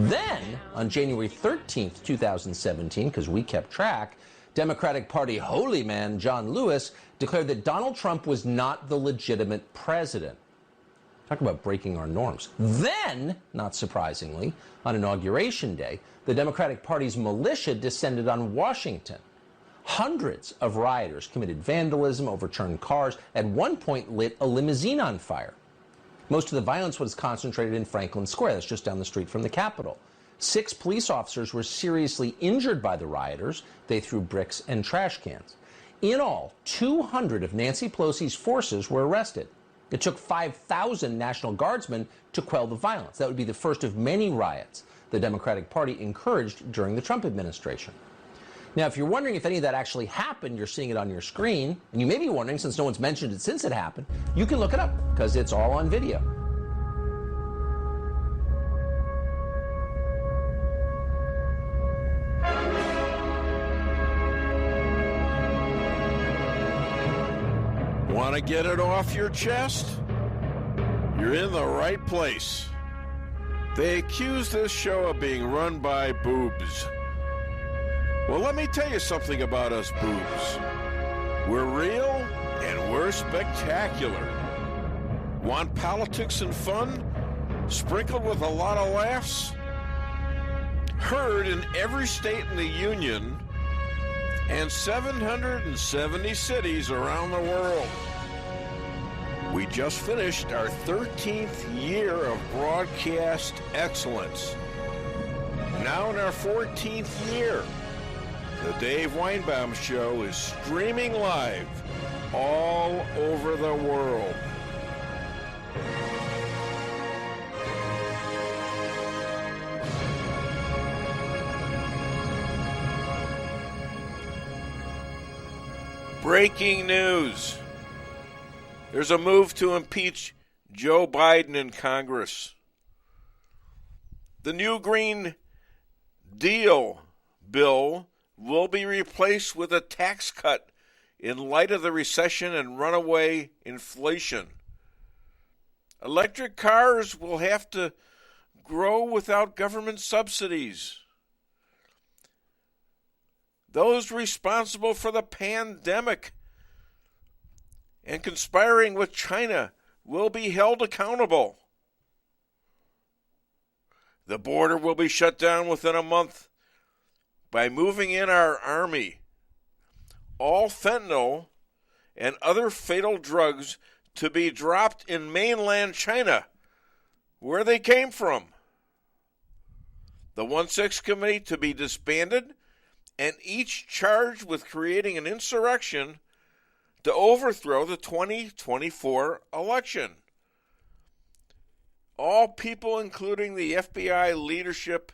Then, on January 13th, 2017, because we kept track, Democratic Party holy man John Lewis declared that Donald Trump was not the legitimate president. Talk about breaking our norms. Then, not surprisingly, on Inauguration Day, the Democratic Party's militia descended on Washington. Hundreds of rioters committed vandalism, overturned cars, at one point lit a limousine on fire. Most of the violence was concentrated in Franklin Square, that's just down the street from the Capitol. 6 police officers were seriously injured by the rioters. They threw bricks and trash cans. In all, 200 of Nancy Pelosi's forces were arrested. It took 5,000 National Guardsmen to quell the violence. That would be the first of many riots the Democratic Party encouraged during the Trump administration. Now, if you're wondering if any of that actually happened, you're seeing it on your screen, and you may be wondering, since no one's mentioned it since it happened, you can look it up, because it's all on video. Want to get it off your chest? You're in the right place. They accuse this show of being run by boobs. Well, let me tell you something about us boobs. We're real and we're spectacular. Want politics and fun, sprinkled with a lot of laughs? Heard in every state in the Union and 770 cities around the world. We just finished our 13th year of broadcast excellence. Now in our 14th year, the Dave Weinbaum Show is streaming live all over the world. Breaking news. There's a move to impeach Joe Biden in Congress. The new Green Deal bill will be replaced with a tax cut in light of the recession and runaway inflation. Electric cars will have to grow without government subsidies. Those responsible for the pandemic and conspiring with China will be held accountable. The border will be shut down within a month by moving in our army. All fentanyl and other fatal drugs to be dropped in mainland China, where they came from. The 1-6 committee to be disbanded, and each charged with creating an insurrection to overthrow the 2024 election. All people, including the FBI leadership,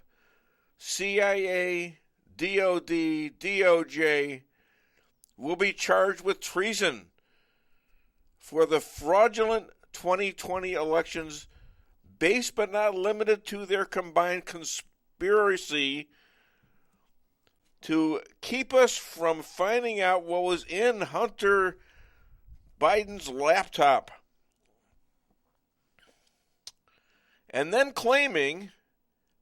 CIA, DOD, DOJ, will be charged with treason for the fraudulent 2020 elections, based but not limited to their combined conspiracy to keep us from finding out what was in Hunter Biden's laptop. And then claiming,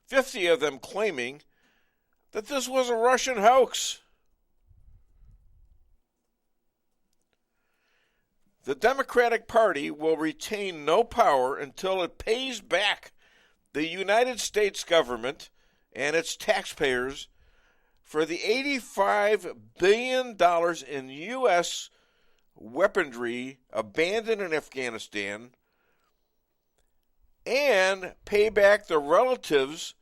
50 of them claiming, that this was a Russian hoax. The Democratic Party will retain no power until it pays back the United States government and its taxpayers for the $85 billion in U.S. weaponry abandoned in Afghanistan, and pay back the relatives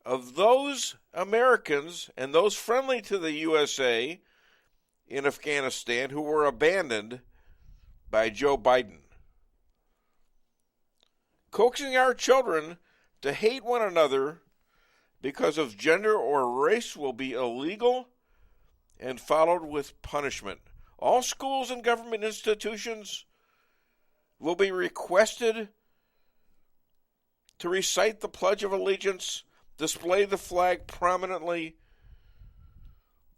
of those Americans and those friendly to the USA in Afghanistan who were abandoned by Joe Biden. Coaxing our children to hate one another because of gender or race will be illegal and followed with punishment. All schools and government institutions will be requested to recite the Pledge of Allegiance, display the flag prominently,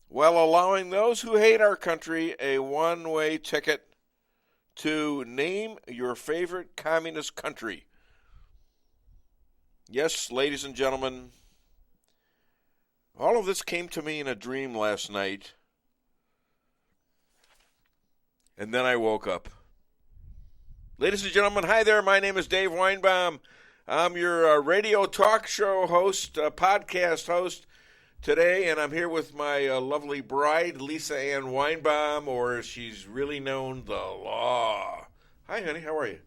while allowing those who hate our country a one-way ticket to name your favorite communist country. Yes, ladies and gentlemen, all of this came to me in a dream last night, and then I woke up. Ladies and gentlemen, hi there. My name is Dave Weinbaum. I'm your radio talk show host, podcast host today, and I'm here with my lovely bride, Lisa Ann Weinbaum, or as she's really known, the Law. Hi, honey. How are you?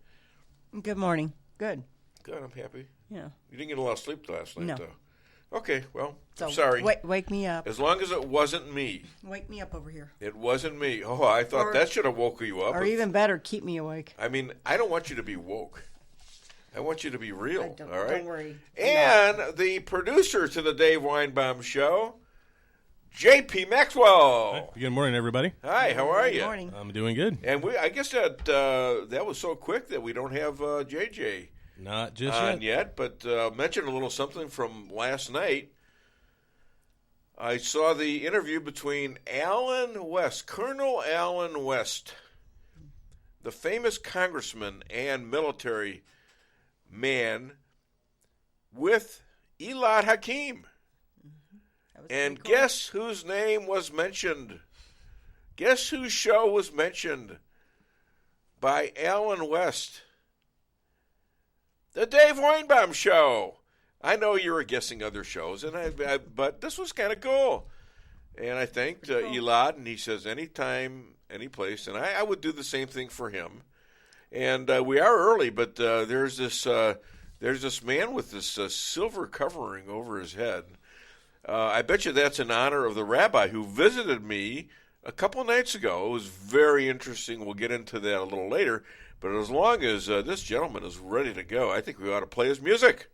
Good morning. Good. Good. I'm happy. Yeah. You didn't get a lot of sleep last night, No. though. Okay. Well, So I'm sorry. Wake me up. As long as it wasn't me. Wake me up over here. It wasn't me. Oh, I thought that should have woke you up. Or even better, keep me awake. I mean, I don't want you to be woke. I want you to be real. All right. Don't worry. And the producer to the Dave Weinbaum Show, J.P. Maxwell. Good morning, everybody. Hi. How are you? Good morning. I'm doing good. And I guess that was so quick that we don't have JJ Not just on yet. yet. But mention a little something from last night. I saw the interview between Colonel Alan West, the famous congressman and military man, with Elad Hakim. And guess whose name was mentioned? Guess whose show was mentioned by Alan West? The Dave Weinbaum Show. I know you were guessing other shows, but this was kind of cool. And I thanked Elad, and he says anytime, any place, and I would do the same thing for him. And we are early, but there's this man with this silver covering over his head. I bet you that's in honor of the rabbi who visited me a couple nights ago. It was very interesting. We'll get into that a little later. But as long as this gentleman is ready to go, I think we ought to play his music.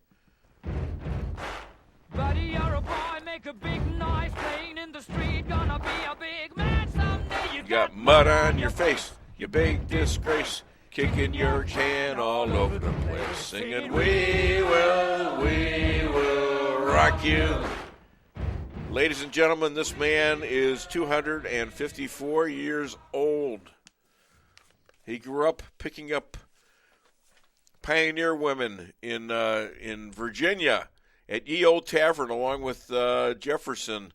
Buddy, you're a boy, make a big noise, playing in the street, gonna be a big man someday. You got mud on your face, you big disgrace, kicking your can all over the place, singing, we will rock you. Ladies and gentlemen, this man is 254 years old. He grew up picking up pioneer women in Virginia at Ye Old Tavern, along with Jefferson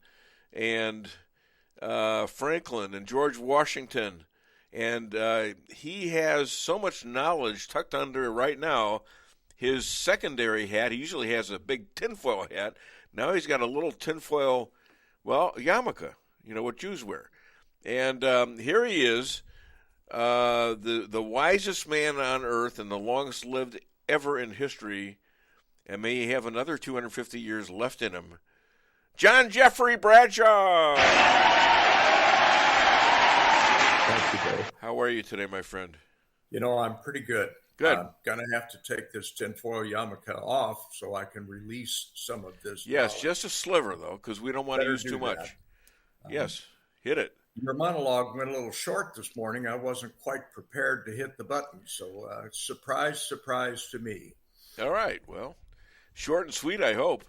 and Franklin and George Washington. And he has so much knowledge tucked under right now. His secondary hat, he usually has a big tinfoil hat. Now he's got a little tinfoil, yarmulke, what Jews wear. And here he is, the wisest man on earth and the longest lived ever in history, and may he have another 250 years left in him. John Jeffrey Bradshaw. Thank you, Dave. How are you today, my friend? I'm pretty good. Good. I'm going to have to take this tinfoil yarmulke off so I can release some of this. Yes, knowledge. just a sliver, though, because we don't want to use too much. Yes, hit it. Your monologue went a little short this morning. I wasn't quite prepared to hit the button, so surprise to me. All right, well, short and sweet, I hope.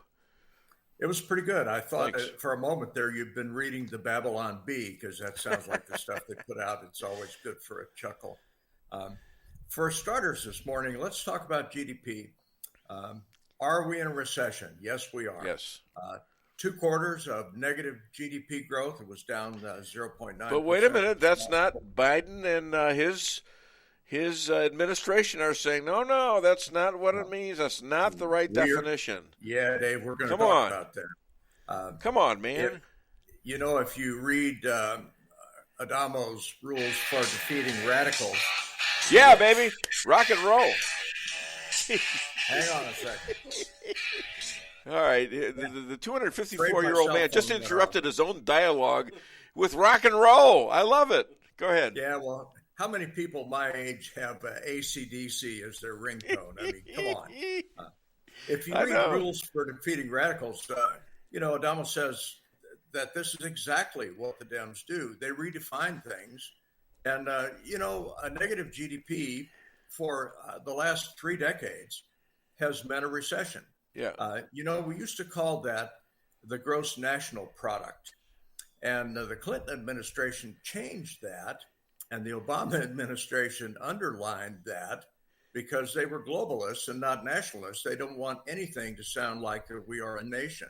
It was pretty good. I thought Thanks. for a moment there you'd been reading the Babylon Bee, because that sounds like the stuff they put out. It's always good for a chuckle. For starters this morning, let's talk about GDP. Are we in a recession? Yes, we are. Yes. 2 quarters of negative GDP growth. It was down 0.9%. But wait a minute, that's not Biden and his administration are saying, no, that's not what it means. That's not the right definition. Yeah, Dave, we're going to talk about that. Come on, man. If you read Adamo's rules for defeating radicals. Yeah, baby. Rock and roll. Hang on a second. All right. The 254-year-old man just interrupted his own dialogue with rock and roll. I love it. Go ahead. Yeah, well, how many people my age have AC/DC as their ringtone? I mean, come on. If you read rules for defeating radicals, Adamo says that this is exactly what the Dems do. They redefine things. And, a negative GDP for the last 3 decades has meant a recession. Yeah. We used to call that the gross national product. And the Clinton administration changed that, and the Obama administration underlined that. because they were globalists and not nationalists. They don't want anything to sound like that we are a nation.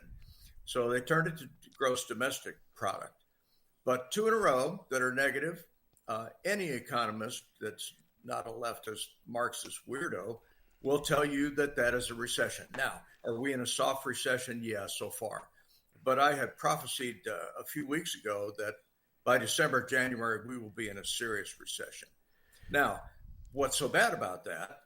So they turned it to gross domestic product. But 2 in a row that are negative. Any economist that's not a leftist Marxist weirdo will tell you that that is a recession. Now, are we in a soft recession? Yes, so far. But I had prophesied a few weeks ago that by December, January, we will be in a serious recession. Now, what's so bad about that?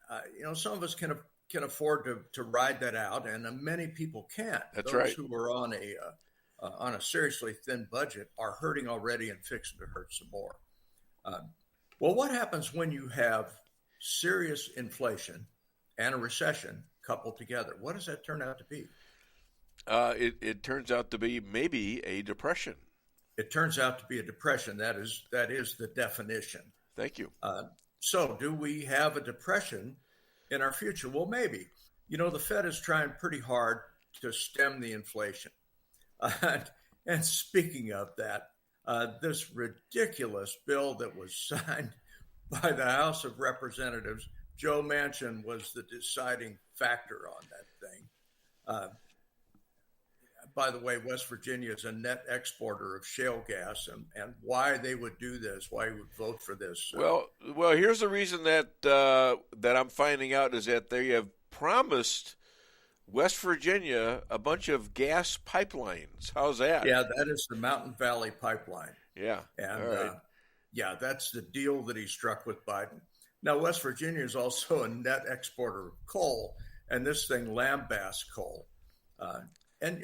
Some of us can afford to ride that out, and many people can't. That's Those right. who are on a seriously thin budget are hurting already and fixing to hurt some more. Well, what happens when you have serious inflation and a recession coupled together? What does that turn out to be? It turns out to be maybe a depression. It turns out to be a depression. That is the definition. Thank you. So do we have a depression in our future? Well, maybe. The Fed is trying pretty hard to stem the inflation. And speaking of that, this ridiculous bill that was signed by the House of Representatives, Joe Manchin was the deciding factor on that thing. By the way, West Virginia is a net exporter of shale gas, and why they would do this, why he would vote for this. Well, here's the reason that I'm finding out is that they have promised West Virginia a bunch of gas pipelines. How's that? Yeah, that is the Mountain Valley Pipeline. Yeah. And all right. That's the deal that he struck with Biden. Now, West Virginia is also a net exporter of coal, and this thing lambastes coal. And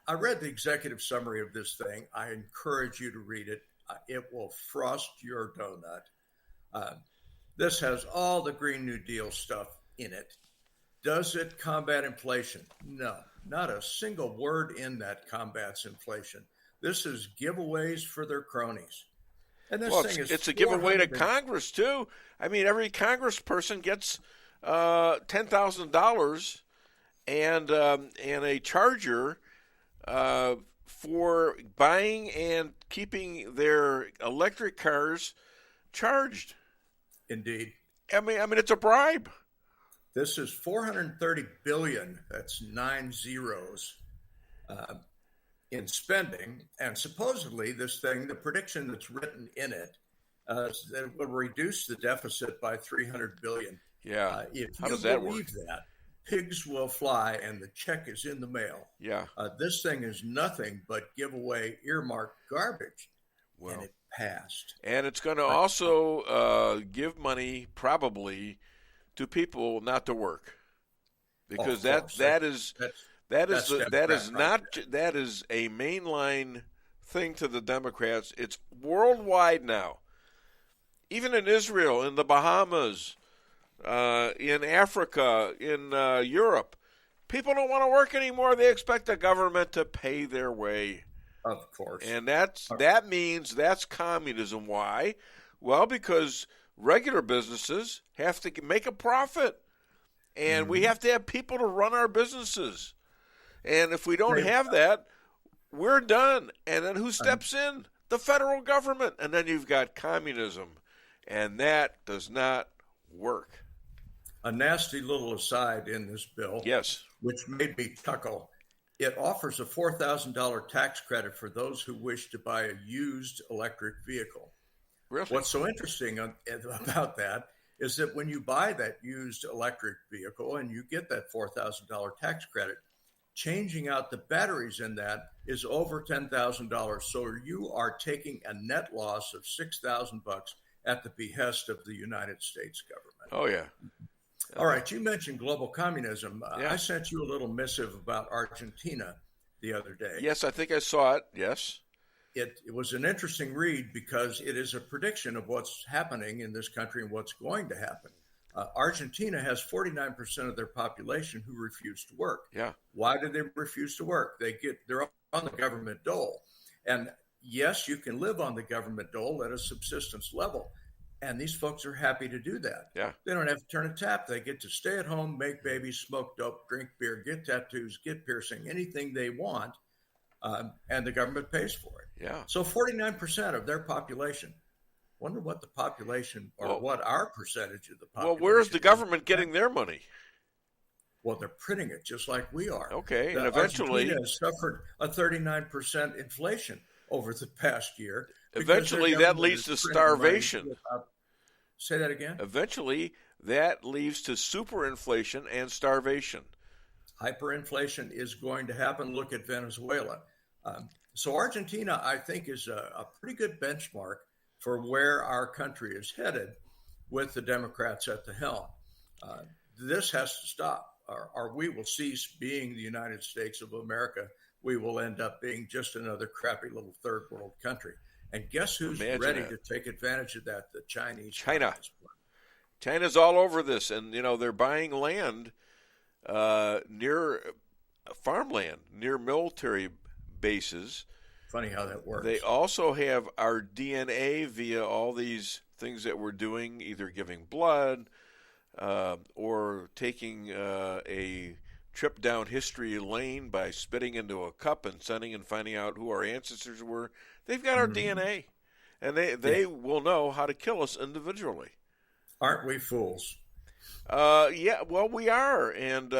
I read the executive summary of this thing. I encourage you to read it. It will frost your donut. This has all the Green New Deal stuff in it. Does it combat inflation? No, not a single word in that combats inflation. This is giveaways for their cronies. And this thing is it's a giveaway to Congress, too. I mean, every congressperson gets $10,000 and a charger for buying and keeping their electric cars charged. Indeed. I mean, it's a bribe. This is $430 billion. That's 9 zeros in spending. And supposedly this thing, the prediction that's written in it, that it will reduce the deficit by $300 billion. Yeah. If How you does that believe work? that, pigs will fly and the check is in the mail. Yeah. This thing is nothing but giveaway earmarked garbage. Well, and it passed. And it's going to also give money probably to people not to work, because that is a mainline thing to the Democrats. It's worldwide now. Even in Israel, in the Bahamas, in Africa, in Europe, people don't want to work anymore. They expect the government to pay their way. Of course. And that means that's communism. Why? Well, because regular businesses have to make a profit, and we have to have people to run our businesses. And if we don't have that, we're done. And then who steps in? The federal government. And then you've got communism, and that does not work. A nasty little aside in this bill, Yes, which made me chuckle. It offers a $4,000 tax credit for those who wish to buy a used electric vehicle. really. What's so interesting about that is that when you buy that used electric vehicle and you get that $4,000 tax credit, changing out the batteries in that is over $10,000. So you are taking a net loss of $6,000 at the behest of the United States government. Oh, yeah. All right, you mentioned global communism. Yeah. I sent you a little missive about Argentina the other day. Yes, I think I saw it. Yes. It was an interesting read because it is a prediction of what's happening in this country and what's going to happen. Argentina has 49% of their population who refuse to work. Yeah. Why do they refuse to work? They're on the government dole. And yes, you can live on the government dole at a subsistence level. And these folks are happy to do that. Yeah. They don't have to turn a tap. They get to stay at home, make babies, smoke dope, drink beer, get tattoos, get piercing, anything they want, and the government pays for it. Yeah. So 49% of their population. Wonder what the population, or what our percentage of the population. Well, where's the government getting their money? Well, they're printing it just like we are. Okay, and eventually Argentina has suffered a 39% inflation over the past year. Eventually, that leads to starvation. Say that again? Eventually, that leads to superinflation and starvation. Hyperinflation is going to happen. Look at Venezuela. So Argentina, I think, is a pretty good benchmark for where our country is headed with the Democrats at the helm. This has to stop, or we will cease being the United States of America. We will end up being just another crappy little third world country. And guess who's ready to take advantage of that? The Chinese. China. China's all over this, and they're buying land near farmland, near military bases. Funny how that works. They also have our DNA via all these things that we're doing, either giving blood or taking a trip down history lane by spitting into a cup and sending and finding out who our ancestors were. They've got our DNA, and they will know how to kill us individually. Aren't we fools? Yeah, well, we are. And,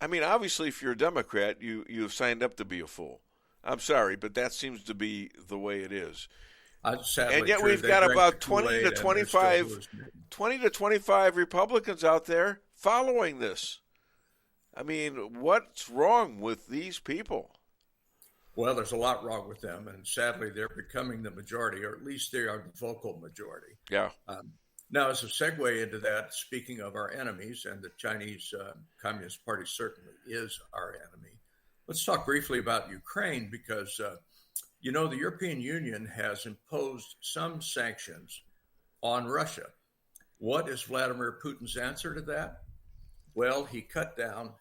obviously, if you're a Democrat, you've signed up to be a fool. I'm sorry, but that seems to be the way it is. And yet we've got about 20 to 25 Republicans out there following this. I mean, what's wrong with these people? Well, there's a lot wrong with them, and sadly, they're becoming the majority, or at least they are the vocal majority. Yeah. Now, as a segue into that, speaking of our enemies, and the Chinese Communist Party certainly is our enemy, let's talk briefly about Ukraine, because, the European Union has imposed some sanctions on Russia. What is Vladimir Putin's answer to that? Well, he cut down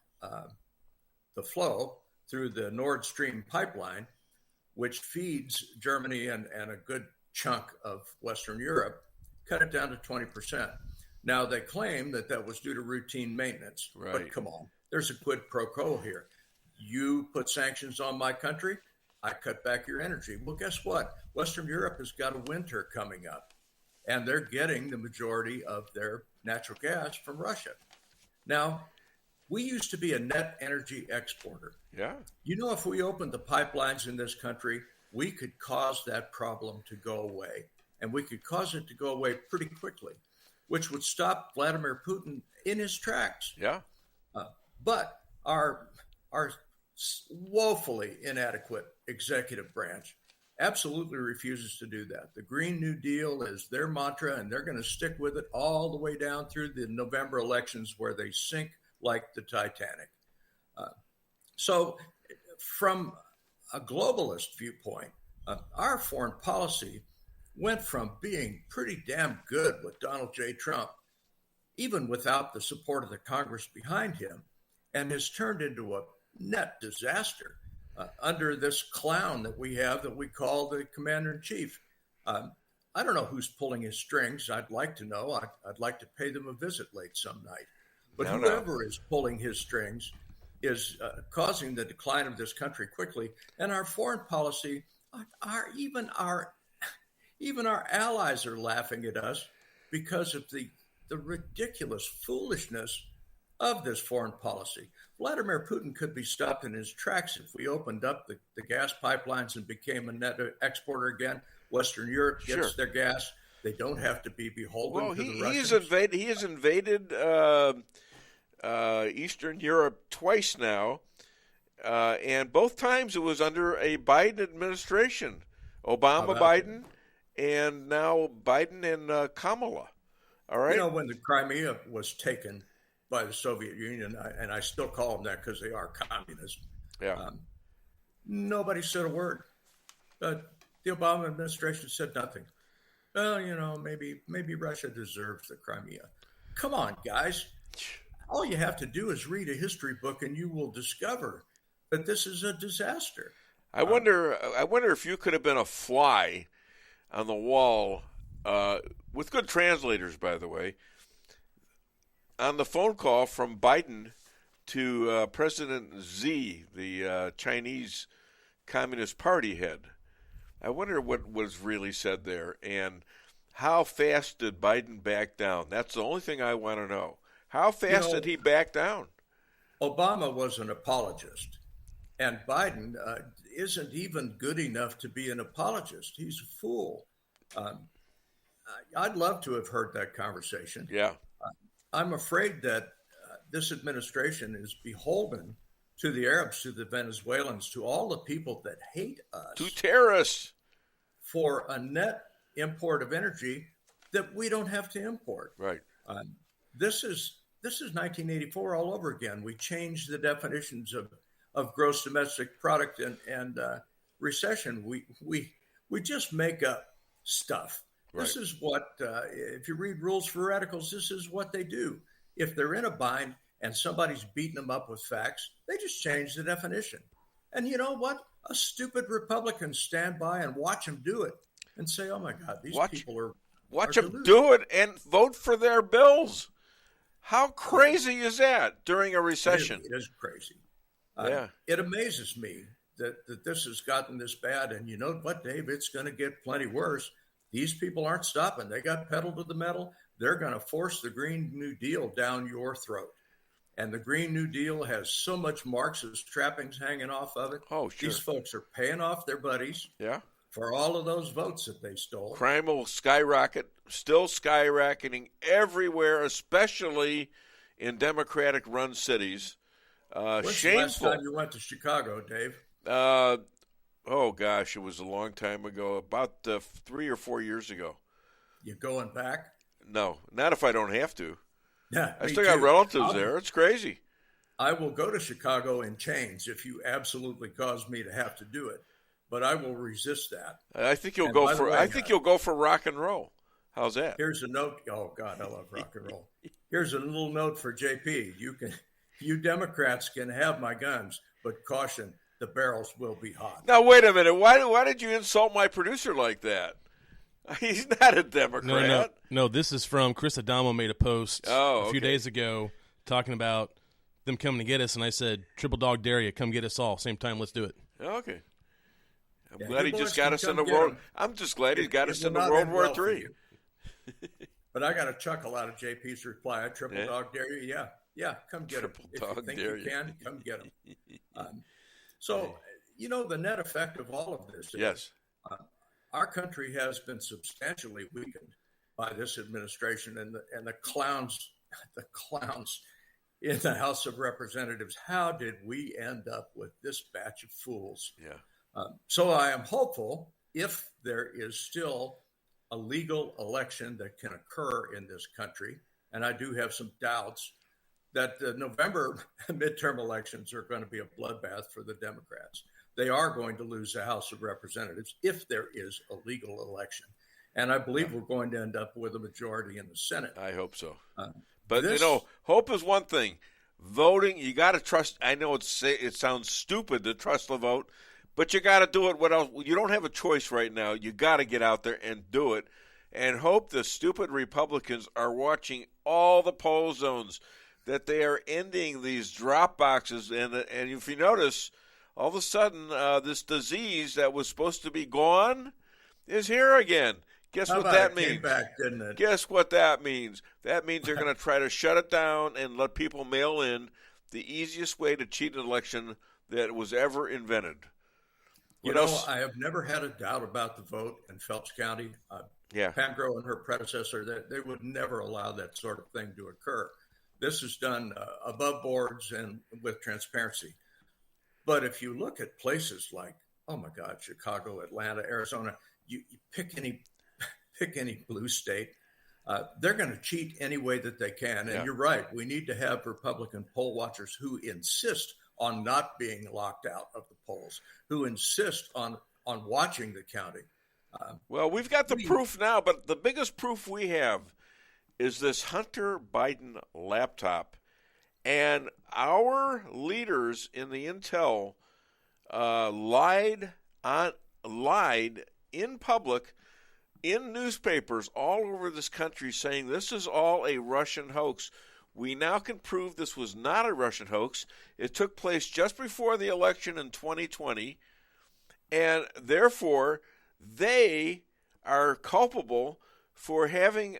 the flow through the Nord Stream pipeline, which feeds Germany and a good chunk of Western Europe, cut it down to 20%. Now, they claim that was due to routine maintenance. Right. But come on, there's a quid pro quo here. You put sanctions on my country, I cut back your energy. Well, guess what? Western Europe has got a winter coming up, and they're getting the majority of their natural gas from Russia. Now, we used to be a net energy exporter. Yeah. If we opened the pipelines in this country, we could cause that problem to go away. And we could cause it to go away pretty quickly, which would stop Vladimir Putin in his tracks. Yeah. But our woefully inadequate executive branch absolutely refuses to do that. The Green New Deal is their mantra, and they're going to stick with it all the way down through the November elections, where they sink like the Titanic. So from a globalist viewpoint, our foreign policy went from being pretty damn good with Donald J. Trump, even without the support of the Congress behind him, and has turned into a net disaster under this clown that we have that we call the commander-in-chief. I don't know who's pulling his strings. I'd like to know. I'd like to pay them a visit late some night. But whoever is pulling his strings is causing the decline of this country quickly. And our foreign policy, even our allies are laughing at us because of the ridiculous foolishness of this foreign policy. Vladimir Putin could be stopped in his tracks if we opened up the gas pipelines and became a net exporter again. Western Europe gets their gas. They don't have to be beholden to the Russians. He has invaded Eastern Europe twice now, and both times it was under a Biden administration. Biden, and now Biden and Kamala. All right. When the Crimea was taken by the Soviet Union, and I still call them that because they are communist. Yeah. Nobody said a word. The Obama administration said nothing. Well, maybe Russia deserves the Crimea. Come on, guys. All you have to do is read a history book, and you will discover that this is a disaster. I wonder if you could have been a fly on the wall, with good translators, by the way, on the phone call from Biden to President Xi, the Chinese Communist Party head. I wonder what was really said there, and how fast did Biden back down? That's the only thing I want to know. How fast did he back down? Obama was an apologist, and Biden isn't even good enough to be an apologist. He's a fool. I'd love to have heard that conversation. Yeah. I'm afraid that this administration is beholden to the Arabs, to the Venezuelans, to all the people that hate us. To terrorists. For a net import of energy that we don't have to import. Right. This is 1984 all over again. We changed the definitions of gross domestic product and recession. We just make up stuff. Right. This is what, if you read Rules for Radicals, this is what they do. If they're in a bind and somebody's beating them up with facts, they just change the definition. And you know what? A stupid Republican stand by and watch them do it and say, oh my God, these people are. Watch them do it and vote for their bills. How crazy is that during a recession? It is crazy. Yeah. It amazes me that this has gotten this bad. And you know what, Dave? It's going to get plenty worse. These people aren't stopping. They got pedal to the metal. They're going to force the Green New Deal down your throat. And the Green New Deal has so much Marxist trappings hanging off of it. Oh, sure. These folks are paying off their buddies for all of those votes that they stole. Crime will skyrocket, still skyrocketing everywhere, especially in Democratic-run cities. When's shameful. the last time you went to Chicago, Dave? Oh, gosh, it was a long time ago, about 3 or 4 years ago. You going back? No, not if I don't have to. Yeah, I still got relatives there. It's crazy. I will go to Chicago in chains if you absolutely cause me to have to do it, but I will resist that. I think you'll go for. I think you'll go for rock and roll. How's that? Here's a note. Oh God, I love rock and roll. Here's a little note for JP. You Democrats can have my guns, but caution, the barrels will be hot. Now wait a minute. Why did you insult my producer like that? He's not a Democrat. No. This is from Chris Adamo made a post a few days ago talking about them coming to get us, and I said, triple dog dare you, come get us all. Same time, let's do it. Okay. I'm glad he just got us into World. I'm just glad he got us into World War III. But I got a chuckle out of JP's reply. I triple dog dare you. Yeah, come get him. If you think you can, come get him. So, the net effect of all of this is our country has been substantially weakened by this administration and the clowns in the House of Representatives. How did we end up with this batch of fools? Yeah. So I am hopeful, if there is still a legal election that can occur in this country, and I do have some doubts, that the November midterm elections are going to be a bloodbath for the Democrats. They are going to lose the House of Representatives if there is a legal election. And I believe we're going to end up with a majority in the Senate. I hope so. But, hope is one thing. Voting, you got to trust. I know it sounds stupid to trust the vote, but you got to do it. What else? You don't have a choice right now. You got to get out there and do it and hope the stupid Republicans are watching all the poll zones, that they are ending these drop boxes. And if you notice, all of a sudden, this disease that was supposed to be gone is here again. Guess what that means? Came back, didn't it? Guess what that means? That means they're going to try to shut it down and let people mail in, the easiest way to cheat an election that was ever invented. I have never had a doubt about the vote in Phelps County. Pam Grow and her predecessor, they would never allow that sort of thing to occur. This is done above boards and with transparency. But if you look at places like, oh my God, Chicago, Atlanta, Arizona, you pick any blue state, they're going to cheat any way that they can. And you're right. We need to have Republican poll watchers who insist on not being locked out of the polls, who insist on watching the counting. Well, we've got the proof now, but the biggest proof we have is this Hunter Biden laptop. And our leaders in the intel lied in public, in newspapers all over this country, saying this is all a Russian hoax. We now can prove this was not a Russian hoax. It took place just before the election in 2020, and therefore they are culpable for having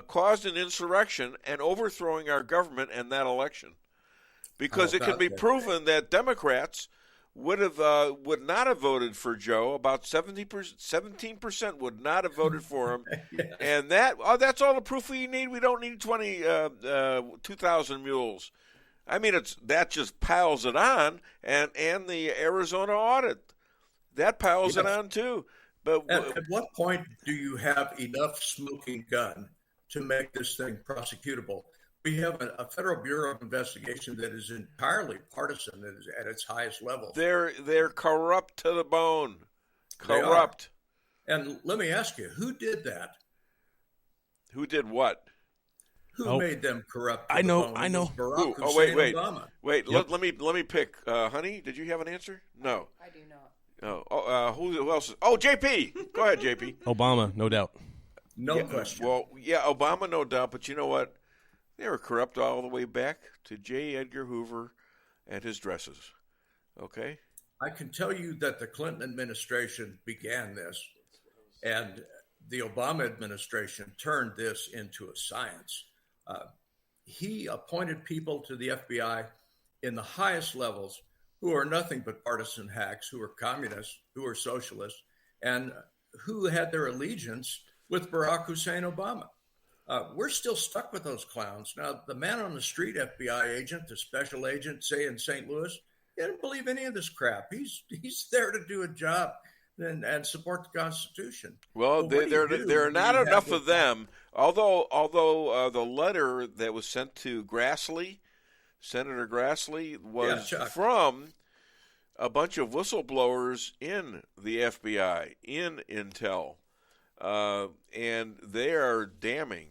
caused an insurrection and overthrowing our government and that election. Because it can be proven that Democrats would not have voted for Joe. About 17% would not have voted for him. Yes. And that's all the proof we need. We don't need 2,000 mules. I mean, that just piles it on, and the Arizona audit, that piles it on too. But at what point do you have enough smoking gun to make this thing prosecutable? We have a Federal Bureau of Investigation that is entirely partisan at its highest level. They're corrupt to the bone. Corrupt. And let me ask you, who did that? Who did what? Who made them corrupt? I know. Barack Hussein Obama. Wait. Yep. Let me pick. Honey, did you have an answer? No. I do not. Who else? JP. Go ahead, JP. Obama, no doubt. No question. Well, yeah, Obama, no doubt. But you know what? They were corrupt all the way back to J. Edgar Hoover and his dresses. Okay? I can tell you that the Clinton administration began this, and the Obama administration turned this into a science. He appointed people to the FBI in the highest levels who are nothing but partisan hacks, who are communists, who are socialists, and who had their allegiance with Barack Hussein Obama. We're still stuck with those clowns. Now, the man on the street FBI agent, the special agent, say in St. Louis, he didn't believe any of this crap. He's there to do a job and support the Constitution. Well, there are not enough of them. Although the letter that was sent to Senator Grassley, was from a bunch of whistleblowers in the FBI, in Intel, and they are damning.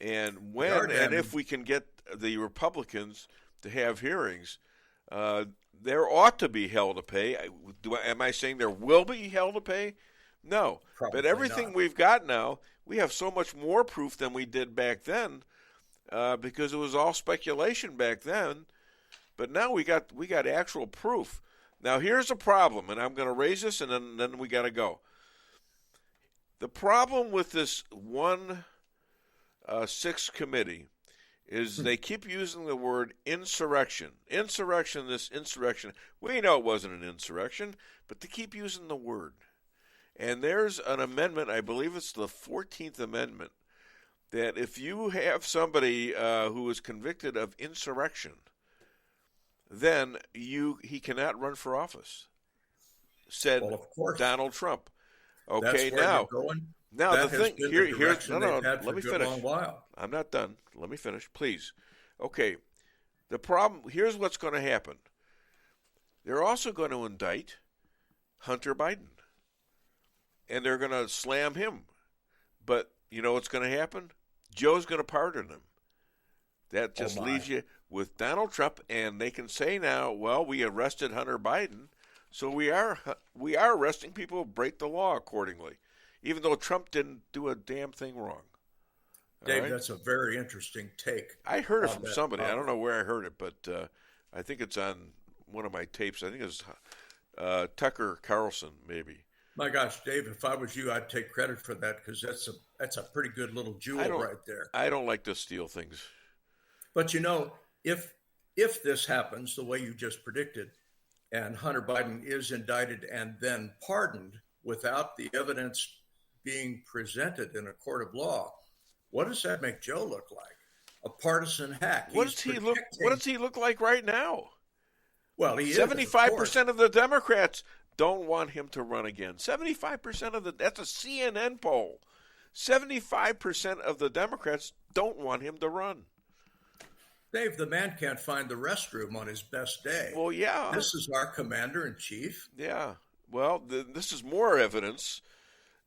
And if we can get the Republicans to have hearings, there ought to be hell to pay. Am I saying there will be hell to pay? No. Probably but everything not. We've got now, we have so much more proof than we did back then, because it was all speculation back then. But now we got actual proof. Now here's a problem, and I'm going to raise this, and then we got to go. The problem with this 1/6 committee is they keep using the word insurrection. Insurrection, this insurrection. We know it wasn't an insurrection, but they keep using the word. And there's an amendment, I believe it's the 14th Amendment, that if you have somebody who is convicted of insurrection, then he cannot run for office, said Donald Trump. Okay, now the thing here's let me finish. I'm not done. Let me finish, please. Okay, the problem here's what's going to happen. They're also going to indict Hunter Biden, and they're going to slam him. But you know what's going to happen? Joe's going to pardon him. That just leaves you with Donald Trump, and they can say now, well, we arrested Hunter Biden, so we are arresting people who break the law accordingly, even though Trump didn't do a damn thing wrong. Dave, right? That's a very interesting take. I heard it from somebody. I don't know where I heard it, but I think it's on one of my tapes. I think it's Tucker Carlson, maybe. My gosh, Dave, if I was you, I'd take credit for that, because that's a pretty good little jewel right there. I don't like to steal things. But you know, if this happens the way you just predicted, and Hunter Biden is indicted and then pardoned without the evidence being presented in a court of law, what does that make Joe look like? A partisan hack. What does he look like right now? Well, he 75% of the Democrats don't want him to run again. 75% that's a CNN poll. 75% of the Democrats don't want him to run. Dave, the man can't find the restroom on his best day. Well, yeah. This is our commander-in-chief. Yeah. Well, this is more evidence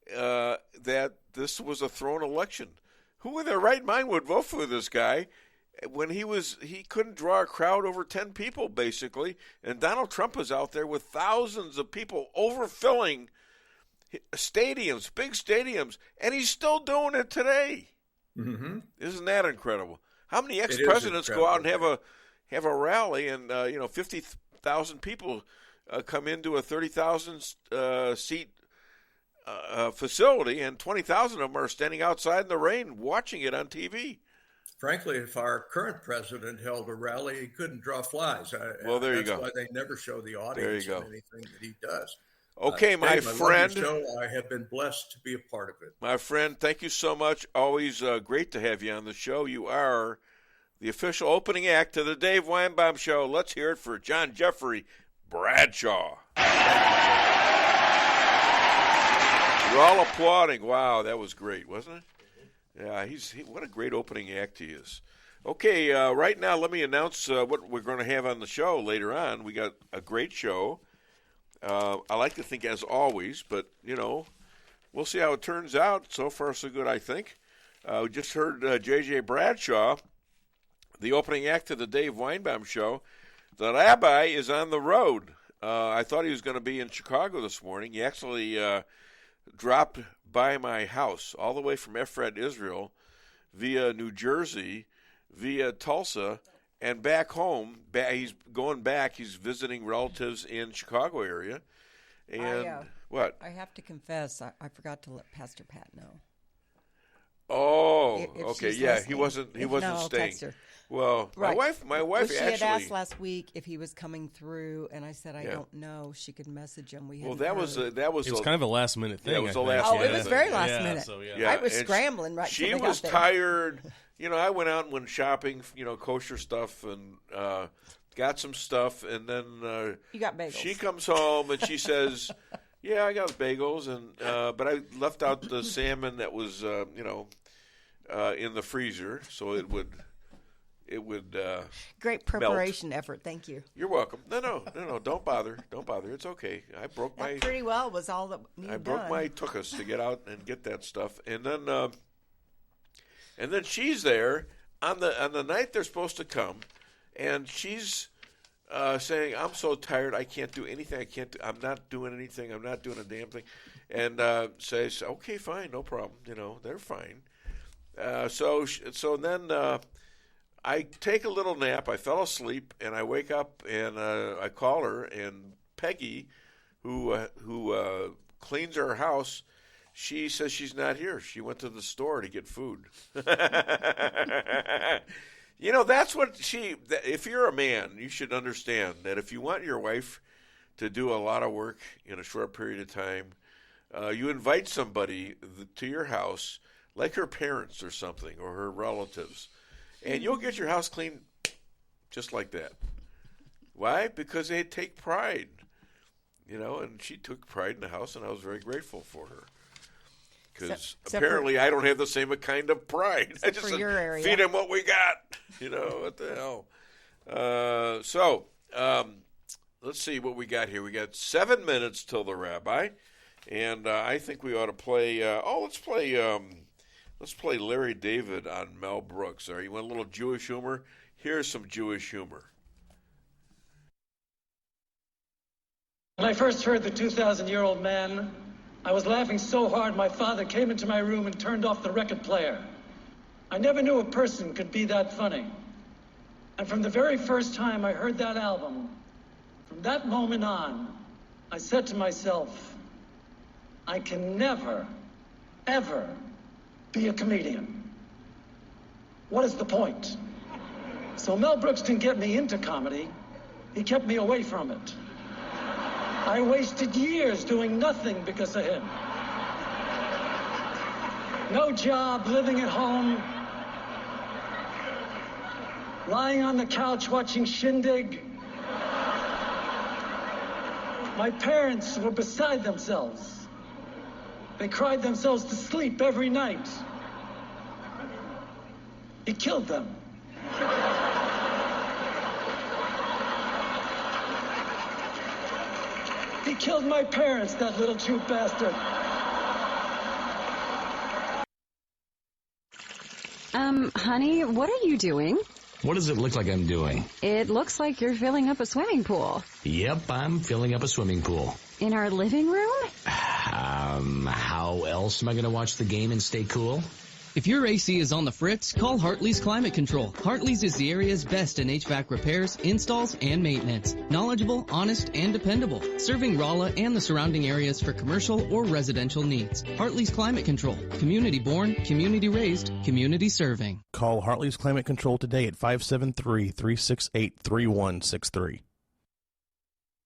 that this was a thrown election. Who in their right mind would vote for this guy when he couldn't draw a crowd over 10 people, basically, and Donald Trump was out there with thousands of people overfilling stadiums, big stadiums, and he's still doing it today. Mm-hmm. Isn't that incredible? How many ex-presidents go out and have a rally and 50,000 people come into a 30,000 seat facility, and 20,000 of them are standing outside in the rain watching it on TV. Frankly, if our current president held a rally, he couldn't draw flies. Well, there you go. That's why they never show the audience in anything that he does. Okay, my friend. I have been blessed to be a part of it. My friend, thank you so much. Always great to have you on the show. You are the official opening act to the Dave Weinbaum Show. Let's hear it for John Jeffrey Bradshaw. You're all applauding. Wow, that was great, wasn't it? Yeah, what a great opening act he is. Okay, right now let me announce what we're going to have on the show later on. We got a great show. I like to think as always, but, we'll see how it turns out. So far, so good, I think. We just heard J.J. Bradshaw, the opening act to the Dave Weinbaum Show. The rabbi is on the road. I thought he was going to be in Chicago this morning. He actually dropped by my house all the way from Efrat, Israel, via New Jersey, via Tulsa, and back home. He's going back. He's visiting relatives in Chicago area. And what? I have to confess, I forgot to let Pastor Pat know. Oh, If okay. she's Yeah, listening. he wasn't I'll staying. text her. Well, Right. my wife She actually had asked last week if he was coming through, and I said I don't know. She could message him. Well, that was It was kind of a last minute thing. Yeah, it was I a think. last Oh, it was very last Yeah, minute. so, Yeah, I was and scrambling right. She till they was got there. tired. I went out and went shopping, kosher stuff, and got some stuff, and then You got bagels. she comes home and she says, "Yeah, I got bagels," and but I left out the salmon that was in the freezer, so it would. Great preparation effort. Thank you. You're welcome. No. Don't bother. It's okay. I broke my. That pretty well was all that needed I broke done. my tuchus to get out and get that stuff, and then she's there on the night they're supposed to come, and she's saying, "I'm so tired. I can't do anything. I'm not doing anything. I'm not doing a damn thing," and says, "Okay, fine, no problem. They're fine." So then I take a little nap. I fell asleep, and I wake up, and I call her, and Peggy, who cleans our house, she says she's not here. She went to the store to get food. That's what if you're a man, you should understand that if you want your wife to do a lot of work in a short period of time, you invite somebody to your house, like her parents or something, or her relatives, and you'll get your house clean just like that. Why? Because they take pride, and she took pride in the house, and I was very grateful for her. Because apparently I don't have the same kind of pride. I just your area. Feed them what we got. What the hell? So let's see what we got here. We got 7 minutes till the rabbi, and I think we ought to play. Let's play Larry David on Mel Brooks. All right, you want a little Jewish humor? Here's some Jewish humor. When I first heard the 2,000-year-old man, I was laughing so hard my father came into my room and turned off the record player. I never knew a person could be that funny. And from the very first time I heard that album, from that moment on, I said to myself, I can never, ever be a comedian. What is the point? So Mel Brooks didn't get me into comedy. He kept me away from it. I wasted years doing nothing because of him. No job, living at home, lying on the couch watching Shindig. My parents were beside themselves. They cried themselves to sleep every night. He killed them. He killed my parents, that little Jew bastard. Honey, what are you doing? What does it look like I'm doing? It looks like you're filling up a swimming pool. Yep, I'm filling up a swimming pool. In our living room? How else am I going to watch the game and stay cool? If your AC is on the fritz, call Hartley's Climate Control. Hartley's is the area's best in HVAC repairs, installs, and maintenance. Knowledgeable, honest, and dependable. Serving Rolla and the surrounding areas for commercial or residential needs. Hartley's Climate Control. Community born, community raised, community serving. Call Hartley's Climate Control today at 573-368-3163.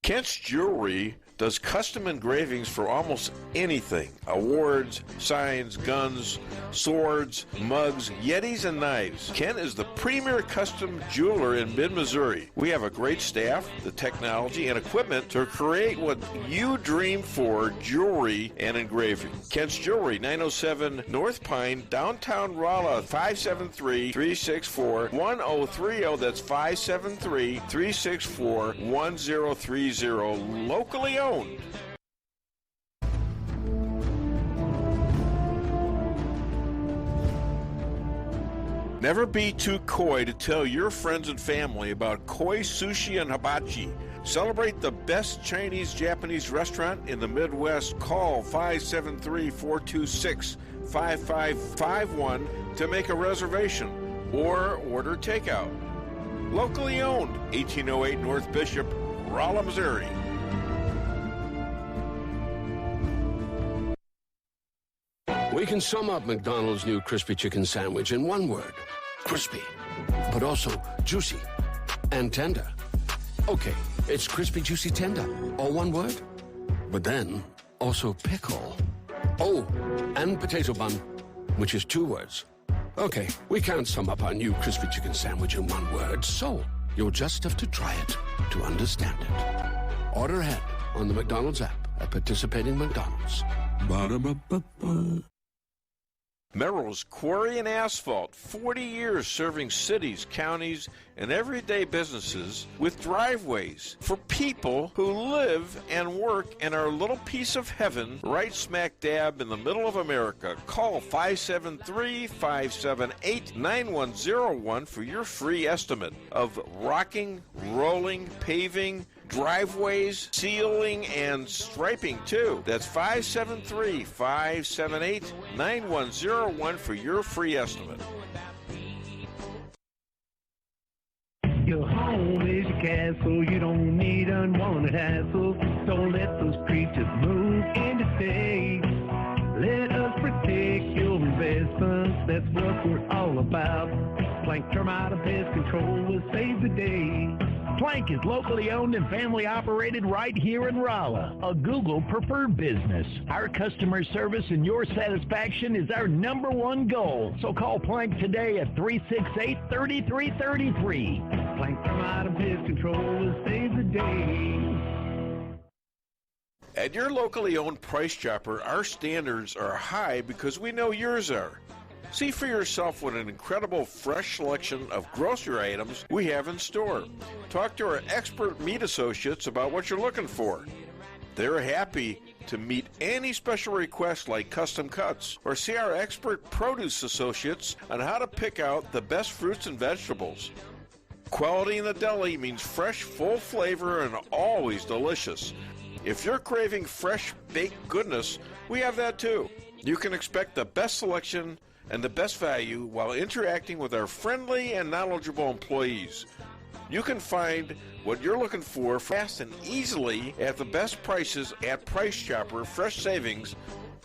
Kent's Jewelry does custom engravings for almost anything. Awards, signs, guns, swords, mugs, yetis, and knives. Kent is the premier custom jeweler in mid-Missouri. We have a great staff, the technology, and equipment to create what you dream for, jewelry and engraving. Kent's Jewelry, 907 North Pine, downtown Rolla, 573-364-1030. That's 573-364-1030. Locally owned. Never be too coy to tell your friends and family about koi sushi and hibachi. Celebrate the best Chinese-Japanese restaurant in the Midwest. Call 573-426-5551 to make a reservation or order takeout. Locally owned, 1808 North Bishop, Rolla, Missouri. We can sum up McDonald's new crispy chicken sandwich in one word. Crispy. But also juicy and tender. Okay, it's crispy, juicy, tender. All one word. But then, also pickle. Oh, and potato bun, which is two words. Okay, we can't sum up our new crispy chicken sandwich in one word, so you'll just have to try it to understand it. Order ahead on the McDonald's app at participating McDonald's. Ba-da-ba-ba-ba. Merrill's Quarry and Asphalt, 40 years serving cities, counties, and everyday businesses with driveways for people who live and work in our little piece of heaven right smack dab in the middle of America. Call 573-578-9101 for your free estimate of rocking, rolling, paving, driveways, sealing, and striping, too. That's 573-578-9101 for your free estimate. Your home is your castle. You don't need unwanted hassle. Don't let those creatures move in to stay. Let us protect your investments. That's what we're all about. Plank Termite and Pest Control will save the day. Plank is locally owned and family operated right here in Rolla, a Google preferred business. Our customer service and your satisfaction is our number one goal. So call Plank today at 368-3333. Plank Termite and Pest Control will save the day. At your locally owned Price Chopper, our standards are high because we know yours are. See for yourself what an incredible fresh selection of grocery items we have in store. Talk to our expert meat associates about what you're looking for. They're happy to meet any special requests like custom cuts, or see our expert produce associates on how to pick out the best fruits and vegetables. Quality in the deli means fresh, full flavor, and always delicious. If you're craving fresh baked goodness, we have that too. You can expect the best selection and the best value while interacting with our friendly and knowledgeable employees. You can find what you're looking for fast and easily at the best prices at Price Chopper. Fresh savings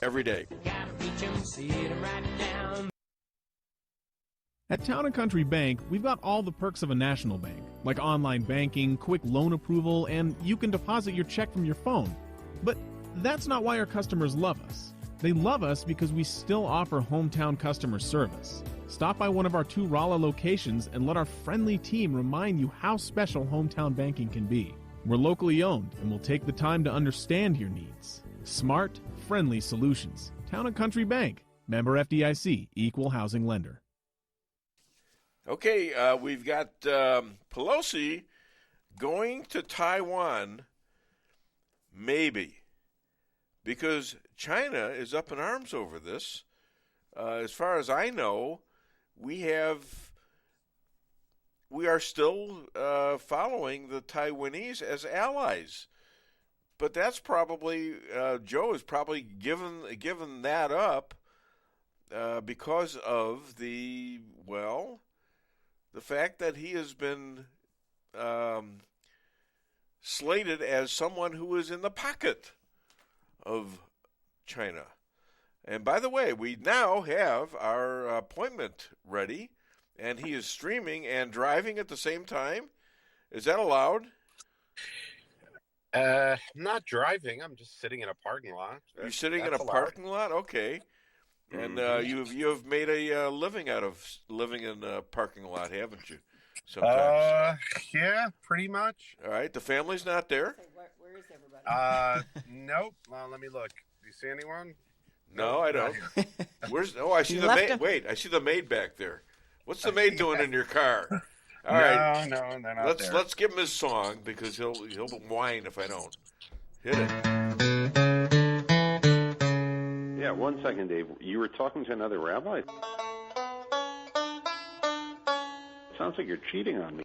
every day. At Town & Country Bank, we've got all the perks of a national bank, like online banking, quick loan approval, and you can deposit your check from your phone. But that's not why our customers love us. They love us because we still offer hometown customer service. Stop by one of our 2 Rolla locations and let our friendly team remind you how special hometown banking can be. We're locally owned and will take the time to understand your needs. Smart, friendly solutions. Town & Country Bank. Member FDIC. Equal housing lender. Okay, we've got Pelosi going to Taiwan, maybe, because China is up in arms over this. As far as I know, we are still following the Taiwanese as allies. But that's probably, Joe has probably given that up because of the fact that he has been slated as someone who is in the pocket of China. And by the way, we now have our appointment ready, and he is streaming and driving at the same time. Is that allowed? Not driving. I'm just sitting in a parking lot. You're sitting in a parking lot? Okay. And you have made a living out of living in a parking lot, haven't you? Sometimes. Yeah, pretty much. All right. The family's not there? Where is everybody? Nope. Well, let me look. Do you see anyone? No, I don't. Where's? Oh, I see the maid. Wait, I see the maid back there. What's the maid doing in your car? All right. No, they're not there. Let's give him his song because he'll whine if I don't. Hit it. Yeah, 1 second, Dave. You were talking to another rabbi? Sounds like you're cheating on me.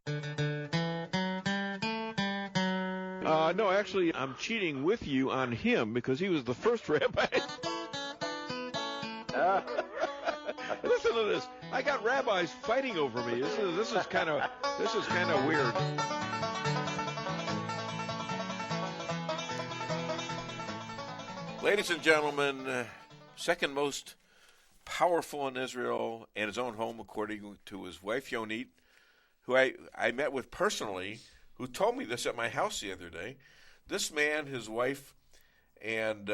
No, actually, I'm cheating with you on him because he was the first rabbi. Listen to this. I got rabbis fighting over me. This is kind of weird. Ladies and gentlemen, second most powerful in Israel and his own home, according to his wife Yonit, who I met with personally, who told me this at my house the other day. This man, his wife, and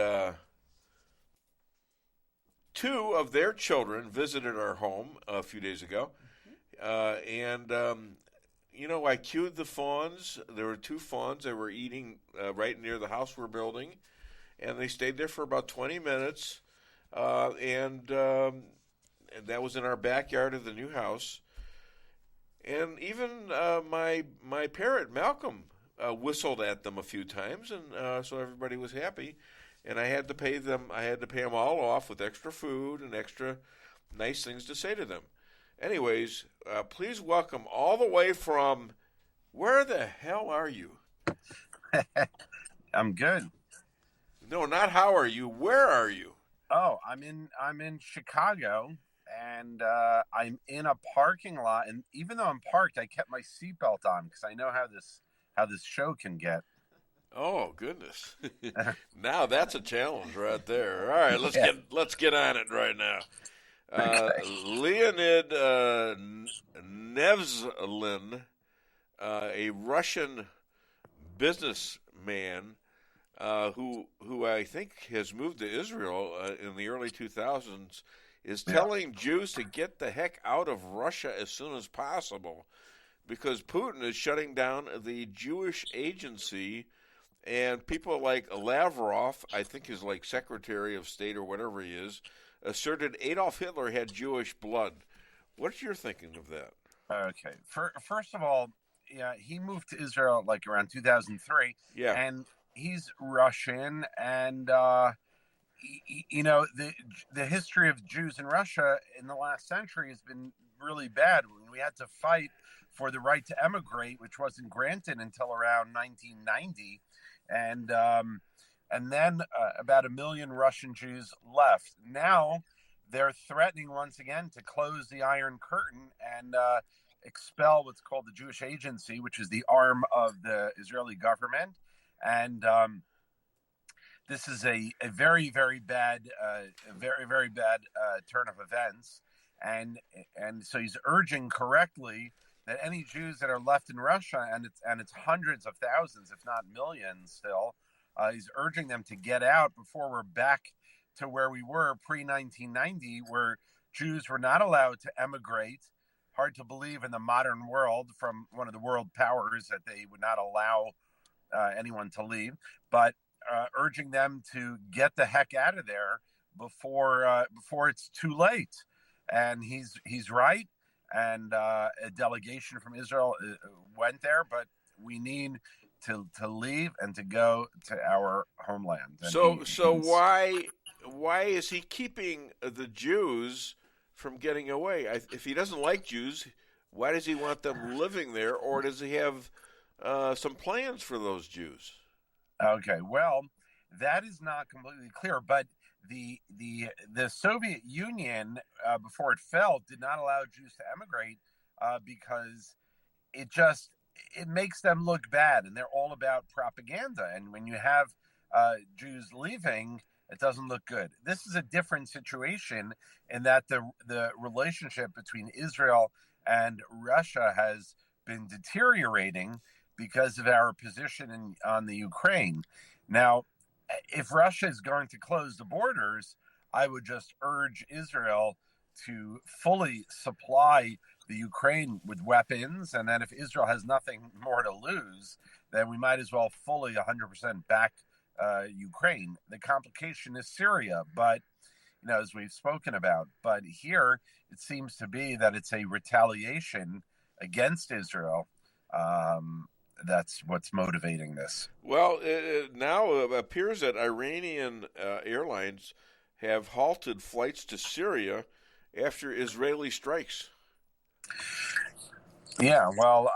two of their children visited our home a few days ago. I cued the fawns. There were two fawns that were eating right near the house we're building, and they stayed there for about 20 minutes. And that was in our backyard of the new house. And even my parrot, Malcolm, whistled at them a few times, and so everybody was happy. And I had to pay them all off with extra food and extra nice things to say to them. Anyways, please welcome all the way from, where the hell are you? I'm good. No, not how are you. Where are you? Oh, I'm in Chicago, and I'm in a parking lot. And even though I'm parked, I kept my seatbelt on because I know how this show can get. Oh goodness! Now that's a challenge right there. All right, let's get on it right now. Leonid Nevzlin, a Russian businessman who I think has moved to Israel in the early 2000s, is telling Jews to get the heck out of Russia as soon as possible because Putin is shutting down the Jewish agency. And people like Lavrov, I think is like Secretary of State or whatever he is, asserted Adolf Hitler had Jewish blood. What's your thinking of that? Okay. First of all, yeah, he moved to Israel like around 2003. Yeah. And he's Russian. And, the history of Jews in Russia in the last century has been really bad. We had to fight for the right to emigrate, which wasn't granted until around 1990. And then about 1 million Russian Jews left. Now they're threatening once again to close the Iron Curtain and expel what's called the Jewish Agency, which is the arm of the Israeli government. And this is a very, very bad, turn of events. And so he's urging correctly that any Jews that are left in Russia, and it's hundreds of thousands, if not millions still, he's urging them to get out before we're back to where we were pre-1990, where Jews were not allowed to emigrate. Hard to believe in the modern world from one of the world powers that they would not allow anyone to leave, but urging them to get the heck out of there before it's too late. And he's right. And a delegation from Israel went there, but we need to leave and to go to our homeland. And so why is he keeping the Jews from getting away? If he doesn't like Jews, why does he want them living there, or does he have some plans for those Jews? Okay, well, that is not completely clear, but the Soviet Union, before it fell, did not allow Jews to emigrate because it makes them look bad, and they're all about propaganda. And when you have Jews leaving, it doesn't look good. This is a different situation in that the relationship between Israel and Russia has been deteriorating because of our position on the Ukraine. Now, if Russia is going to close the borders, I would just urge Israel to fully supply the Ukraine with weapons. And then if Israel has nothing more to lose, then we might as well fully 100% back Ukraine. The complication is Syria, but as we've spoken about. But here, it seems to be that it's a retaliation against Israel. That's what's motivating this. Well, now it appears that Iranian airlines have halted flights to Syria after Israeli strikes. Yeah, well,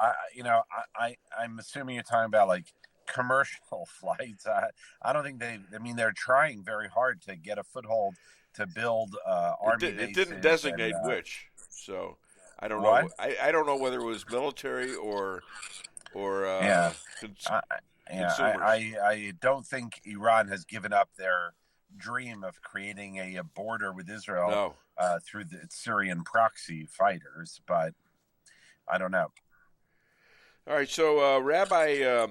I'm assuming you're talking about like commercial flights. I don't think they're trying very hard to get a foothold to build army bases. It didn't designate which, so I don't know. I don't know whether it was military or consumers. I don't think Iran has given up their dream of creating a border with Israel through the Syrian proxy fighters, but I don't know. All right, so Rabbi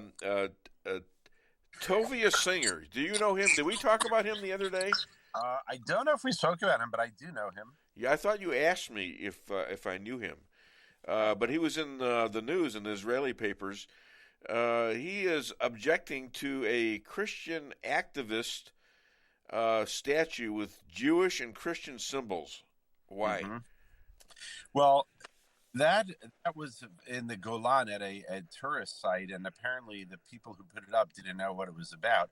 Tovia Singer, do you know him? Did we talk about him the other day? I don't know if we spoke about him, but I do know him. Yeah, I thought you asked me if I knew him. But he was in the news in the Israeli papers. He is objecting to a Christian activist statue with Jewish and Christian symbols. Why? Mm-hmm. Well, that was in the Golan at a tourist site, and apparently the people who put it up didn't know what it was about.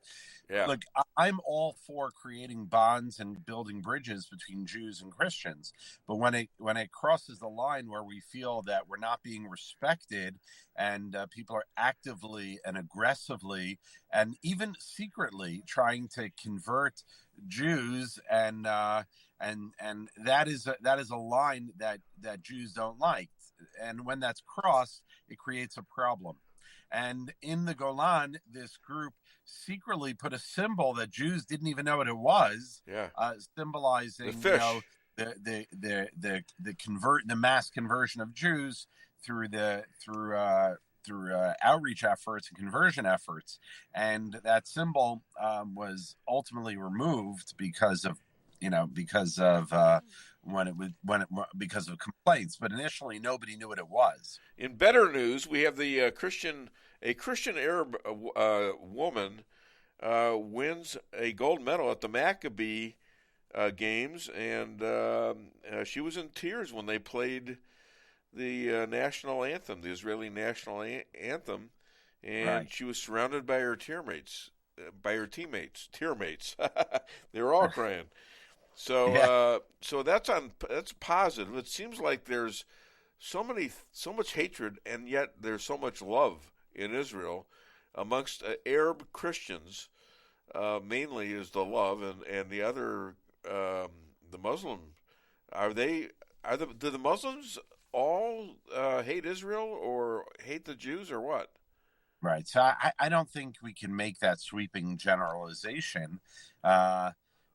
Yeah. Look, I'm all for creating bonds and building bridges between Jews and Christians, but when it crosses the line where we feel that we're not being respected, and people are actively and aggressively and even secretly trying to convert Jews, and that is a line that Jews don't like, and when that's crossed, it creates a problem. And in the Golan, this group secretly put a symbol that Jews didn't even know what it was, symbolizing the fish. The mass conversion of Jews through outreach efforts and conversion efforts, and that symbol was ultimately removed because of complaints. But initially, nobody knew what it was. In better news, we have a Christian Arab woman wins a gold medal at the Maccabee games, and she was in tears when they played the national anthem, the Israeli national anthem, and she was surrounded by her teammates. They were all crying. So so that's positive. It seems like there's so much hatred, and yet there's so much love in Israel amongst Arab Christians. Mainly is the love, and the other the Muslim. Do the Muslims all hate Israel or hate the Jews or what? Right. So I don't think we can make that sweeping generalization.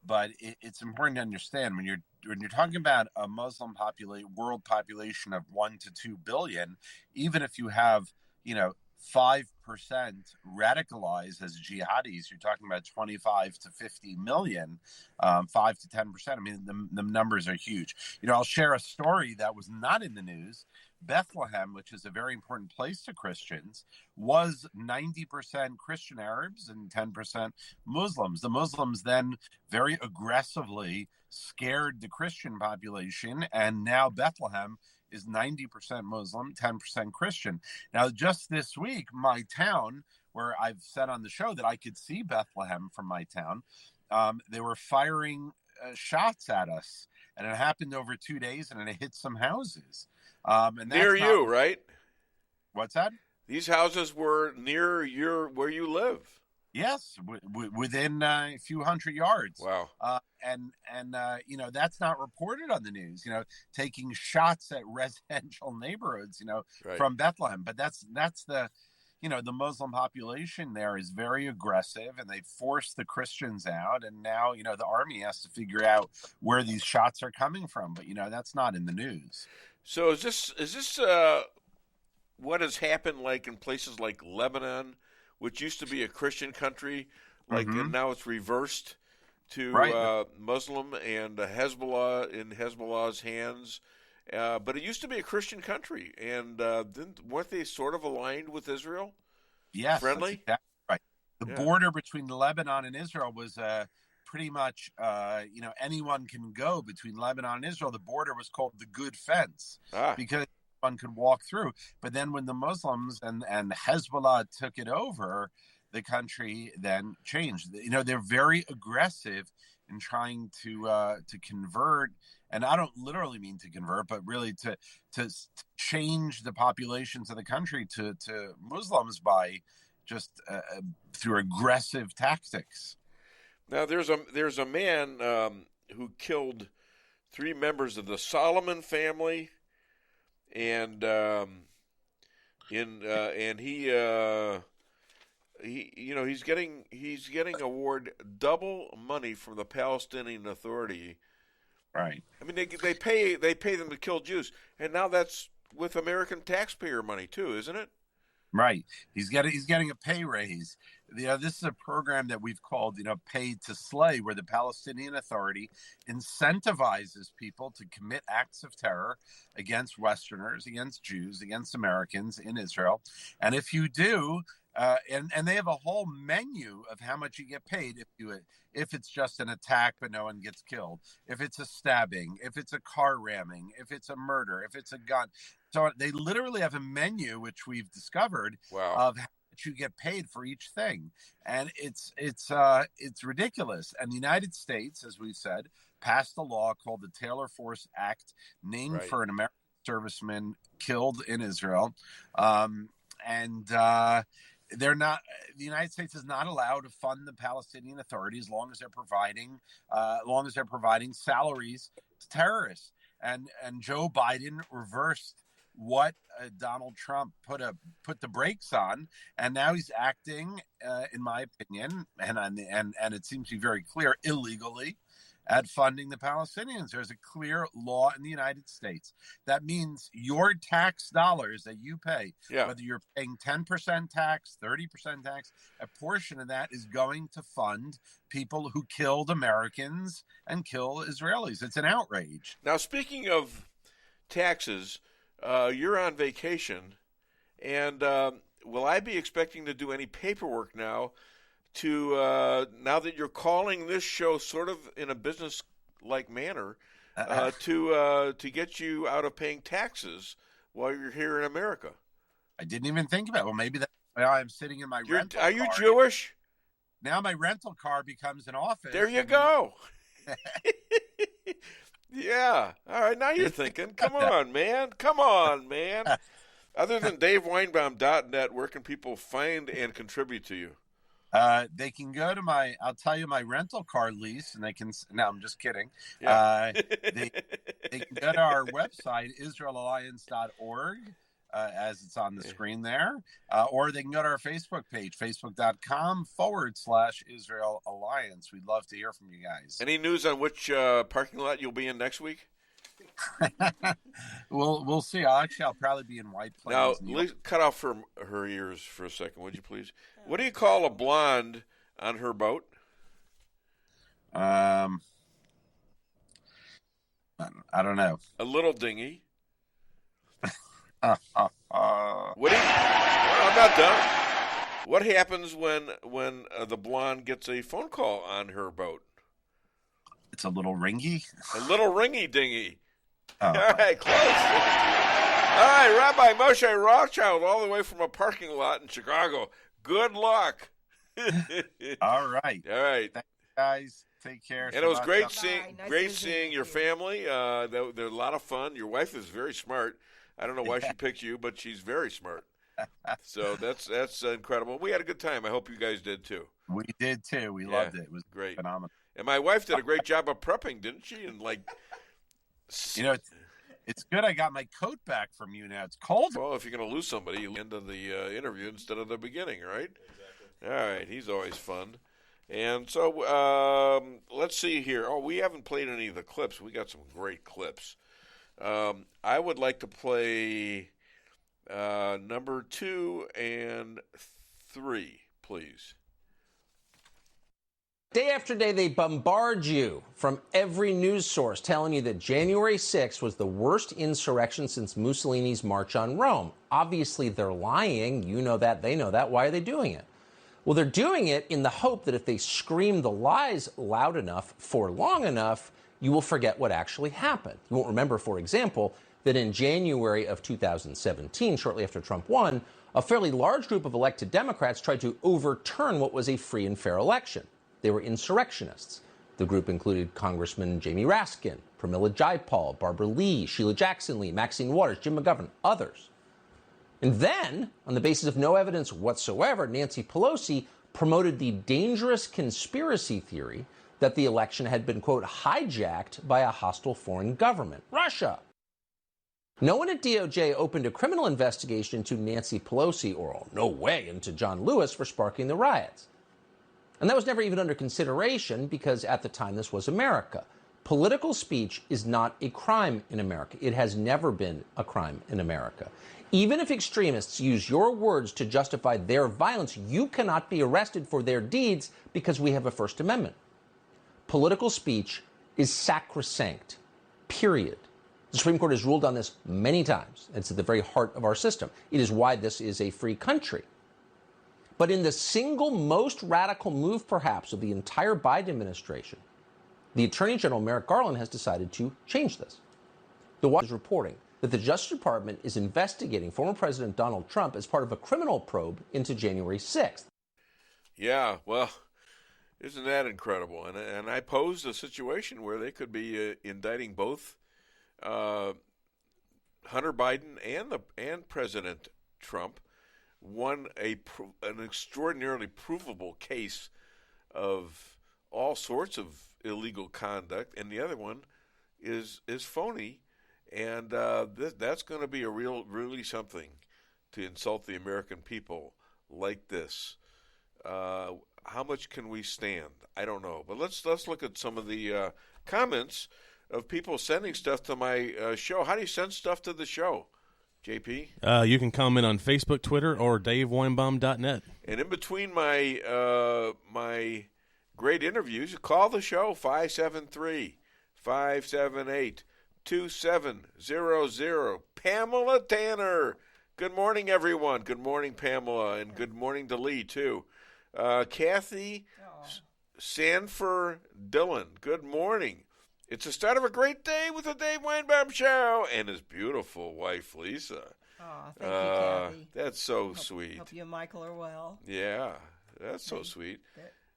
But it's important to understand when you're talking about a Muslim world population of 1 to 2 billion, even if you have 5% radicalized as jihadis, you're talking about 25 to 50 million, 5 to 10%. I mean, the numbers are huge. I'll share a story that was not in the news. Bethlehem, which is a very important place to Christians, was 90% Christian Arabs and 10% Muslims. The Muslims then very aggressively scared the Christian population, and now Bethlehem is 90% Muslim, 10% Christian. Now, just this week, my town, where I've said on the show that I could see Bethlehem from my town, they were firing shots at us, and it happened over 2 days, and it hit some houses. And near you, right? What's that? These houses were near where you live. Yes, within a few hundred yards. Wow. And that's not reported on the news. Taking shots at residential neighborhoods. Right. From Bethlehem. But that's the. The Muslim population there is very aggressive, and they force the Christians out. And now, the army has to figure out where these shots are coming from. But that's not in the news. So is this what has happened like in places like Lebanon, which used to be a Christian country, and now it's reversed to Muslim and Hezbollah in Hezbollah's hands? But it used to be a Christian country, and weren't they sort of aligned with Israel? Yes, friendly. That's exactly right. The border between Lebanon and Israel was pretty much, anyone can go between Lebanon and Israel. The border was called the Good Fence because one could walk through. But then when the Muslims and Hezbollah took it over, the country then changed. They're very aggressive in trying to convert. And I don't literally mean to convert, but really to change the populations of the country to Muslims by just through aggressive tactics. Now, there's a man who killed 3 members of the Solomon family, and he's getting awarded double money from the Palestinian Authority. Right. I mean, they pay them to kill Jews, and now that's with American taxpayer money too, isn't it? Right. He's getting a pay raise. This is a program that we've called, Paid to Slay, where the Palestinian Authority incentivizes people to commit acts of terror against Westerners, against Jews, against Americans in Israel. And if you do, and they have a whole menu of how much you get paid if it's just an attack but no one gets killed, if it's a stabbing, if it's a car ramming, if it's a murder, if it's a gun. So they literally have a menu, which we've discovered, of how much you get paid for each thing, and it's ridiculous. And the United States, as we said, passed a law called the Taylor Force Act, named for an American serviceman killed in Israel, they're not. The United States is not allowed to fund the Palestinian Authority as long as they're providing salaries to terrorists. And Joe Biden reversed what Donald Trump put the brakes on, and now he's acting, in my opinion, and it seems to be very clear, illegally at funding the Palestinians. There's a clear law in the United States. That means your tax dollars that you pay, whether you're paying 10% tax, 30% tax, a portion of that is going to fund people who killed Americans and kill Israelis. It's an outrage. Now, speaking of taxes, you're on vacation, and will I be expecting to do any paperwork now now that you're calling this show sort of in a business-like manner to get you out of paying taxes while you're here in America? I didn't even think about it. Well, maybe that's why I'm sitting in my rental car. Are you Jewish? Now my rental car becomes an office. There you go. Yeah. All right. Now you're thinking. Come on, man. Other than DaveWeinbaum.net, where can people find and contribute to you? They can go to I'll tell you my rental car lease, and they can, no, I'm just kidding. Yeah. They can go to our website, israelalliance.org, as it's on the screen there, or they can go to our Facebook page, facebook.com/Israel Alliance. We'd love to hear from you guys. Any news on which parking lot you'll be in next week? We'll see. I'll probably be in White Plains. Now, cut off her ears for a second, would you please? What do you call a blonde on her boat? I don't know. A little dinghy. What do you? Well, I'm not done. What happens when the blonde gets a phone call on her boat? It's a little ringy. A little ringy dingy. Oh. All right, close. All right, Rabbi Moshe Rothchild, all the way from a parking lot in Chicago. Good luck. All right. All right. Thanks, guys. Take care. And it was great seeing your family. They're a lot of fun. Your wife is very smart. I don't know why she picked you, but she's very smart. So that's incredible. We had a good time. I hope you guys did too. We did too. We loved it. It was great, phenomenal. And my wife did a great job of prepping, didn't she? And it's good I got my coat back from you now. It's cold. Well, if you're going to lose somebody, you end of the interview instead of the beginning, right? Exactly. All right. He's always fun. And so let's see here. Oh, we haven't played any of the clips. We got some great clips. I would like to play number 2 and 3, please. Day after day, they bombard you from every news source telling you that January 6th was the worst insurrection since Mussolini's March on Rome. Obviously, they're lying. You know that. They know that. Why are they doing it? Well, they're doing it in the hope that if they scream the lies loud enough for long enough, you will forget what actually happened. You won't remember, for example, that in January of 2017, shortly after Trump won, a fairly large group of elected Democrats tried to overturn what was a free and fair election. They were insurrectionists. The group included Congressman Jamie Raskin, Pramila Jayapal, Barbara Lee, Sheila Jackson Lee, Maxine Waters, Jim McGovern, others. And then, on the basis of no evidence whatsoever, Nancy Pelosi promoted the dangerous conspiracy theory that the election had been, quote, hijacked by a hostile foreign government, Russia. No one at DOJ opened a criminal investigation into Nancy Pelosi, or no way into John Lewis for sparking the riots. And that was never even under consideration because at the time this was America. Political speech is not a crime in America. It has never been a crime in America. Even if extremists use your words to justify their violence, you cannot be arrested for their deeds because we have a First Amendment. Political speech is sacrosanct, period. The Supreme Court has ruled on this many times. It's at the very heart of our system. It is why this is a free country. But in the single most radical move, perhaps, of the entire Biden administration, the Attorney General, Merrick Garland, has decided to change this. The Washington Post is reporting that the Justice Department is investigating former President Donald Trump as part of a criminal probe into January 6th. Yeah, well, isn't that incredible? And I posed a situation where they could be indicting both Hunter Biden and President Trump. One, an extraordinarily provable case of all sorts of illegal conduct, and the other one is phony, and that's going to be really something to insult the American people like this. How much can we stand? I don't know, but let's look at some of the comments of people sending stuff to my show. How do you send stuff to the show, JP? You can comment on Facebook, Twitter, or DaveWeinbaum.net. And in between my my great interviews, call the show, 573-578-2700. Pamela Tanner. Good morning, everyone. Good morning, Pamela, and good morning to Lee, too. Kathy Sanford Dillon. Good morning. It's the start of a great day with the Dave Weinbaum Show and his beautiful wife, Lisa. Oh, thank you, Kathy. That's so sweet. Hope you and Michael are well. Yeah, that's so sweet.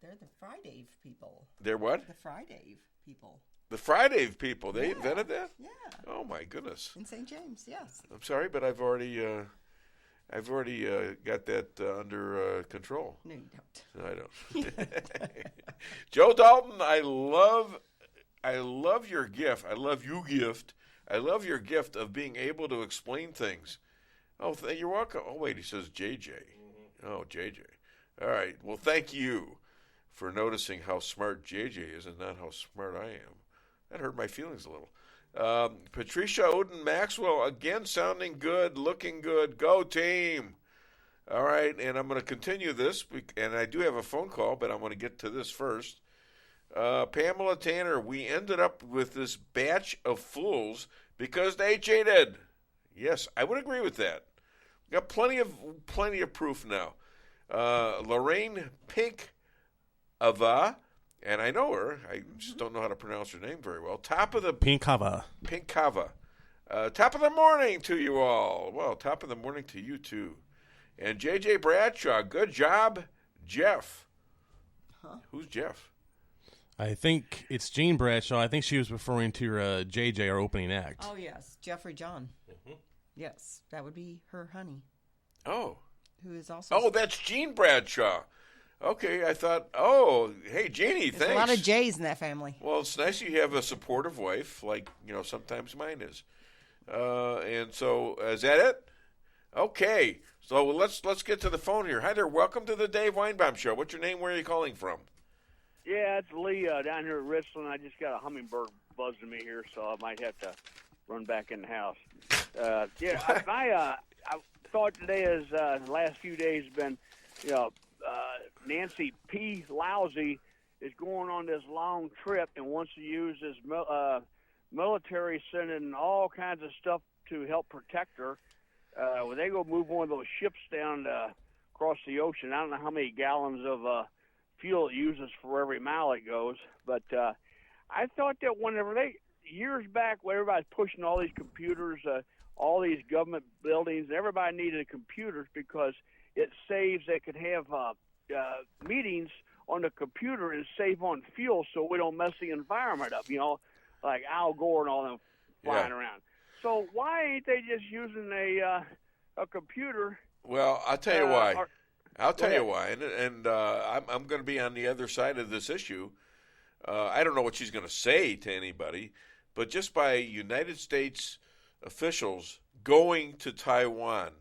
They're the Friday people. They're what? The Friday people. The Friday people. They invented that? Yeah. Oh, my goodness. In St. James, yes. I'm sorry, but I've already got that under control. No, you don't. I don't. Joe Dalton, I love your gift. I love you gift. I love your gift of being able to explain things. Oh, you're welcome. Oh, wait, he says JJ. Mm-hmm. Oh, JJ. All right. Well, thank you for noticing how smart JJ is and not how smart I am. That hurt my feelings a little. Patricia Oden Maxwell, again sounding good, looking good. Go team. All right, and I'm going to continue this, and I do have a phone call, but I want to get to this first. Pamela Tanner, we ended up with this batch of fools because they cheated. Yes, I would agree with that. We got plenty of proof now. Lorraine Pinkava, and I know her. I just don't know how to pronounce her name very well. Pinkava. Top of the morning to you all. Well, top of the morning to you too. And J.J. Bradshaw, good job, Jeff. Huh? Who's Jeff? I think it's Jean Bradshaw. I think she was referring to JJ, our opening act. Oh, yes. Jeffrey John. Mm-hmm. Yes, that would be her honey. Oh. Who is also... Oh, that's Jean Bradshaw. Okay, I thought, hey, Jeannie, There's thanks. a lot of J's in that family. Well, it's nice you have a supportive wife, like, sometimes mine is. And so, is that it? Okay. So let's get to the phone here. Hi there. Welcome to the Dave Weinbaum Show. What's your name? Where are you calling from? Yeah, it's Lee down here at Richland. I just got a hummingbird buzzing me here, so I might have to run back in the house. I thought today is the last few days have been, Nancy P. Lousy is going on this long trip and wants to use this military sending all kinds of stuff to help protect her. When they go move one of those ships down across the ocean, I don't know how many gallons of fuel it uses for every mile it goes, but I thought that years back when everybody's pushing all these computers, all these government buildings, everybody needed computers because it saves. They could have meetings on the computer and save on fuel so we don't mess the environment up, like Al Gore and all them flying around. So why ain't they just using a computer? Well, I'll tell you why. I'll tell you why, and I'm going to be on the other side of this issue. I don't know what she's going to say to anybody, but just by United States officials going to Taiwan,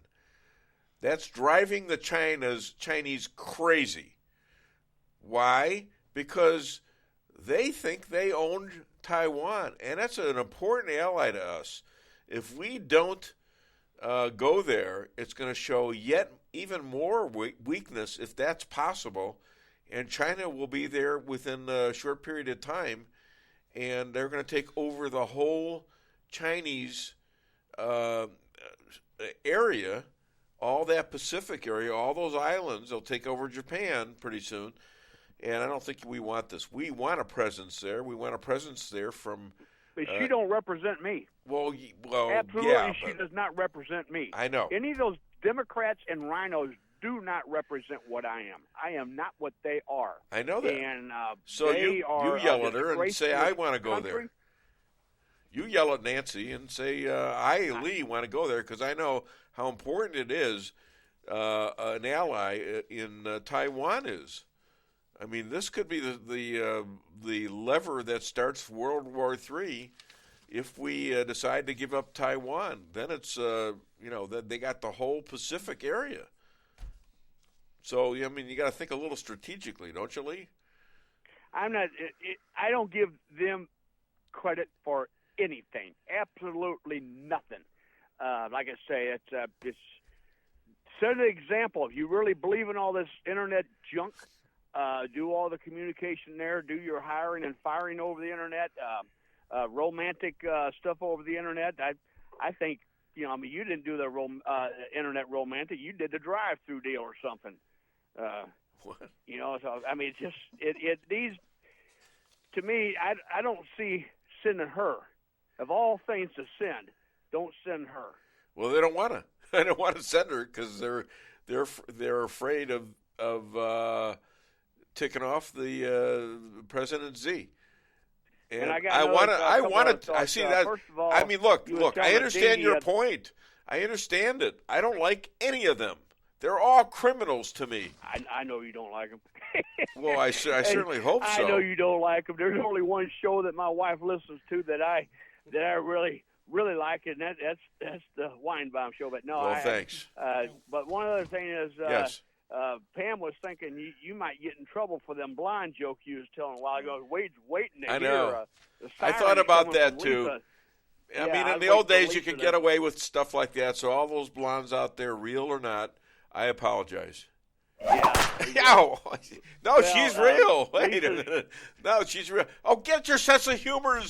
that's driving the Chinese crazy. Why? Because they think they own Taiwan, and that's an important ally to us. If we don't go there, it's going to show even more weakness, if that's possible, and China will be there within a short period of time, and they're going to take over the whole Chinese area, all that Pacific area, all those islands. They'll take over Japan pretty soon, and I don't think we want this. We want a presence there. We want a presence there from... But she don't represent me. Well, absolutely, yeah, she does not represent me. I know. Any of those Democrats and rhinos do not represent what I am. I am not what they are. I know that. And so they you are yell at her and say, "I want to go there." You yell at Nancy and say, Lee, want to go there because I know how important it is. An ally in Taiwan is. I mean, this could be the lever that starts World War III. If we decide to give up Taiwan, then it's they got the whole Pacific area. So I mean, you got to think a little strategically, don't you, Lee? I'm not. I don't give them credit for anything. Absolutely nothing. Like I say, it's set an example. If you really believe in all this internet junk. Do all the communication there, do your hiring and firing over the internet, romantic stuff over the internet. I think, you didn't do the internet romantic. You did the drive-through deal or something. What? So, I mean, these, to me, I don't see sending her. Of all things to send, don't send her. Well, they don't want to. They don't want to send her because they're afraid of ticking off the President Z. And I want to. I see that. First of all, I mean, look. I understand your point. I understand it. I don't like any of them. They're all criminals to me. I know you don't like them. Well, I certainly hope so. I know you don't like them. There's only one show that my wife listens to that I really like, and that's the Weinbaum show. But no, thanks. But one other thing is, yes. Pam was thinking you might get in trouble for them blind joke you was telling a while ago. Waiting to I hear know. the I thought about that too. Lisa. I mean, in the old days, you could get away with stuff like that. So all those blondes out there, real or not, I apologize. Yeah. No, she's real. Wait a minute. No, she's real. Oh, get your sense of humor.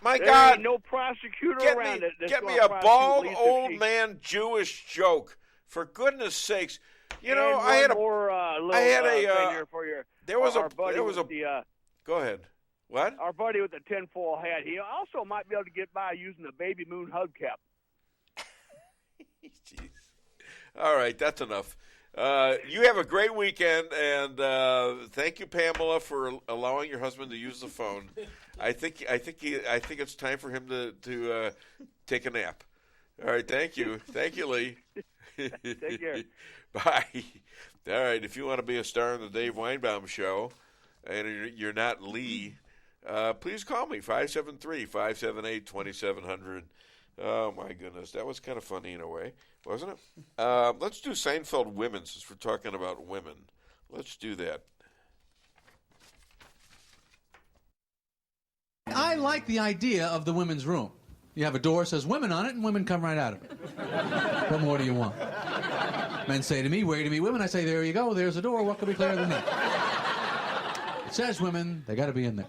My there God. Ain't no prosecutor around it. Get me a bald old man Jewish joke. For goodness sakes. You know, I had a for your, there was our a buddy there was a the, go ahead. What? Our buddy with the tinfoil hat. He also might be able to get by using the baby moon hubcap. Jeez. All right, that's enough. You have a great weekend, and thank you, Pamela, for allowing your husband to use the phone. I think it's time for him to take a nap. All right, thank you. Thank you, Lee. Take care. Bye. All right, if you want to be a star in the Dave Weinbaum Show and you're not Lee, please call me, 573-578-2700. Oh, my goodness. That was kind of funny in a way, wasn't it? Let's do Seinfeld women since we're talking about women. Let's do that. I like the idea of the women's room. You have a door that says women on it, and women come right out of it. What more do you want? Men say to me, where to meet women? I say, there you go, there's a door. What could be clearer than that? It says women, they got to be in there.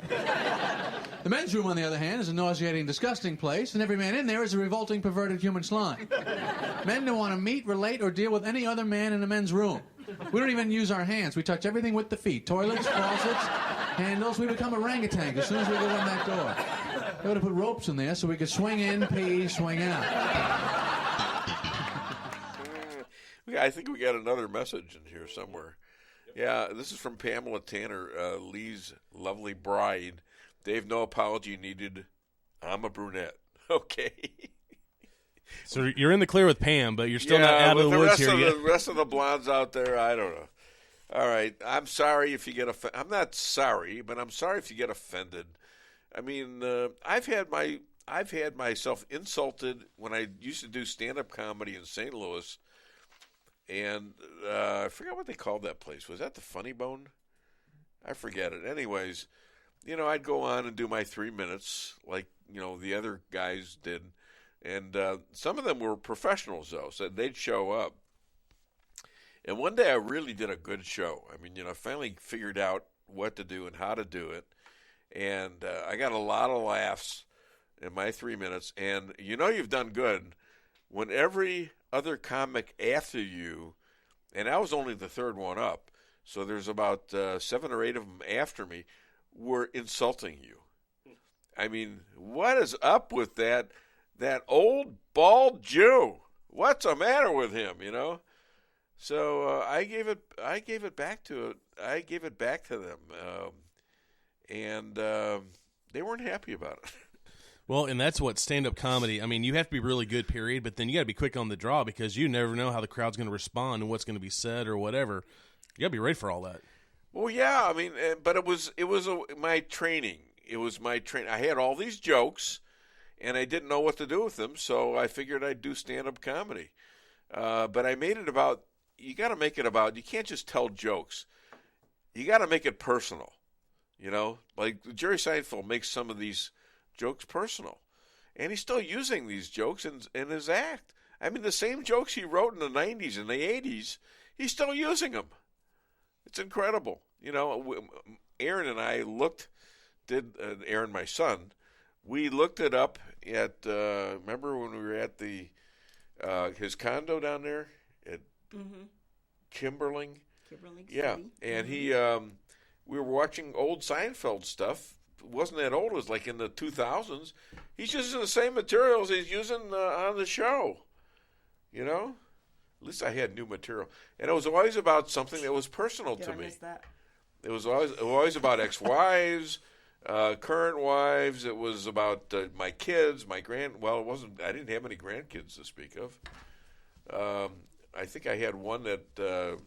The men's room, on the other hand, is a nauseating, disgusting place, and every man in there is a revolting, perverted human slime. Men don't want to meet, relate, or deal with any other man in the men's room. We don't even use our hands. We touch everything with the feet. Toilets, faucets, handles. We become orangutans as soon as we go in that door. They would have put ropes in there so we could swing in, pee, swing out. I think we got another message in here somewhere. Yeah, this is from Pamela Tanner, Lee's lovely bride. Dave, no apology needed. I'm a brunette. Okay. So you're in the clear with Pam, but you're still not out of the woods here yet. The rest of the blondes out there, I don't know. All right, I'm sorry if you get offended. I'm not sorry, but I'm sorry if you get offended. I mean, I've had myself insulted when I used to do stand-up comedy in St. Louis, and I forgot what they called that place. Was that the Funny Bone? I forget it. Anyways, I'd go on and do my 3 minutes like, the other guys did. And some of them were professionals, though, so they'd show up. And one day I really did a good show. I mean, I finally figured out what to do and how to do it. And I got a lot of laughs in my 3 minutes. And you've done good when every other comic after you, and I was only the third one up, so there's about 7 or 8 of them after me, were insulting you. I mean, what is up with that old bald Jew? What's the matter with him? So I gave it back to them, and they weren't happy about it. Well, and that's what stand-up comedy. I mean, you have to be really good, period. But then you got to be quick on the draw because you never know how the crowd's going to respond and what's going to be said or whatever. You got to be ready for all that. Well, yeah, I mean, but it was my training. It was my training. I had all these jokes, and I didn't know what to do with them, so I figured I'd do stand-up comedy. But I made it about. You got to make it about. You can't just tell jokes. You got to make it personal. Like Jerry Seinfeld makes some of these jokes personal, and he's still using these jokes in his act. I mean, the same jokes he wrote in the 90s and the 80s, he's still using them. It's incredible. Aaron and I Aaron, my son, we looked it up at, remember when we were at his condo down there at Kimberling? Yeah, and he, we were watching old Seinfeld stuff. It wasn't that old. It was like in the 2000s. He's using the same materials he's using on the show. At least I had new material. And it was always about something that was personal to me. It was always about ex-wives, current wives. It was about my kids, well, it wasn't. I didn't have any grandkids to speak of. I think I had one that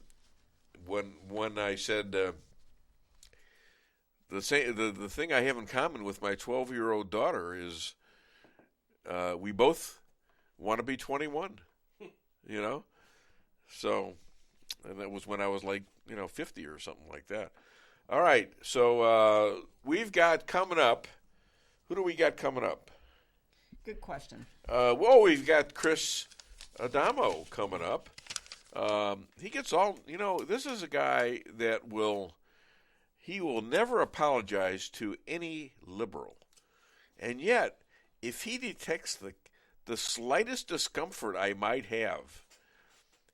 when I said the thing I have in common with my 12-year-old daughter is we both want to be 21. So, and that was when I was like 50 or something like that. All right, so we've got coming up. Who do we got coming up? Good question. We've got Chris Adamo coming up. He gets all, this is a guy that will never apologize to any liberal. And yet, if he detects the slightest discomfort I might have,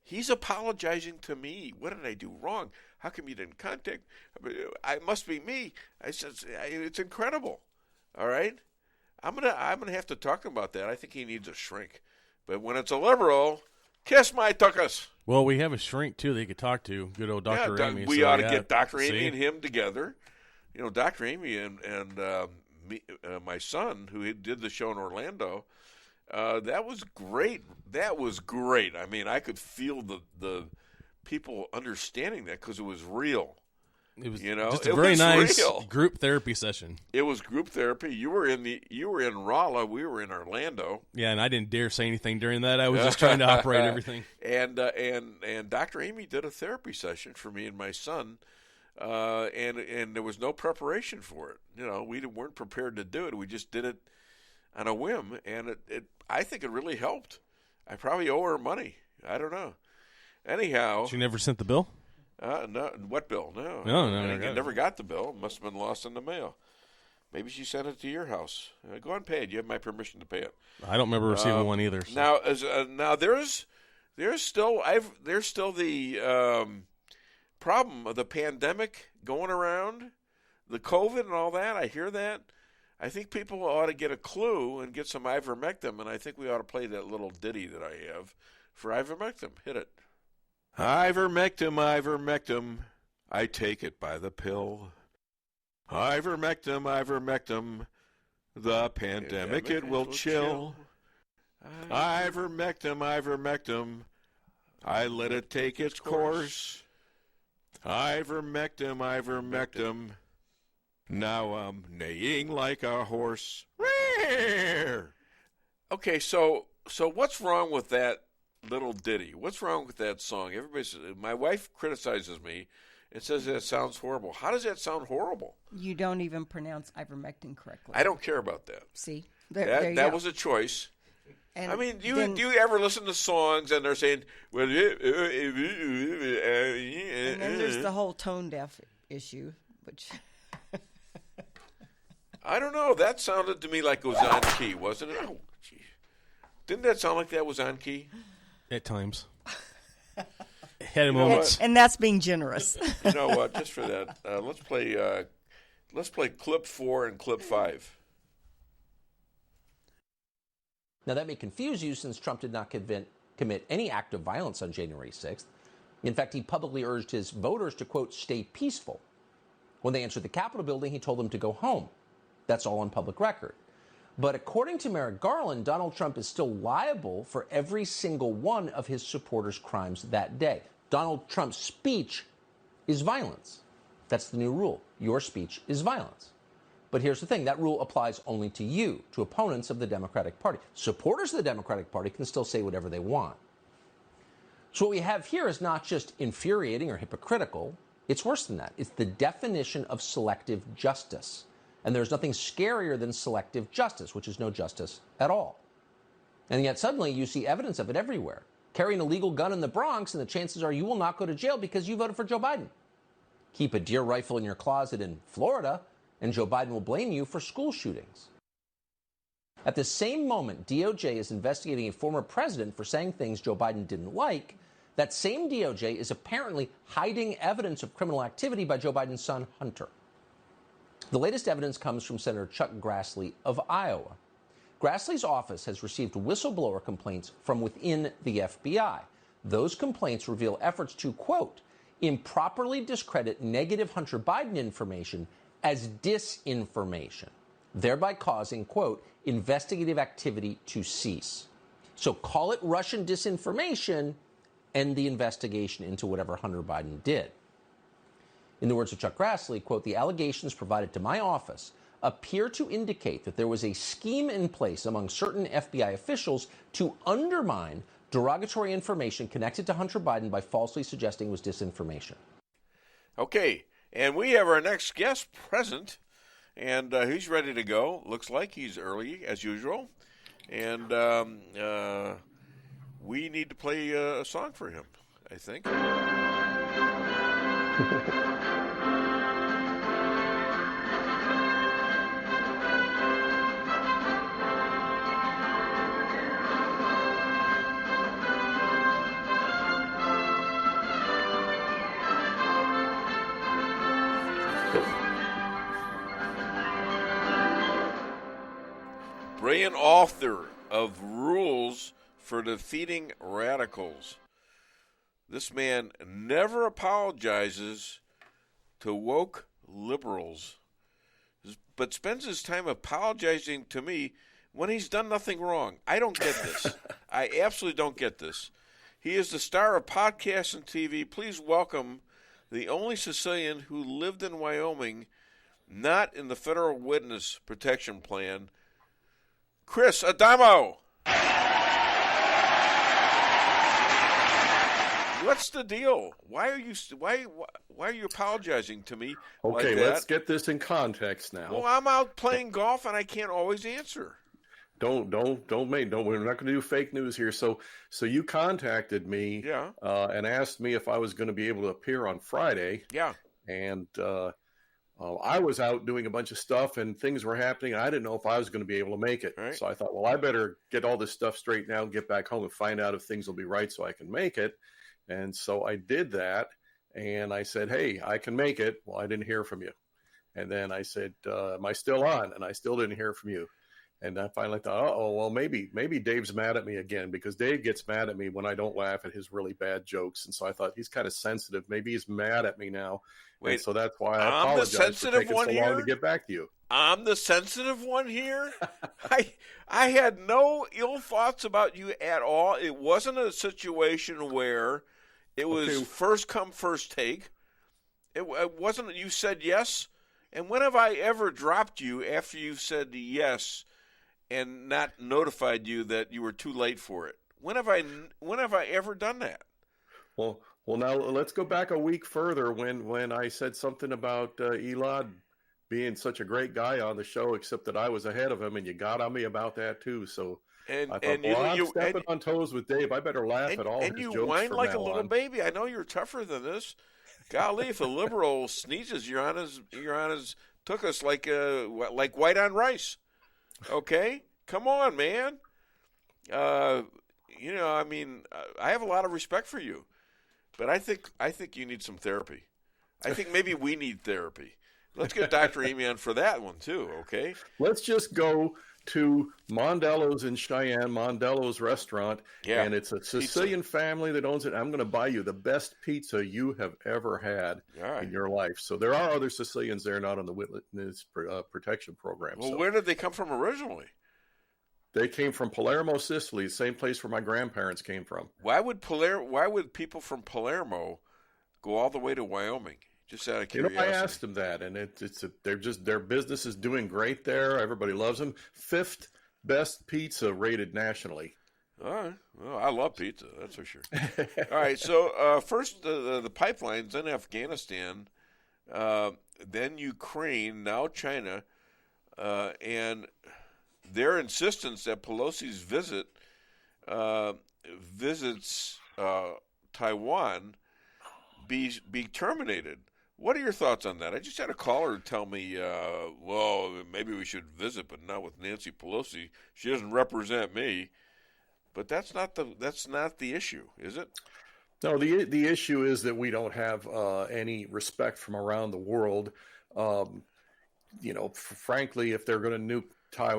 he's apologizing to me. What did I do wrong? How come you didn't contact? It must be me. I said, it's incredible. All right, I'm gonna have to talk to him about that. I think he needs a shrink. But when it's a liberal, kiss my tuckus. Well, we have a shrink too that you could talk to. Good old Dr. Amy. We ought to get Dr. Amy and him together. Dr. Amy and me, my son, who did the show in Orlando, That was great. That was great. I mean, I could feel the people understanding that because it was real. It was you know, just a very nice real. group therapy session. It was group therapy. You were in Rolla. We were in Orlando. Yeah, and I didn't dare say anything during that. I was just trying to operate everything. And Dr. Amy did a therapy session for me and my son, and there was no preparation for it. You know, we weren't prepared to do it. We just did it on a whim, and I think it really helped. I probably owe her money. I don't know. Anyhow, she never sent the bill. No, what bill? No, I never got the bill. Must have been lost in the mail. Maybe she sent it to your house. Go and pay it. You have my permission to pay it. I don't remember receiving one either. So. Now there's still the problem of the pandemic going around, the COVID and all that. I hear that. I think people ought to get a clue and get some ivermectin, and I think we ought to play that little ditty that I have for ivermectin. Hit it. Ivermectin, ivermectin, I take it by the pill. Ivermectin, ivermectin, the pandemic it will chill. Ivermectin, ivermectin, I let it take its course. Ivermectin, ivermectin, now I'm neighing like a horse. Okay, so what's wrong with that little ditty? What's wrong with that song? Everybody says, my wife criticizes me and says that sounds horrible. How does that sound horrible? You don't even pronounce ivermectin correctly. I don't care about that. See? That was a choice. And I mean, do you ever listen to songs and they're saying, well, and then there's the whole tone deaf issue, which I don't know. That sounded to me like it was on key, wasn't it? Oh, geez. Didn't that sound like that was on key? At times. Had moments. And that's being generous. You know what? Just for that, let's play clip 4 and clip 5. Now, that may confuse you since Trump did not commit any act of violence on January 6th. In fact, he publicly urged his voters to, quote, stay peaceful. When they entered the Capitol building, he told them to go home. That's all on public record. But according to Merrick Garland, Donald Trump is still liable for every single one of his supporters' crimes that day. Donald Trump's speech is violence. That's the new rule. Your speech is violence. But here's the thing. That rule applies only to you, to opponents of the Democratic Party. Supporters of the Democratic Party can still say whatever they want. So what we have here is not just infuriating or hypocritical. It's worse than that. It's the definition of selective justice. And there's nothing scarier than selective justice, which is no justice at all. And yet suddenly you see evidence of it everywhere. Carry an illegal gun in the Bronx, and the chances are you will not go to jail because you voted for Joe Biden. Keep a deer rifle in your closet in Florida, and Joe Biden will blame you for school shootings. At the same moment DOJ is investigating a former president for saying things Joe Biden didn't like, that same DOJ is apparently hiding evidence of criminal activity by Joe Biden's son, Hunter. The latest evidence comes from Senator Chuck Grassley of Iowa. Grassley's office has received whistleblower complaints from within the FBI. Those complaints reveal efforts to, quote, improperly discredit negative Hunter Biden information as disinformation, thereby causing, quote, investigative activity to cease. So call it Russian disinformation, end the investigation into whatever Hunter Biden did. In the words of Chuck Grassley, quote, the allegations provided to my office appear to indicate that there was a scheme in place among certain FBI officials to undermine derogatory information connected to Hunter Biden by falsely suggesting it was disinformation. Okay, and we have our next guest present, and he's ready to go. Looks like he's early, as usual. And we need to play a song for him, I think. Brilliant author of Rules for Defeating Radicals. This man never apologizes to woke liberals, but spends his time apologizing to me when he's done nothing wrong. I don't get this. I absolutely don't get this. He is the star of podcasts and TV. Please welcome the only Sicilian who lived in Wyoming, not in the Federal Witness Protection Plan, Chris Adamo. What's the deal? Why are you apologizing to me? Okay, like that? Let's get this in context now. Well, I'm out playing golf and I can't always answer. Don't. We're not going to do fake news here. So you contacted me, and asked me if I was going to be able to appear on Friday. Yeah. And I was out doing a bunch of stuff, and things were happening. And I didn't know if I was going to be able to make it. Right. So I thought, well, I better get all this stuff straight now, get back home, and find out if things will be right so I can make it. And so I did that, and I said, hey, I can make it. Well, I didn't hear from you. And then I said, am I still on? And I still didn't hear from you. And I finally thought, well, maybe Dave's mad at me again, because Dave gets mad at me when I don't laugh at his really bad jokes. And so I thought, he's kind of sensitive. Maybe he's mad at me now. Wait, and so that's why I apologize for taking so long to get back to you. I'm the sensitive one here? I had no ill thoughts about you at all. It wasn't a situation where it was first come, first take. It wasn't, you said yes. And when have I ever dropped you after you said yes and not notified you that you were too late for it? When have I ever done that? Well, now let's go back a week further when I said something about Elad being such a great guy on the show, except that I was ahead of him, and you got on me about that too. So I thought, I'm stepping on toes with Dave. I better laugh at all his jokes. And you whine like a little baby. I know you're tougher than this. Golly, if a liberal sneezes, you're on his took us like white on rice. Okay, come on, man. I have a lot of respect for you, but I think you need some therapy. I think maybe we need therapy. Let's get Dr. Amy on for that one too. Okay. Let's just go to Mondello's in Cheyenne, Mondello's restaurant, and it's a Sicilian family that owns it. I'm going to buy you the best pizza you have ever had in your life. So there are other Sicilians there, not on the Witness Protection Program. Well, where did they come from originally? They came from Palermo, Sicily, the same place where my grandparents came from. Why would people from Palermo go all the way to Wyoming? Just out of curiosity. I asked them that, and their business is doing great there. Everybody loves them. 5th best pizza rated nationally. All right. Well, I love pizza, that's for sure. All right. So first the pipelines, then Afghanistan, then Ukraine, now China, and their insistence that Pelosi's visits Taiwan be terminated. What are your thoughts on that? I just had a caller tell me, well, maybe we should visit, but not with Nancy Pelosi. She doesn't represent me. But that's not the issue, is it? No, the issue is that we don't have any respect from around the world. Frankly, if they're going to nuke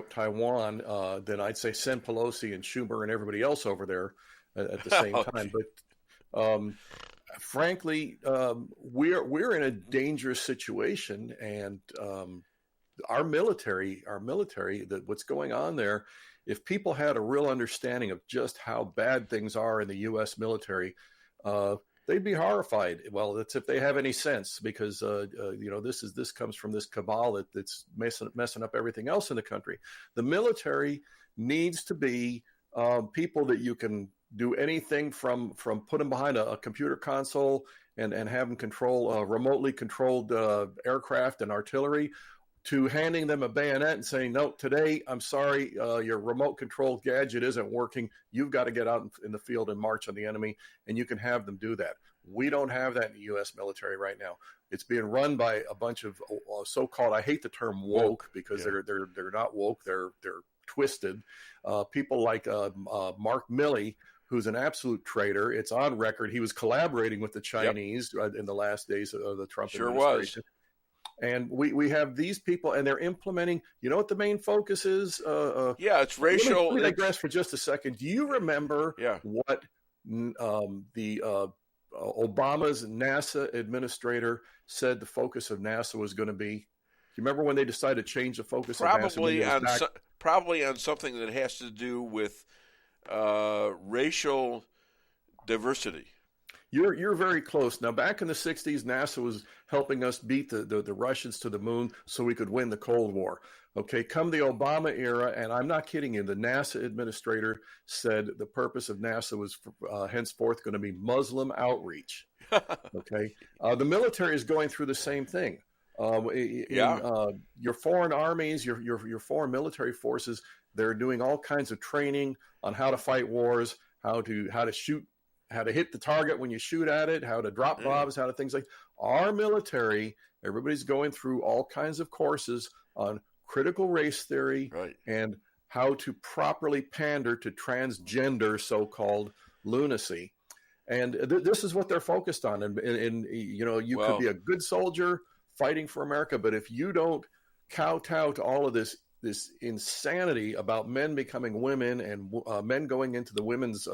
Taiwan, then I'd say send Pelosi and Schumer and everybody else over there at the same time. But frankly, we're in a dangerous situation, and our military, that what's going on there, if people had a real understanding of just how bad things are in the U.S. military, they'd be horrified. Well, that's if they have any sense, because this comes from this cabal that's messing up everything else in the country. The military needs to be people that you can do anything from put them behind a computer console and have them control remotely controlled aircraft and artillery, to handing them a bayonet and saying, no, today, I'm sorry, your remote controlled gadget isn't working. You've got to get out in the field and march on the enemy, and you can have them do that. We don't have that in the U.S. military right now. It's being run by a bunch of so-called, I hate the term woke, because they're not woke, they're twisted. People like Mark Milley, who's an absolute traitor. It's on record. He was collaborating with the Chinese in the last days of the Trump administration. Was. And we have these people, and they're implementing, you know what the main focus is? It's racial. Let me digress for just a second. Do you remember what the Obama's NASA administrator said the focus of NASA was going to be? Do you remember when they decided to change the focus of NASA? probably on something that has to do with racial diversity. You're very close. Now, back in the 60s, NASA was helping us beat the Russians to the moon so we could win the Cold War. Okay, come the Obama era, and I'm not kidding you, the NASA administrator said the purpose of NASA was henceforth going to be Muslim outreach. Okay, the military is going through the same thing. Your foreign armies, your foreign military forces, they're doing all kinds of training on how to fight wars, how to shoot, how to hit the target when you shoot at it, how to drop bombs, how to things like our military. Everybody's going through all kinds of courses on critical race theory and how to properly pander to transgender so-called lunacy. And this is what they're focused on. And you could be a good soldier fighting for America, but if you don't kowtow to all of this insanity about men becoming women and men going into the women's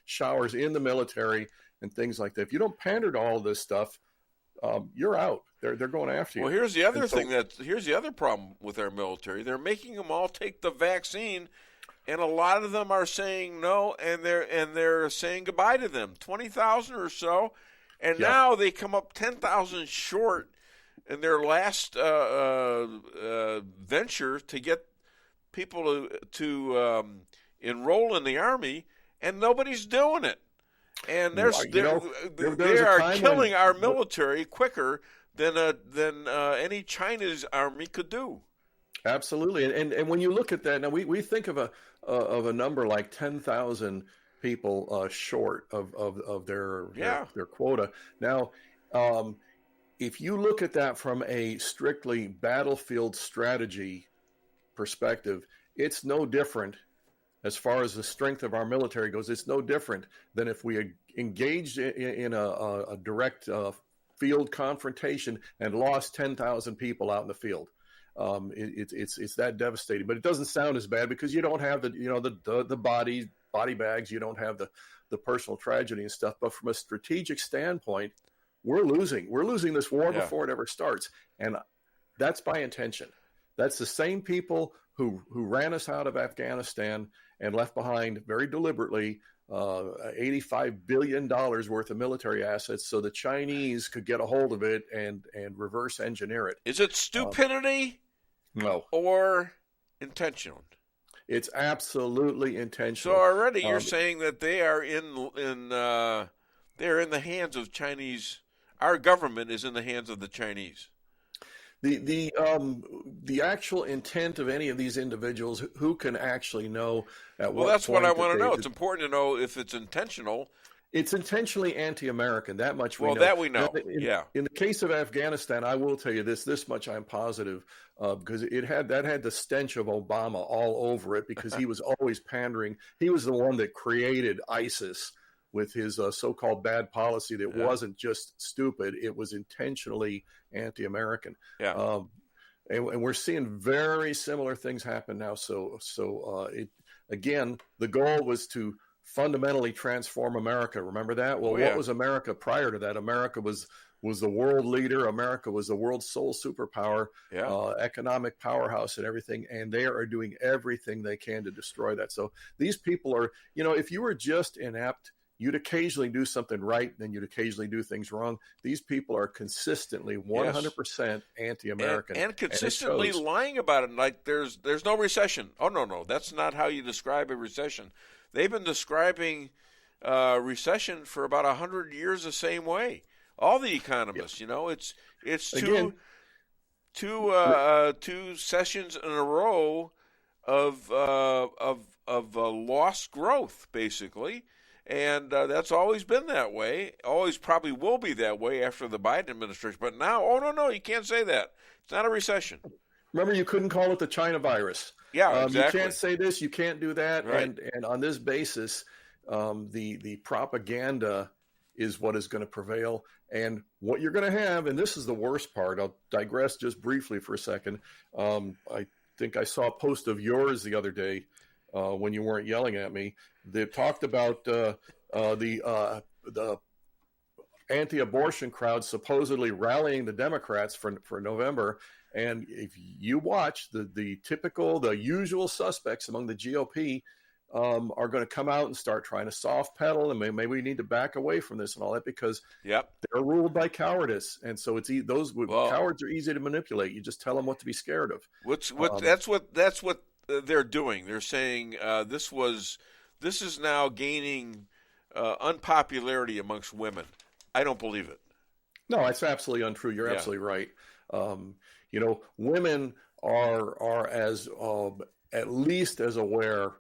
showers in the military and things like that, if you don't pander to all of this stuff, you're out. They're going after you. Well, here's the other thing here's the other problem with our military. They're making them all take the vaccine, and a lot of them are saying no, and they're saying goodbye to them. 20,000 or so, and now they come up 10,000 short in their last venture to get people to enroll in the Army, and nobody's doing it. And they are killing our military quicker than any China's army could do. Absolutely, and when you look at that, now we think of a number like 10,000 people short of their quota. Now, if you look at that from a strictly battlefield strategy perspective, it's no different. As far as the strength of our military goes, it's no different than if we engaged in a direct field confrontation and lost 10,000 people out in the field. It's that devastating, but it doesn't sound as bad because you don't have the body bags, you don't have the personal tragedy and stuff. But from a strategic standpoint, we're losing this war before it ever starts, and that's by intention. That's the same people who ran us out of Afghanistan and left behind very deliberately $85 billion worth of military assets so the Chinese could get a hold of it and reverse engineer it. Is it stupidity? No. Or intentional? It's absolutely intentional. So already you're saying that they are they're in the hands of Chinese. Our government is in the hands of the Chinese. The actual intent of any of these individuals, who can actually know at what that's point what I want to know. did. It's important to know if it's intentional. It's intentionally anti-American. That much we know. Well, that we know. In the case of Afghanistan, I will tell you this much I'm positive, because that had the stench of Obama all over it, because he was always pandering. He was the one that created ISIS with his so-called bad policy that wasn't just stupid. It was intentionally anti-American. And we're seeing very similar things happen now. Again, the goal was to fundamentally transform America. Remember that? Well, what was America prior to that? America was the world leader. America was the world's sole superpower, economic powerhouse and everything. And they are doing everything they can to destroy that. So these people are, if you were just inept, you'd occasionally do something right, then you'd occasionally do things wrong. These people are consistently 100% anti-American. And consistently lying about it. Like there's no recession. Oh, no, that's not how you describe a recession. They've been describing recession for about 100 years the same way. All the economists, it's two sessions in a row of lost growth, basically. And that's always been that way, always probably will be that way after the Biden administration. But now, no, you can't say that. It's not a recession. Remember, you couldn't call it the China virus. Yeah, exactly. You can't say this, you can't do that. Right. And on this basis, the propaganda is what is going to prevail. And what you're going to have, and this is the worst part, I'll digress just briefly for a second. I think I saw a post of yours the other day when you weren't yelling at me. They talked about the anti-abortion crowd supposedly rallying the Democrats for November, And if you watch the typical, the usual suspects among the GOP are going to come out and start trying to soft pedal, and maybe we need to back away from this and all that, because they're ruled by cowardice, and so cowards are easy to manipulate. You just tell them what to be scared of. That's what they're doing. They're saying this is now gaining unpopularity amongst women. I don't believe it. No, it's absolutely untrue. You're absolutely right. Women are as at least as aware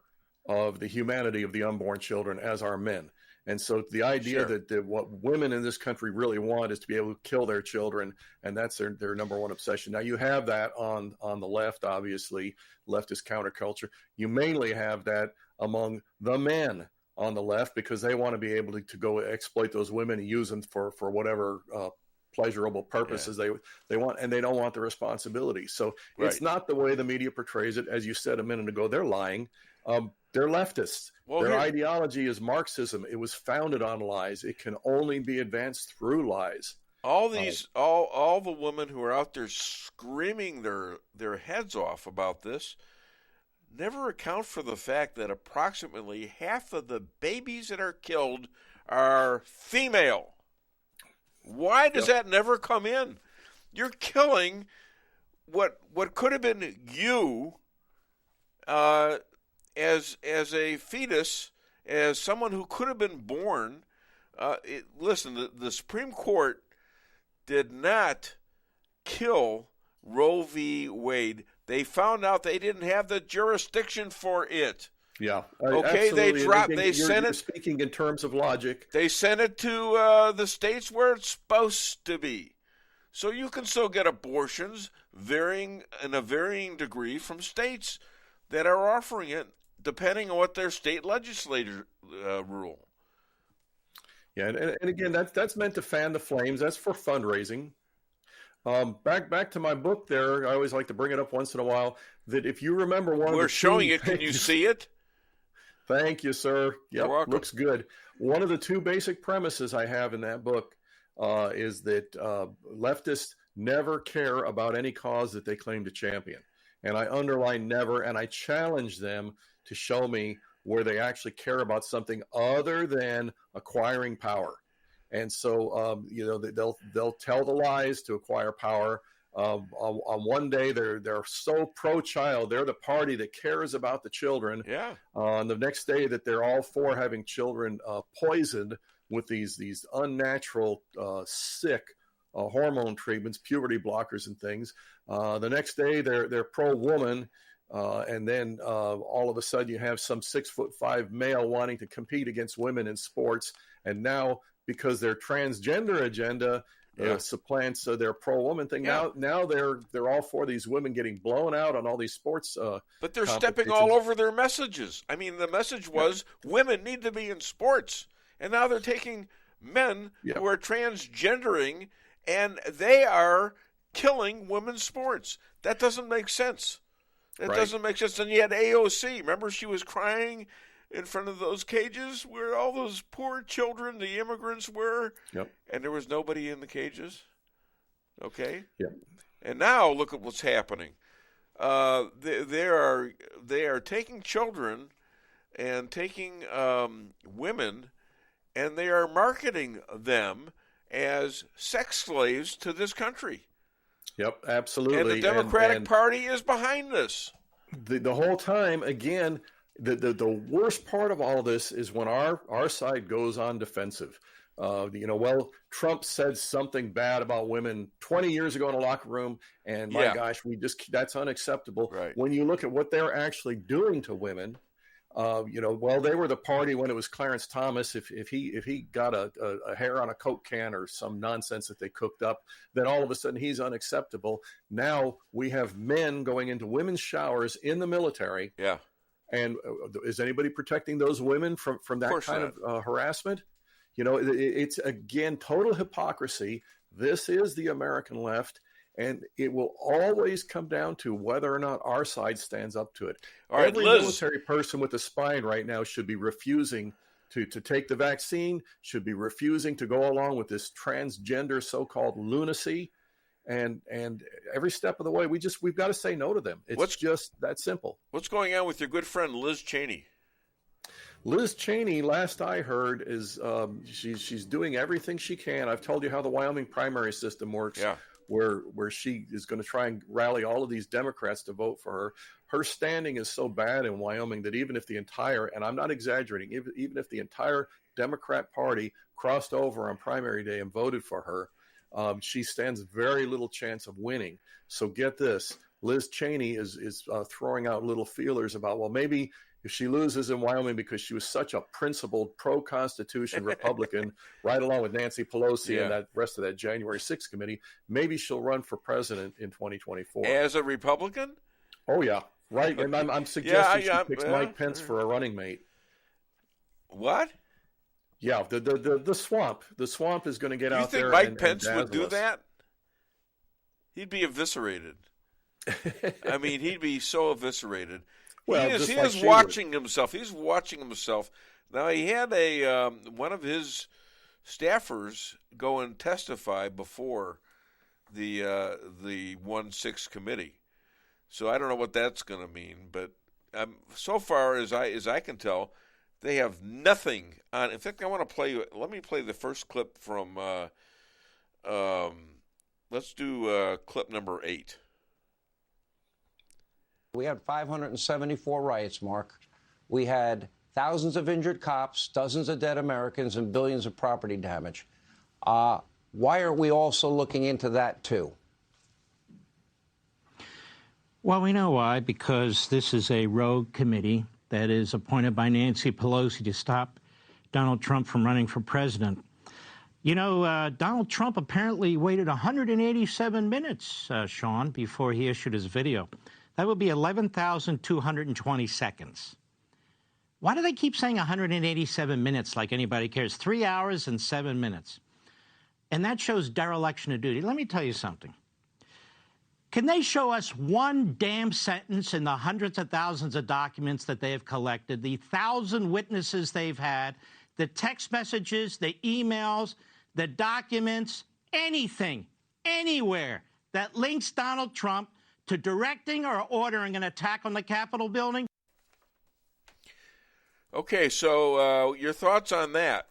of the humanity of the unborn children as are men. And so the idea that what women in this country really want is to be able to kill their children, and that's their number one obsession. Now, you have that on the left, obviously, leftist counterculture. You mainly have that among the men on the left, because they want to be able to go exploit those women and use them for whatever pleasurable purposes they want, and they don't want the responsibility. So it's not the way the media portrays it. As you said a minute ago, they're lying. They're leftists. Their ideology is Marxism. It was founded on lies. It can only be advanced through lies. All the women who are out there screaming their heads off about this never account for the fact that approximately half of the babies that are killed are female. Why does that never come in? You're killing what could have been you as a fetus, as someone who could have been born. Listen, the Supreme Court did not kill Roe v. Wade. They found out they didn't have the jurisdiction for it. Yeah. Okay, absolutely. they dropped. Again, they sent it. Speaking in terms of logic, they sent it to the states where it's supposed to be. So you can still get abortions in a varying degree from states that are offering it, depending on what their state legislators rule. Yeah, and again, that's meant to fan the flames. That's for fundraising. Back to my book there, I always like to bring it up once in a while, that if you remember We're showing it. Can you see it? Thank you, sir. Yep, You're welcome. Looks good. One of the two basic premises I have in that book is that leftists never care about any cause that they claim to champion. And I underline never, and I challenge them to show me where they actually care about something other than acquiring power. And so, they'll tell the lies to acquire power. On one day, they're so pro-child, they're the party that cares about the children. Yeah. On the next day, that they're all for having children poisoned with these unnatural, sick hormone treatments, puberty blockers, and things. The next day, they're pro-woman. And then all of a sudden you have some 6'5" male wanting to compete against women in sports. And now, because their transgender agenda supplants their pro-woman thing, now they're all for these women getting blown out on all these sports. But they're stepping all over their messages. I mean, the message was women need to be in sports. And now they're taking men who are transgendering, and they are killing women's sports. That doesn't make sense. That doesn't make sense. And you had AOC. Remember, she was crying in front of those cages where all those poor children, the immigrants, were. Yep. And there was nobody in the cages. Okay? Yep. And now look at what's happening. They are taking children and taking women, and they are marketing them as sex slaves to this country. Yep, absolutely. And the Democratic Party is behind this. The whole time, again, the worst part of all this is when our side goes on defensive. Trump said something bad about women 20 years ago in a locker room, and my gosh, that's unacceptable. Right. When you look at what they're actually doing to women, they were the party when it was Clarence Thomas. If he got a hair on a Coke can or some nonsense that they cooked up, then all of a sudden he's unacceptable. Now we have men going into women's showers in the military. Yeah. And is anybody protecting those women from that kind of harassment? It's, again, total hypocrisy. This is the American left. And it will always come down to whether or not our side stands up to it. All right, Every Liz. military person with a spine right now should be refusing to take the vaccine, should be refusing to go along with this transgender so-called lunacy. and every step of the way, we've got to say no to them. It's just that simple. What's going on with your good friend Liz Cheney? Liz Cheney, last I heard, is she's doing everything she can. I've told you how the Wyoming primary system works. Yeah. Where she is going to try and rally all of these Democrats to vote for her. Her standing is so bad in Wyoming that even if the entire, and I'm not exaggerating, even if the entire Democrat Party crossed over on primary day and voted for her, she stands very little chance of winning. So get this, Liz Cheney is throwing out little feelers about, well, maybe if she loses in Wyoming because she was such a principled pro-Constitution Republican, right along with Nancy Pelosi and that rest of that January 6th committee, maybe she'll run for president in 2024. As a Republican? Oh, yeah. Right. And I'm suggesting she picks Mike Pence for a running mate. What? Yeah, the swamp. The swamp is going to get out there. You think Mike Pence and would do that? He'd be eviscerated. I mean, he'd be so eviscerated. Well, he is watching himself. He's watching himself. Now, he had one of his staffers go and testify before the 1-6 committee. So I don't know what that's going to mean, but so far as I can tell, they have nothing on. In fact, I want to play. Let me play the first clip from. Let's do clip number 8. We had 574 riots, Mark. We had thousands of injured cops, dozens of dead Americans, and billions of property damage. Why aren't we also looking into that, too? Well, we know why, because this is a rogue committee that is appointed by Nancy Pelosi to stop Donald Trump from running for president. You know, Donald Trump apparently waited 187 minutes, Sean, before he issued his video. That would be 11,220 seconds. Why do they keep saying 187 minutes like anybody cares? 3 hours and 7 minutes. And that shows dereliction of duty. Let me tell you something. Can they show us one damn sentence in the hundreds of thousands of documents that they have collected, the 1,000 witnesses they've had, the text messages, the emails, the documents, anything, anywhere that links Donald Trump to directing or ordering an attack on the Capitol building? Okay, so your thoughts on that?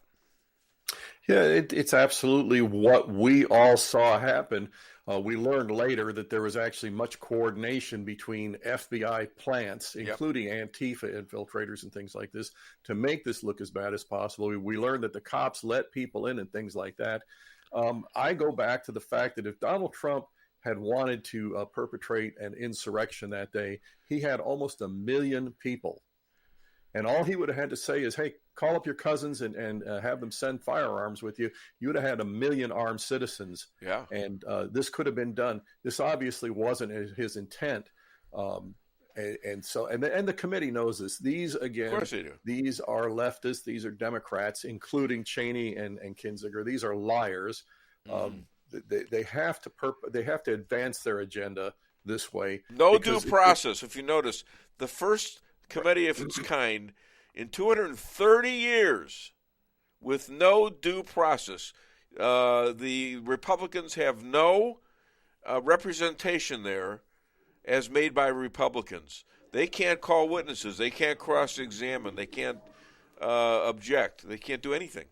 Yeah, it's absolutely what we all saw happen. We learned later that there was actually much coordination between FBI plants, including Antifa infiltrators and things like this, to make this look as bad as possible. We learned that the cops let people in and things like that. I go back to the fact that if Donald Trump had wanted to perpetrate an insurrection that day, he had almost 1 million people. And all he would have had to say is, hey, call up your cousins and have them send firearms with you. You would have had 1 million armed citizens. Yeah. And this could have been done. This obviously wasn't his intent. And the committee knows this. These, again, of course they do. These are leftists. These are Democrats, including Cheney and Kinzinger. These are liars. They have to advance their agenda this way. No due process. If you notice, the first committee of its kind in 230 years with no due process. The Republicans have no representation there as made by Republicans. They can't call witnesses. They can't cross-examine. They can't object. They can't do anything.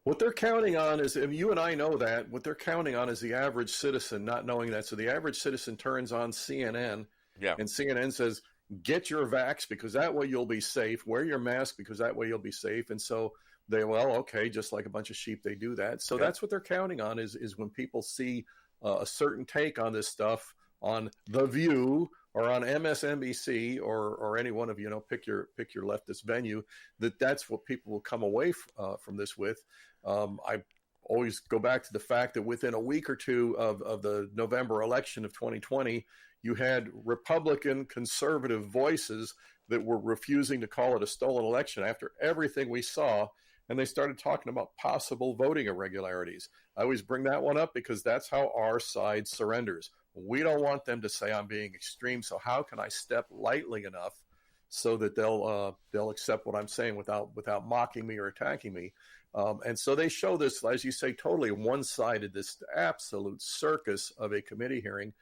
What they're counting on is, and you and I know that, what they're counting on is the average citizen not knowing that. So the average citizen turns on CNN, and CNN says, get your vax because that way you'll be safe. Wear your mask because that way you'll be safe. And so they, okay, just like a bunch of sheep, they do that. So that's what they're counting on is when people see a certain take on this stuff on The View or on MSNBC or any one of you, pick your leftist venue, that's what people will come away from this with. I always go back to the fact that within a week or two of the November election of 2020, you had Republican conservative voices that were refusing to call it a stolen election after everything we saw, and they started talking about possible voting irregularities. I always bring that one up because that's how our side surrenders. We don't want them to say I'm being extreme, so how can I step lightly enough so that they'll accept what I'm saying without mocking me or attacking me. And so they show this, as you say, totally one-sided, this absolute circus of a committee hearing.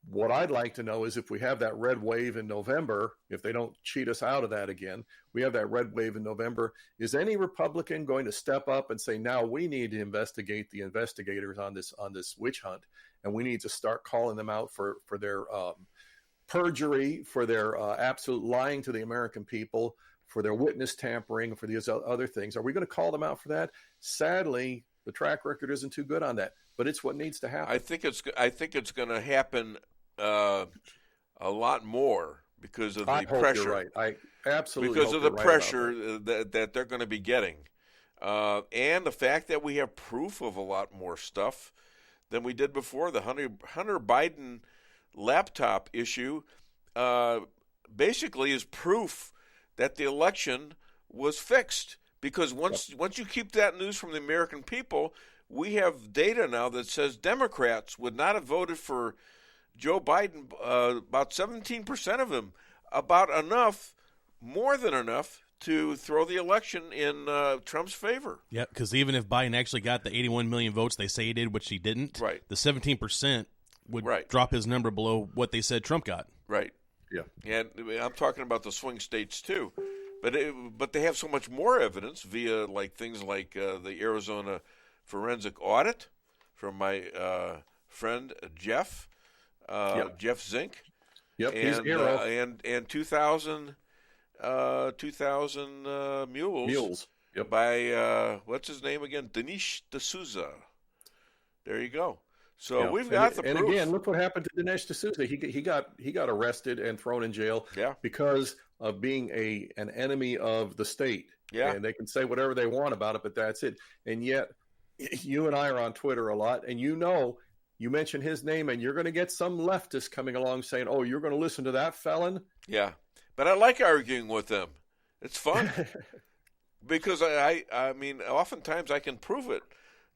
What I'd like to know is if we have that red wave in November, if they don't cheat us out of that again, we have that red wave in November, is any Republican going to step up and say, now we need to investigate the investigators on this witch hunt, and we need to start calling them out for their perjury, for their absolute lying to the American people, for their witness tampering, for these other things? Are we going to call them out for that? Sadly, the track record isn't too good on that, but it's what needs to happen. I think it's going to happen a lot more because of the pressure. You're right. I absolutely because of the right pressure that they're going to be getting, and the fact that we have proof of a lot more stuff than we did before. The Hunter Biden laptop issue basically is proof that the election was fixed. Because once you keep that news from the American people, we have data now that says Democrats would not have voted for Joe Biden, about 17% of them, about enough, more than enough, to throw the election in Trump's favor. Yeah, because even if Biden actually got the 81 million votes they say he did, which he didn't, right, the 17% would drop his number below what they said Trump got. Right. Yeah. And I'm talking about the swing states, too. But they have so much more evidence via things like the Arizona forensic audit from my friend Jeff Zink. Yep, and, he's a hero. And 2,000 mules. Yep. By what's his name again? Dinesh D'Souza. There you go. So we've got the proof. And again, look what happened to Dinesh D'Souza. He got arrested and thrown in jail because of being an enemy of the state. Yeah. And they can say whatever they want about it, but that's it. And yet, you and I are on Twitter a lot, and you mention his name, and you're going to get some leftist coming along saying, "Oh, you're going to listen to that felon?" Yeah, but I like arguing with them. It's fun because I mean, oftentimes I can prove it.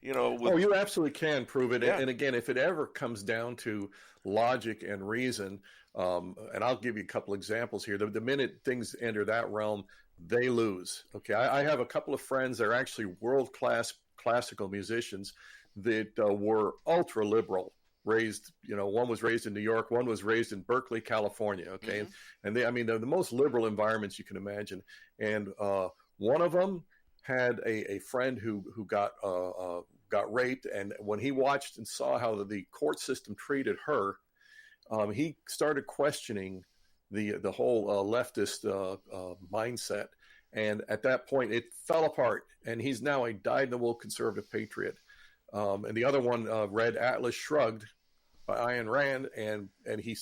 You absolutely can prove it. Yeah. And again, if it ever comes down to logic and reason, and I'll give you a couple examples here. The minute things enter that realm, they lose. Okay, I have a couple of friends that are actually world-class classical musicians that were ultra-liberal, raised, one was raised in New York, one was raised in Berkeley, California, okay? Mm-hmm. And they're the most liberal environments you can imagine. And one of them had a friend who got raped, and when he watched and saw how the court system treated her, he started questioning the whole leftist mindset. And at that point, it fell apart, and he's now a dyed-in-the-wool conservative patriot. And the other one read Atlas Shrugged by Ayn Rand, and he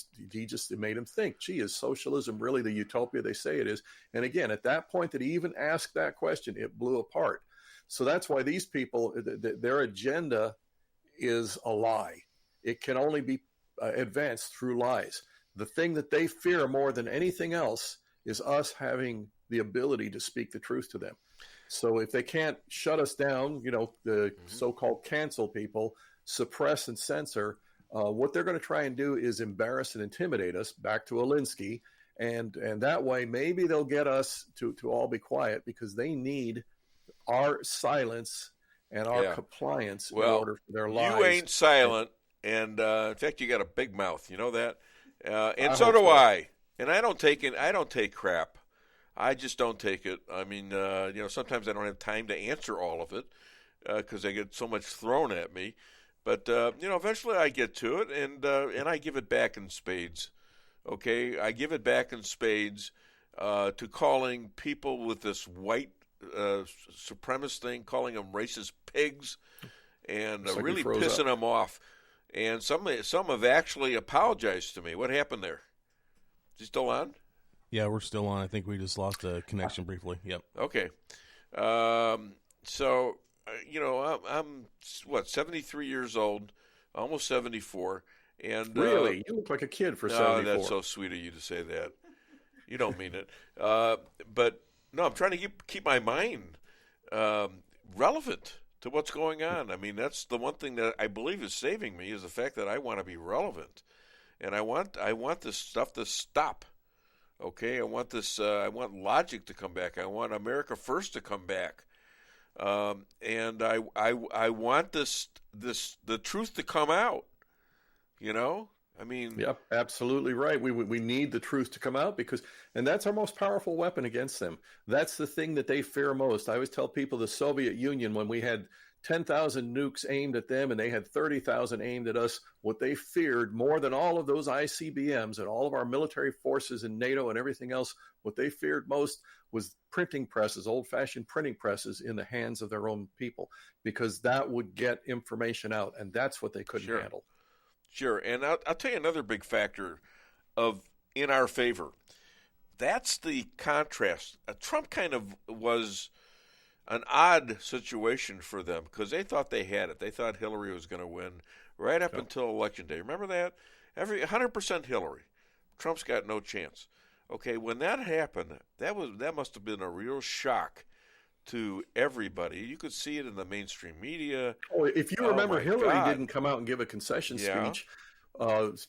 just made him think, gee, is socialism really the utopia they say it is? And again, at that point that he even asked that question, it blew apart. So that's why these people, their agenda is a lie. It can only be advanced through lies. The thing that they fear more than anything else is us having the ability to speak the truth to them. So if they can't shut us down, the so-called cancel people, suppress and censor, what they're going to try and do is embarrass and intimidate us, back to Alinsky, and that way maybe they'll get us to all be quiet, because they need our silence and our compliance in order for their lives. You ain't silent, and in fact, you got a big mouth. You know that, and so do I. And I don't take crap. I just don't take it. I mean, sometimes I don't have time to answer all of it because I get so much thrown at me. But eventually I get to it, and I give it back in spades. Okay, I give it back in spades to calling people with this white supremacist thing, calling them racist pigs, and really pissing them off. And some have actually apologized to me. What happened there? Is he still on? Yeah, we're still on. I think we just lost a connection briefly. Yep. Okay. So, I'm 73 years old, almost 74. And really? You look like a kid for 74. That's so sweet of you to say that. You don't mean it. But, no, I'm trying to keep my mind relevant to what's going on. I mean, that's the one thing that I believe is saving me, is the fact that I want to be relevant. And I want this stuff to stop. Okay, I want this. I want logic to come back. I want America First to come back, and I want the truth to come out. You know, I mean, yep, absolutely right. We need the truth to come out and that's our most powerful weapon against them. That's the thing that they fear most. I always tell people the Soviet Union, when we had 10,000 nukes aimed at them and they had 30,000 aimed at us, what they feared more than all of those ICBMs and all of our military forces in NATO and everything else, what they feared most was printing presses, old-fashioned printing presses in the hands of their own people, because that would get information out, and that's what they couldn't handle. Sure, and I'll tell you another big factor in our favor. That's the contrast. Trump kind of was an odd situation for them because they thought they had it. They thought Hillary was going to win right up until Election Day. Remember that? 100% Hillary. Trump's got no chance. Okay, when that happened, that must have been a real shock to everybody. You could see it in the mainstream media. Oh, if you remember, Hillary didn't come out and give a concession speech.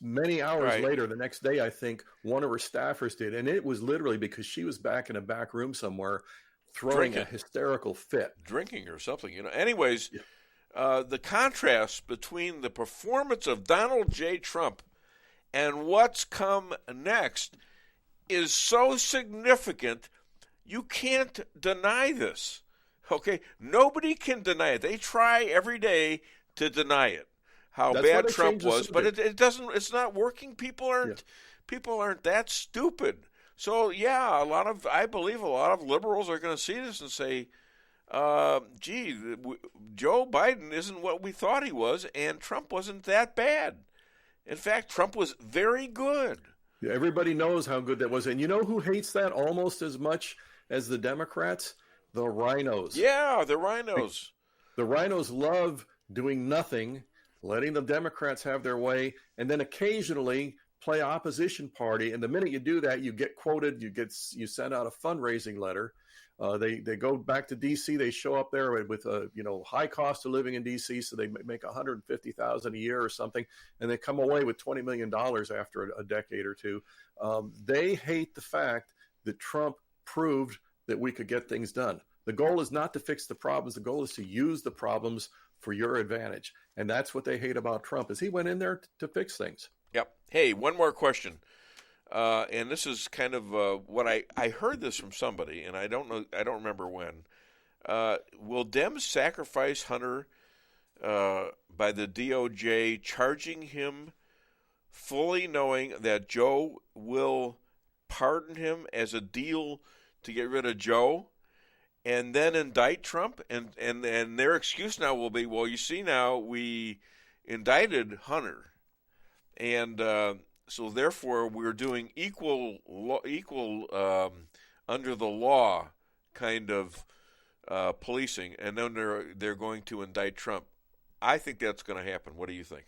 Many hours later, the next day, I think, one of her staffers did. And it was literally because she was back in a back room somewhere throwing a hysterical fit. Drinking or something, you know. Anyways, the contrast between the performance of Donald J. Trump and what's come next is so significant. You can't deny this, okay? Nobody can deny it. They try every day to deny it, how bad Trump was, but it doesn't. It's not working. People aren't that stupid. So yeah, I believe a lot of liberals are going to see this and say, "Gee, Joe Biden isn't what we thought he was, and Trump wasn't that bad. In fact, Trump was very good." Yeah, everybody knows how good that was, and you know who hates that almost as much as the Democrats? The rhinos. Yeah, the rhinos. The rhinos love doing nothing, letting the Democrats have their way, and then occasionally play opposition party. And the minute you do that, you get quoted. You send out a fundraising letter. They go back to D.C. They show up there with a high cost of living in D.C. So they make $150,000 a year or something, and they come away with $20 million after a decade or two. They hate the fact that Trump proved that we could get things done. The goal is not to fix the problems. The goal is to use the problems for your advantage. And that's what they hate about Trump, is he went in there to fix things. Yep. Hey, one more question. And this is kind of what I heard this from somebody, and I don't remember when. Will Dems sacrifice Hunter by the DOJ, charging him fully knowing that Joe will pardon him as a deal to get rid of Joe, and then indict Trump? And their excuse now will be, well, you see, now we indicted Hunter, and so therefore we're doing equal under the law kind of policing, and then they're going to indict Trump. I think that's going to happen. What do you think?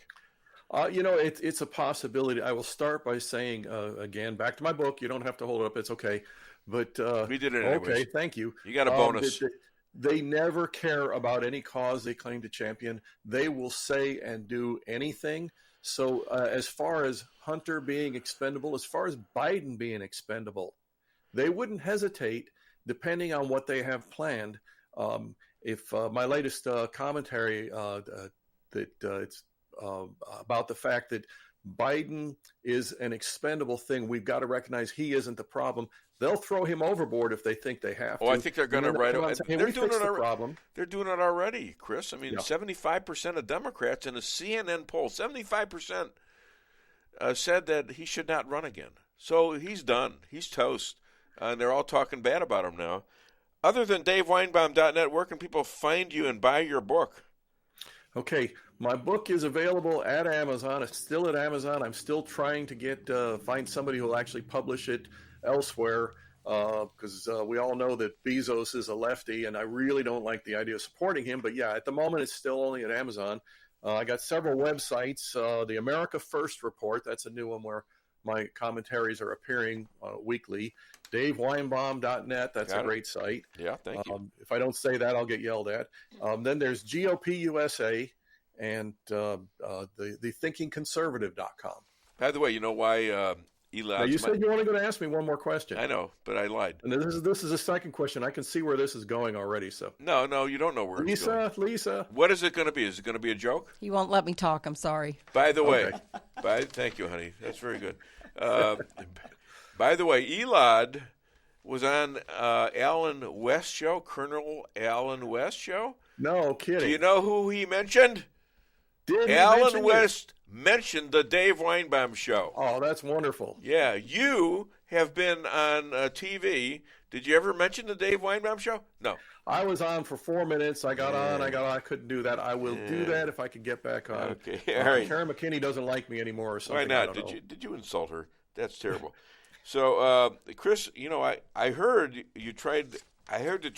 It's a possibility. I will start by saying, again, back to my book. You don't have to hold it up. It's okay. But we did it anyways. Okay, thank you. You got a bonus. They never care about any cause they claim to champion. They will say and do anything. So as far as Hunter being expendable, as far as Biden being expendable, they wouldn't hesitate depending on what they have planned. If my latest commentary it's about the fact that Biden is an expendable thing, we've got to recognize he isn't the problem. They'll throw him overboard if they think they have to. Oh, I think they're going to write it. They're doing it. They're doing it already, Chris. I mean, 75% of Democrats in a CNN poll, 75% said that he should not run again. So he's done. He's toast. And they're all talking bad about him now. Other than DaveWeinbaum.net, where can people find you and buy your book? Okay, my book is available at Amazon. It's still at Amazon. I'm still trying to find somebody who will actually publish it elsewhere, because we all know that Bezos is a lefty, and I really don't like the idea of supporting him. But yeah, at the moment, it's still only at Amazon. I got several websites. The America First Report, that's a new one where my commentaries are appearing weekly. DaveWeinbaum.net, that's a great site. Yeah, thank you. If I don't say that, I'll get yelled at. Then there's GOP USA and the ThinkingConservative.com. By the way, you know why Elad. Now, you said you were only going to ask me one more question. I know, but I lied. And this is a second question. I can see where this is going already. So No, you don't know where it's going. Lisa. What is it going to be? Is it going to be a joke? He won't let me talk. I'm sorry. By the way, thank you, honey. That's very good. By the way, Elad was on Alan West show, Colonel Alan West show. No kidding. Do you know who he mentioned? Alan West mentioned the Dave Weinbaum show. Oh, that's wonderful. Yeah, you have been on TV. Did you ever mention the Dave Weinbaum show? No. I was on for 4 minutes. I got on. I couldn't do that. I will do that if I can get back on. Okay, all right. Karen McKinney doesn't like me anymore or something. Why not? Did you insult her? That's terrible. So, Chris, I heard you tried. I heard you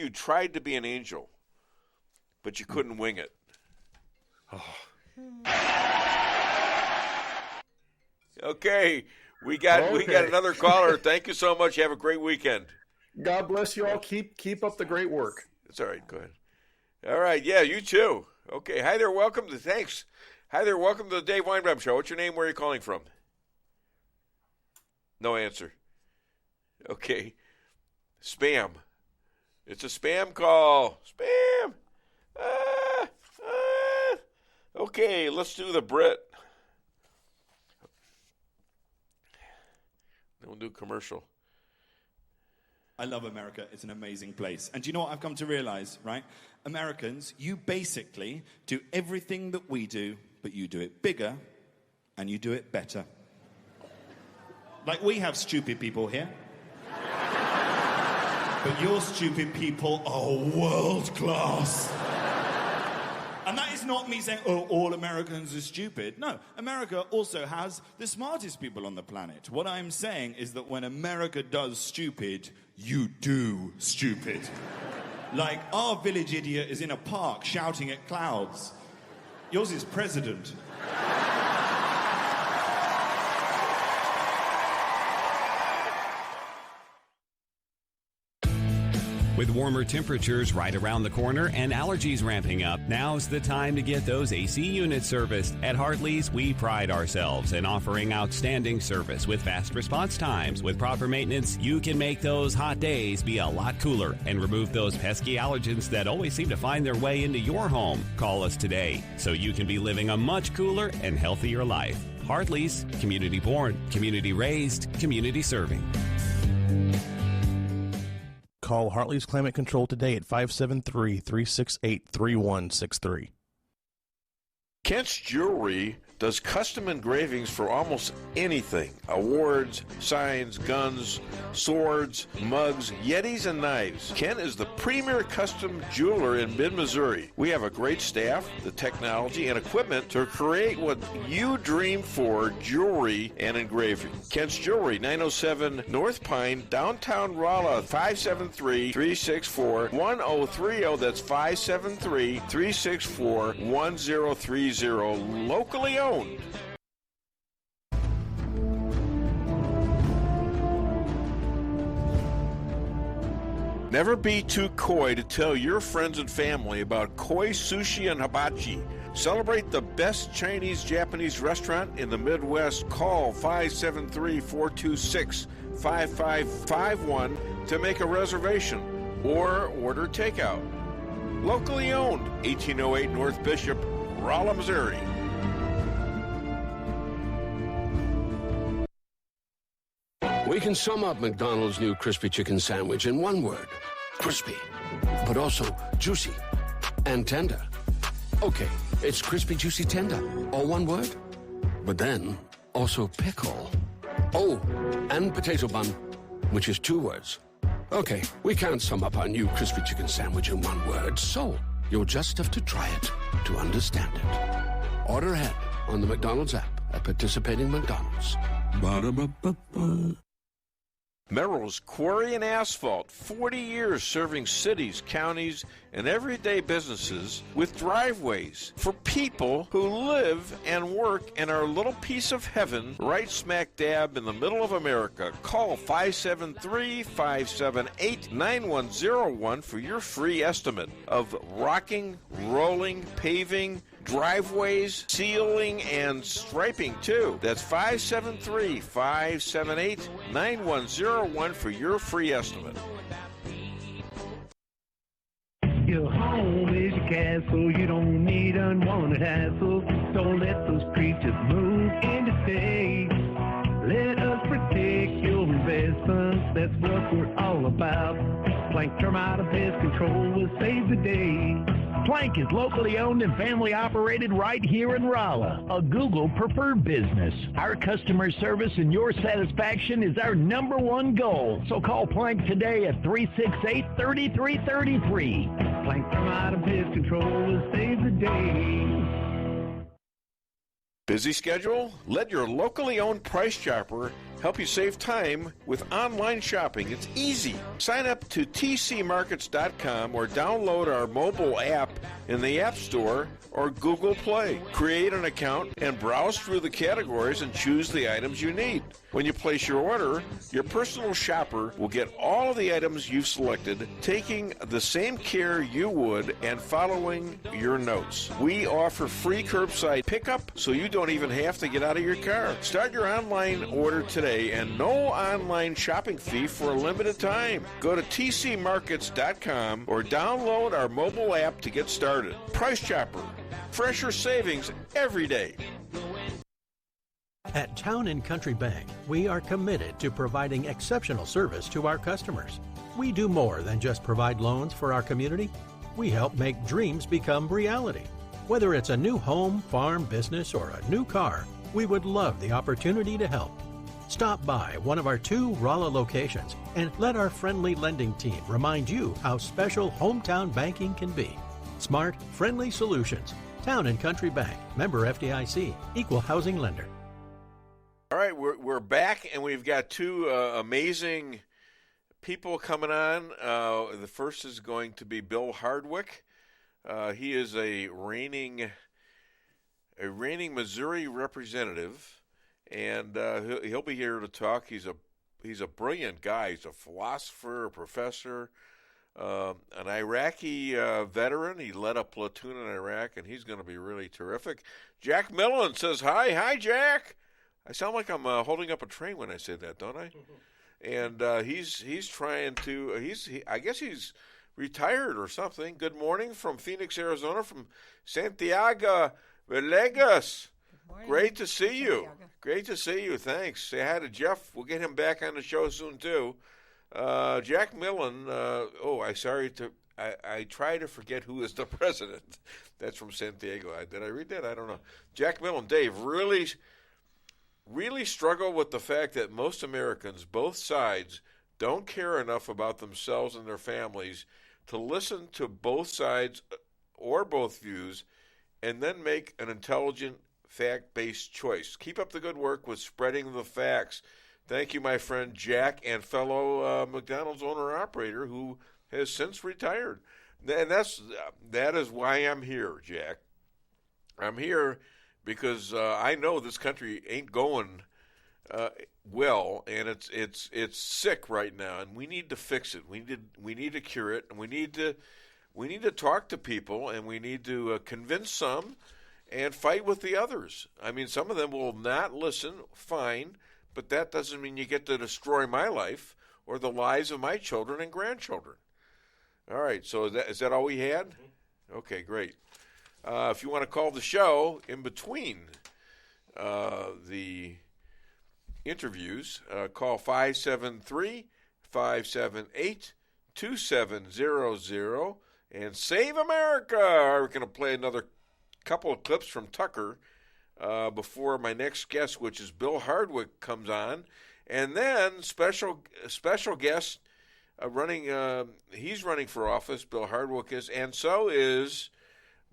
tried to be an angel, but you couldn't wing it. Oh. Okay, we got another caller. Thank you so much. Have a great weekend. God bless you all. Keep up the great work. It's all right. Go ahead. All right. Yeah, you too. Okay. Hi there. Thanks. Hi there. Welcome to the Dave Weinbaum Show. What's your name? Where are you calling from? No answer. Okay. Spam. It's a spam call. Spam. Okay, let's do the Brit. Then we'll do commercial. I love America. It's an amazing place. And do you know what I've come to realize, right? Americans, you basically do everything that we do, but you do it bigger and you do it better. Like, we have stupid people here. But your stupid people are world class. And that is not me saying, oh, all Americans are stupid. No, America also has the smartest people on the planet. What I'm saying is that when America does stupid, you do stupid. Like, our village idiot is in a park shouting at clouds. Yours is president. With warmer temperatures right around the corner and allergies ramping up, now's the time to get those AC units serviced. At Hartley's, we pride ourselves in offering outstanding service with fast response times. With proper maintenance, you can make those hot days be a lot cooler and remove those pesky allergens that always seem to find their way into your home. Call us today so you can be living a much cooler and healthier life. Hartley's, community born, community raised, community serving. Call Hartley's Climate Control today at 573-368-3163. Kent's Jewelry does custom engravings for almost anything. Awards, signs, guns, swords, mugs, yetis, and knives. Kent is the premier custom jeweler in mid-Missouri. We have a great staff, the technology, and equipment to create what you dream for, jewelry and engraving. Kent's Jewelry, 907 North Pine, downtown Rolla, 573-364-1030. That's 573-364-1030. Locally owned. Never be too coy to tell your friends and family about Koi Sushi and Hibachi. Celebrate the best Chinese-Japanese restaurant in the Midwest. Call 573-426-5551 to make a reservation or order takeout. Locally owned, 1808 North Bishop, Rolla, Missouri. We can sum up McDonald's new crispy chicken sandwich in one word. Crispy. But also juicy and tender. Okay, it's crispy, juicy, tender. All one word. But then, also pickle. Oh, and potato bun, which is 2 words. Okay, we can't sum up our new crispy chicken sandwich in one word, so you'll just have to try it to understand it. Order ahead on the McDonald's app at participating McDonald's. Ba-da-ba-ba-ba. Merrill's Quarry and Asphalt, 40 years serving cities, counties, and everyday businesses with driveways for people who live and work in our little piece of heaven right smack dab in the middle of America. Call 573-578-9101 for your free estimate of rocking, rolling, paving, driveways, sealing, and striping, too. That's 573-578-9101 for your free estimate. Your home is your castle. You don't need unwanted hassle. Don't let those creatures move in to stay. Let us protect your investments. That's what we're all about. Plank Termite and Pest Control will save the day. Plank is locally owned and family operated right here in Rolla, a Google preferred business. Our customer service and your satisfaction is our number one goal. So call Plank today at 368-3333. Plank Termite and Pest Control will save the day. Busy schedule? Let your locally owned Price Chopper help you save time with online shopping. It's easy. Sign up to tcmarkets.com or download our mobile app in the App Store or Google Play. Create an account and browse through the categories and choose the items you need. When you place your order, your personal shopper will get all of the items you've selected, taking the same care you would and following your notes. We offer free curbside pickup, so you don't even have to get out of your car. Start your online order today and no online shopping fee for a limited time. Go to tcmarkets.com or download our mobile app to get started. Price Chopper. Fresher savings every day. At Town & Country Bank, we are committed to providing exceptional service to our customers. We do more than just provide loans for our community. We help make dreams become reality. Whether it's a new home, farm, business, or a new car, we would love the opportunity to help. Stop by one of our 2 Rolla locations and let our friendly lending team remind you how special hometown banking can be. Smart, friendly solutions. Town & Country Bank. Member FDIC. Equal housing lender. All right, we're back, and we've got 2 amazing people coming on. The first is going to be Bill Hardwick. He is a reigning Missouri representative, and he'll be here to talk. He's a brilliant guy. He's a philosopher, a professor, an Iraqi veteran. He led a platoon in Iraq, and he's going to be really terrific. Jack Millen says hi. Hi, Jack. I sound like I'm holding up a train when I say that, don't I? And he's trying to. I guess he's retired or something. Good morning from Phoenix, Arizona, from Santiago, Villegas. Great to see you. Great to see you. Thanks. Say hi to Jeff. We'll get him back on the show soon too. Jack Millen. I try to forget who is the president. That's from Santiago. Did I read that? I don't know. Jack Millen. Dave, really struggle with the fact that most Americans, both sides, don't care enough about themselves and their families to listen to both sides or both views and then make an intelligent, fact-based choice. Keep up the good work with spreading the facts. Thank you, my friend Jack, and fellow McDonald's owner-operator who has since retired. And that is why I'm here, Jack. I'm here because I know this country ain't going well, and it's sick right now, and we need to fix it. We need to cure it, and we need to talk to people, and we need to convince some and fight with the others. I mean, some of them will not listen, fine, but that doesn't mean you get to destroy my life or the lives of my children and grandchildren. All right, so is that all we had? Okay, great. If you want to call the show in between the interviews, call 573-578-2700 and Save America. We're going to play another couple of clips from Tucker before my next guest, which is Bill Hardwick, comes on. And then special guest he's running for office, Bill Hardwick is, and so is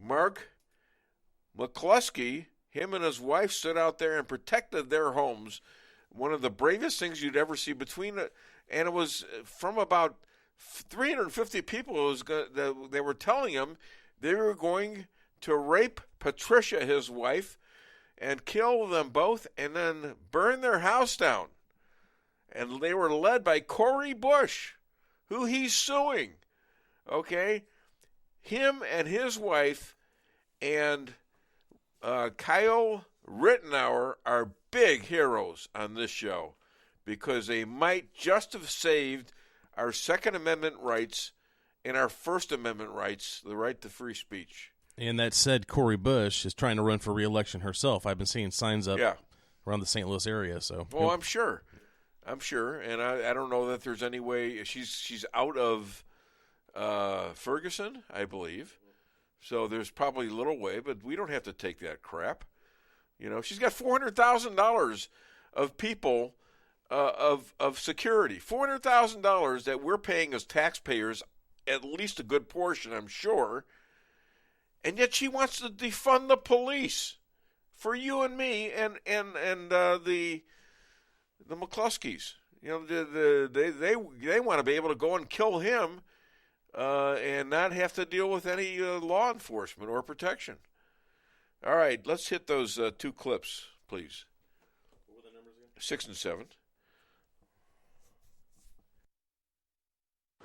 Mark McCloskey. Him and his wife stood out there and protected their homes. One of the bravest things you'd ever see and it was from about 350 people. They were telling him they were going to rape Patricia, his wife, and kill them both and then burn their house down. And they were led by Cori Bush, who he's suing. Okay? Him and his wife and Kyle Rittenauer are big heroes on this show because they might just have saved our Second Amendment rights and our First Amendment rights, the right to free speech. And that said, Cori Bush is trying to run for re-election herself. I've been seeing signs up around the St. Louis area. So, well, I'm sure, and I don't know that there's any way she's out of Ferguson, I believe. So there's probably little way, but we don't have to take that crap. You know, she's got $400,000 of people of security, $400,000 that we're paying as taxpayers, at least a good portion, I'm sure. And yet she wants to defund the police for you and me and the McCloskeys. You know, they want to be able to go and kill him and not have to deal with any law enforcement or protection. All right, let's hit those two clips, please. What were the numbers again? 6 and 7.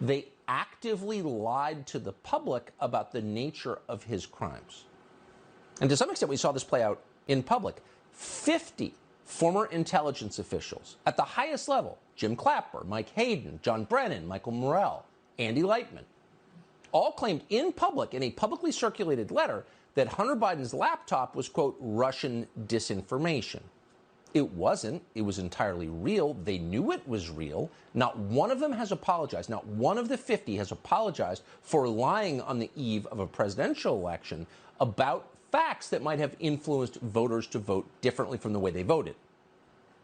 They actively lied to the public about the nature of his crimes. And to some extent, we saw this play out in public. 50 former intelligence officials at the highest level, Jim Clapper, Mike Hayden, John Brennan, Michael Morrell, Andy Lightman, all claimed in public, in a publicly circulated letter, that Hunter Biden's laptop was, quote, Russian disinformation. It wasn't. It was entirely real. They knew it was real. Not one of them has apologized. Not one of the 50 has apologized for lying on the eve of a presidential election about facts that might have influenced voters to vote differently from the way they voted.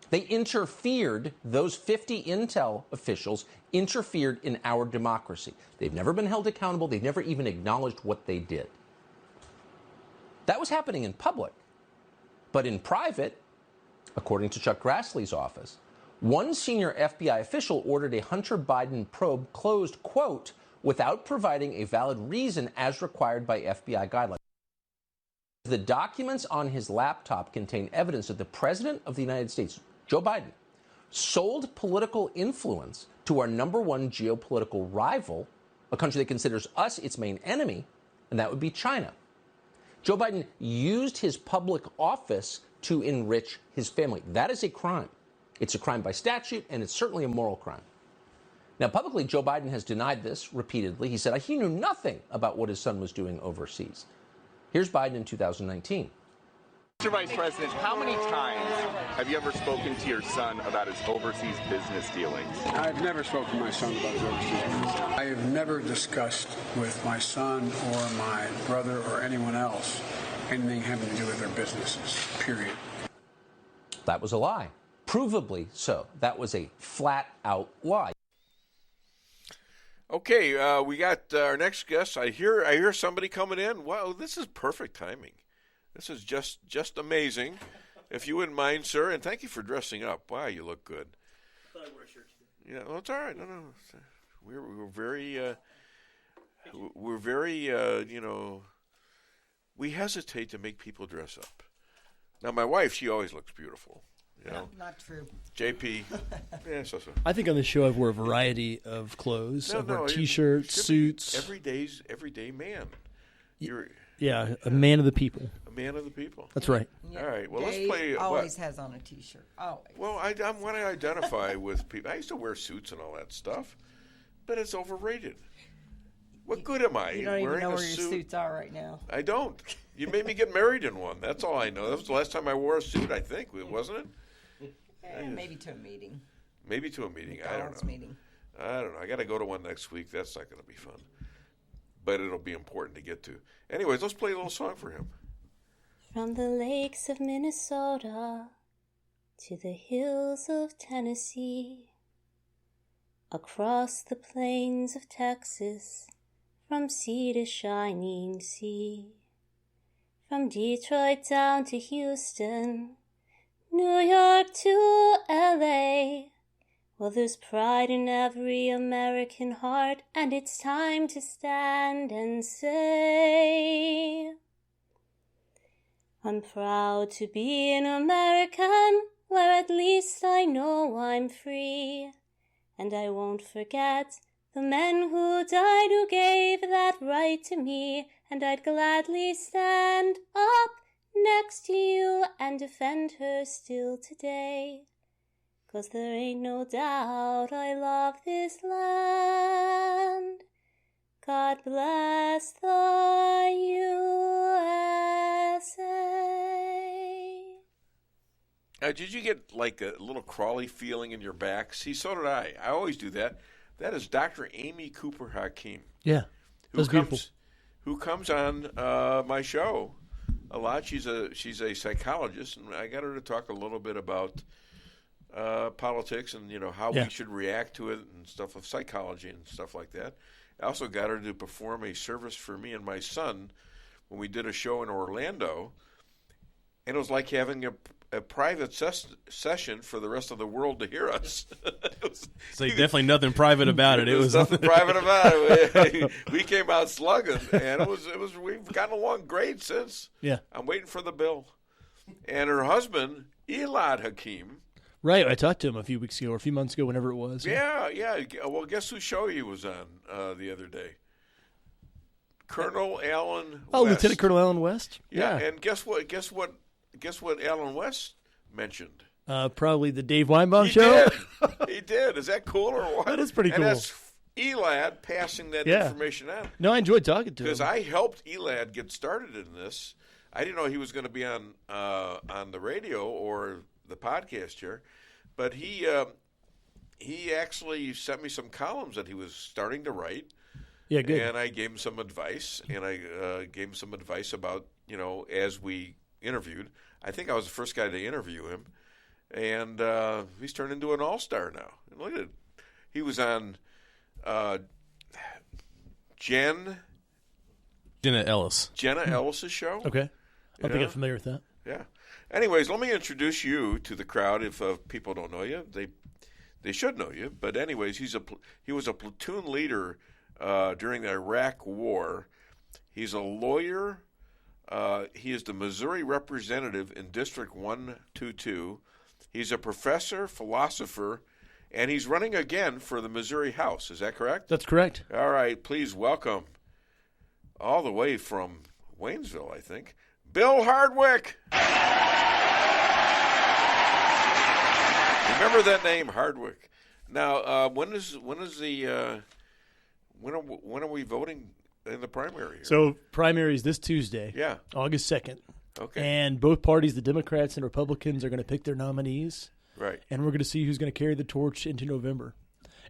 They interfered, those 50 intel officials interfered in our democracy. They've never been held accountable. They've never even acknowledged what they did. That was happening in public. But in private, according to Chuck Grassley's office, one senior FBI official ordered a Hunter Biden probe closed, quote, without providing a valid reason as required by FBI guidelines. The documents on his laptop contain evidence that the President of the United States, Joe Biden, sold political influence to our number one geopolitical rival, a country that considers us its main enemy, and that would be China. Joe Biden used his public office to enrich his family. That is a crime. It's a crime by statute, and it's certainly a moral crime. Now, publicly, Joe Biden has denied this repeatedly. He said he knew nothing about what his son was doing overseas. Here's Biden in 2019. Mr. Vice President, how many times have you ever spoken to your son about his overseas business dealings? I've never spoken to my son about his overseas business. I have never discussed with my son or my brother or anyone else anything having to do with their businesses, period. That was a lie. Provably so. That was a flat-out lie. Okay, we got our next guest. I hear somebody coming in. Wow, this is perfect timing. This is just amazing. If you wouldn't mind, sir, and thank you for dressing up. Wow, you look good. I thought I'd wear a shirt today. Yeah, well, it's all right. No. We're very, we hesitate to make people dress up. Now, my wife, she always looks beautiful. You know? Not true. JP, yeah, so. I think on the show I've wore a variety of clothes. I've worn T-shirts, suits. Everyday man. Yeah, a man of the people. A man of the people. That's right. Yeah. All right. Well, Dave let's play. Always has on a T-shirt. Always. Well, I want to identify with people. I used to wear suits and all that stuff, but it's overrated. What good am I? You don't wearing even know a where suit? your suits are right now. I don't. You made me get married in one. That's all I know. That was the last time I wore a suit, I think, wasn't it? Maybe to a meeting. Maybe to a meeting. I don't know. Meeting. I don't know. I got to go to one next week. That's not going to be fun. But it'll be important to get to. Anyways, let's play a little song for him. From the lakes of Minnesota to the hills of Tennessee, across the plains of Texas, from sea to shining sea, from Detroit down to Houston, New York to LA. Well, there's pride in every American heart, and it's time to stand and say, I'm proud to be an American, where at least I know I'm free. And I won't forget the men who died who gave that right to me, and I'd gladly stand up next to you and defend her still today. 'Cause there ain't no doubt I love this land. God bless the USA. Did you get like a little crawly feeling in your back? See, so did I. I always do that. That is Dr. Amy Cooper Hakim. Yeah, that's beautiful. Who comes on my show a lot. She's a psychologist, and I got her to talk a little bit about politics and how we should react to it and stuff of psychology and stuff like that. I also got her to perform a service for me and my son when we did a show in Orlando, and it was like having a private session for the rest of the world to hear us. So definitely nothing private about it. It was nothing private about it. We came out slugging, and it was. We've gotten along great since. Yeah, I'm waiting for the bill. And her husband, Elad Hakim. Right, I talked to him a few weeks ago or a few months ago, whenever it was. Yeah. Well, guess whose show he was on the other day? Colonel Alan West. Oh, Lieutenant Colonel Alan West. Yeah, and guess what Alan West mentioned? Probably the Dave Weinbaum show. He did. Is that cool or what? That is pretty cool. And that's Elad passing that information on. No, I enjoyed talking to him. Because I helped Elad get started in this. I didn't know he was going to be on the radio or the podcast here, but he actually sent me some columns that he was starting to write. Yeah, good. And I gave him some advice, and I gave him some advice about, as we interviewed. I think I was the first guy to interview him, and he's turned into an all-star now. And look at it. He was on Jenna Ellis's show. Okay. I think I'm familiar with that. Yeah. Anyways, let me introduce you to the crowd. If people don't know you, they should know you. But anyways, he was a platoon leader during the Iraq War. He's a lawyer. He is the Missouri representative in District 122. He's a professor, philosopher, and he's running again for the Missouri House. Is that correct? That's correct. All right. Please welcome, all the way from Waynesville, I think, Bill Hardwick. Remember that name, Hardwick. Now, when are we voting in the primary? So primary is this Tuesday. Yeah, August 2nd. Okay. And both parties, the Democrats and Republicans, are going to pick their nominees. Right. And we're going to see who's going to carry the torch into November.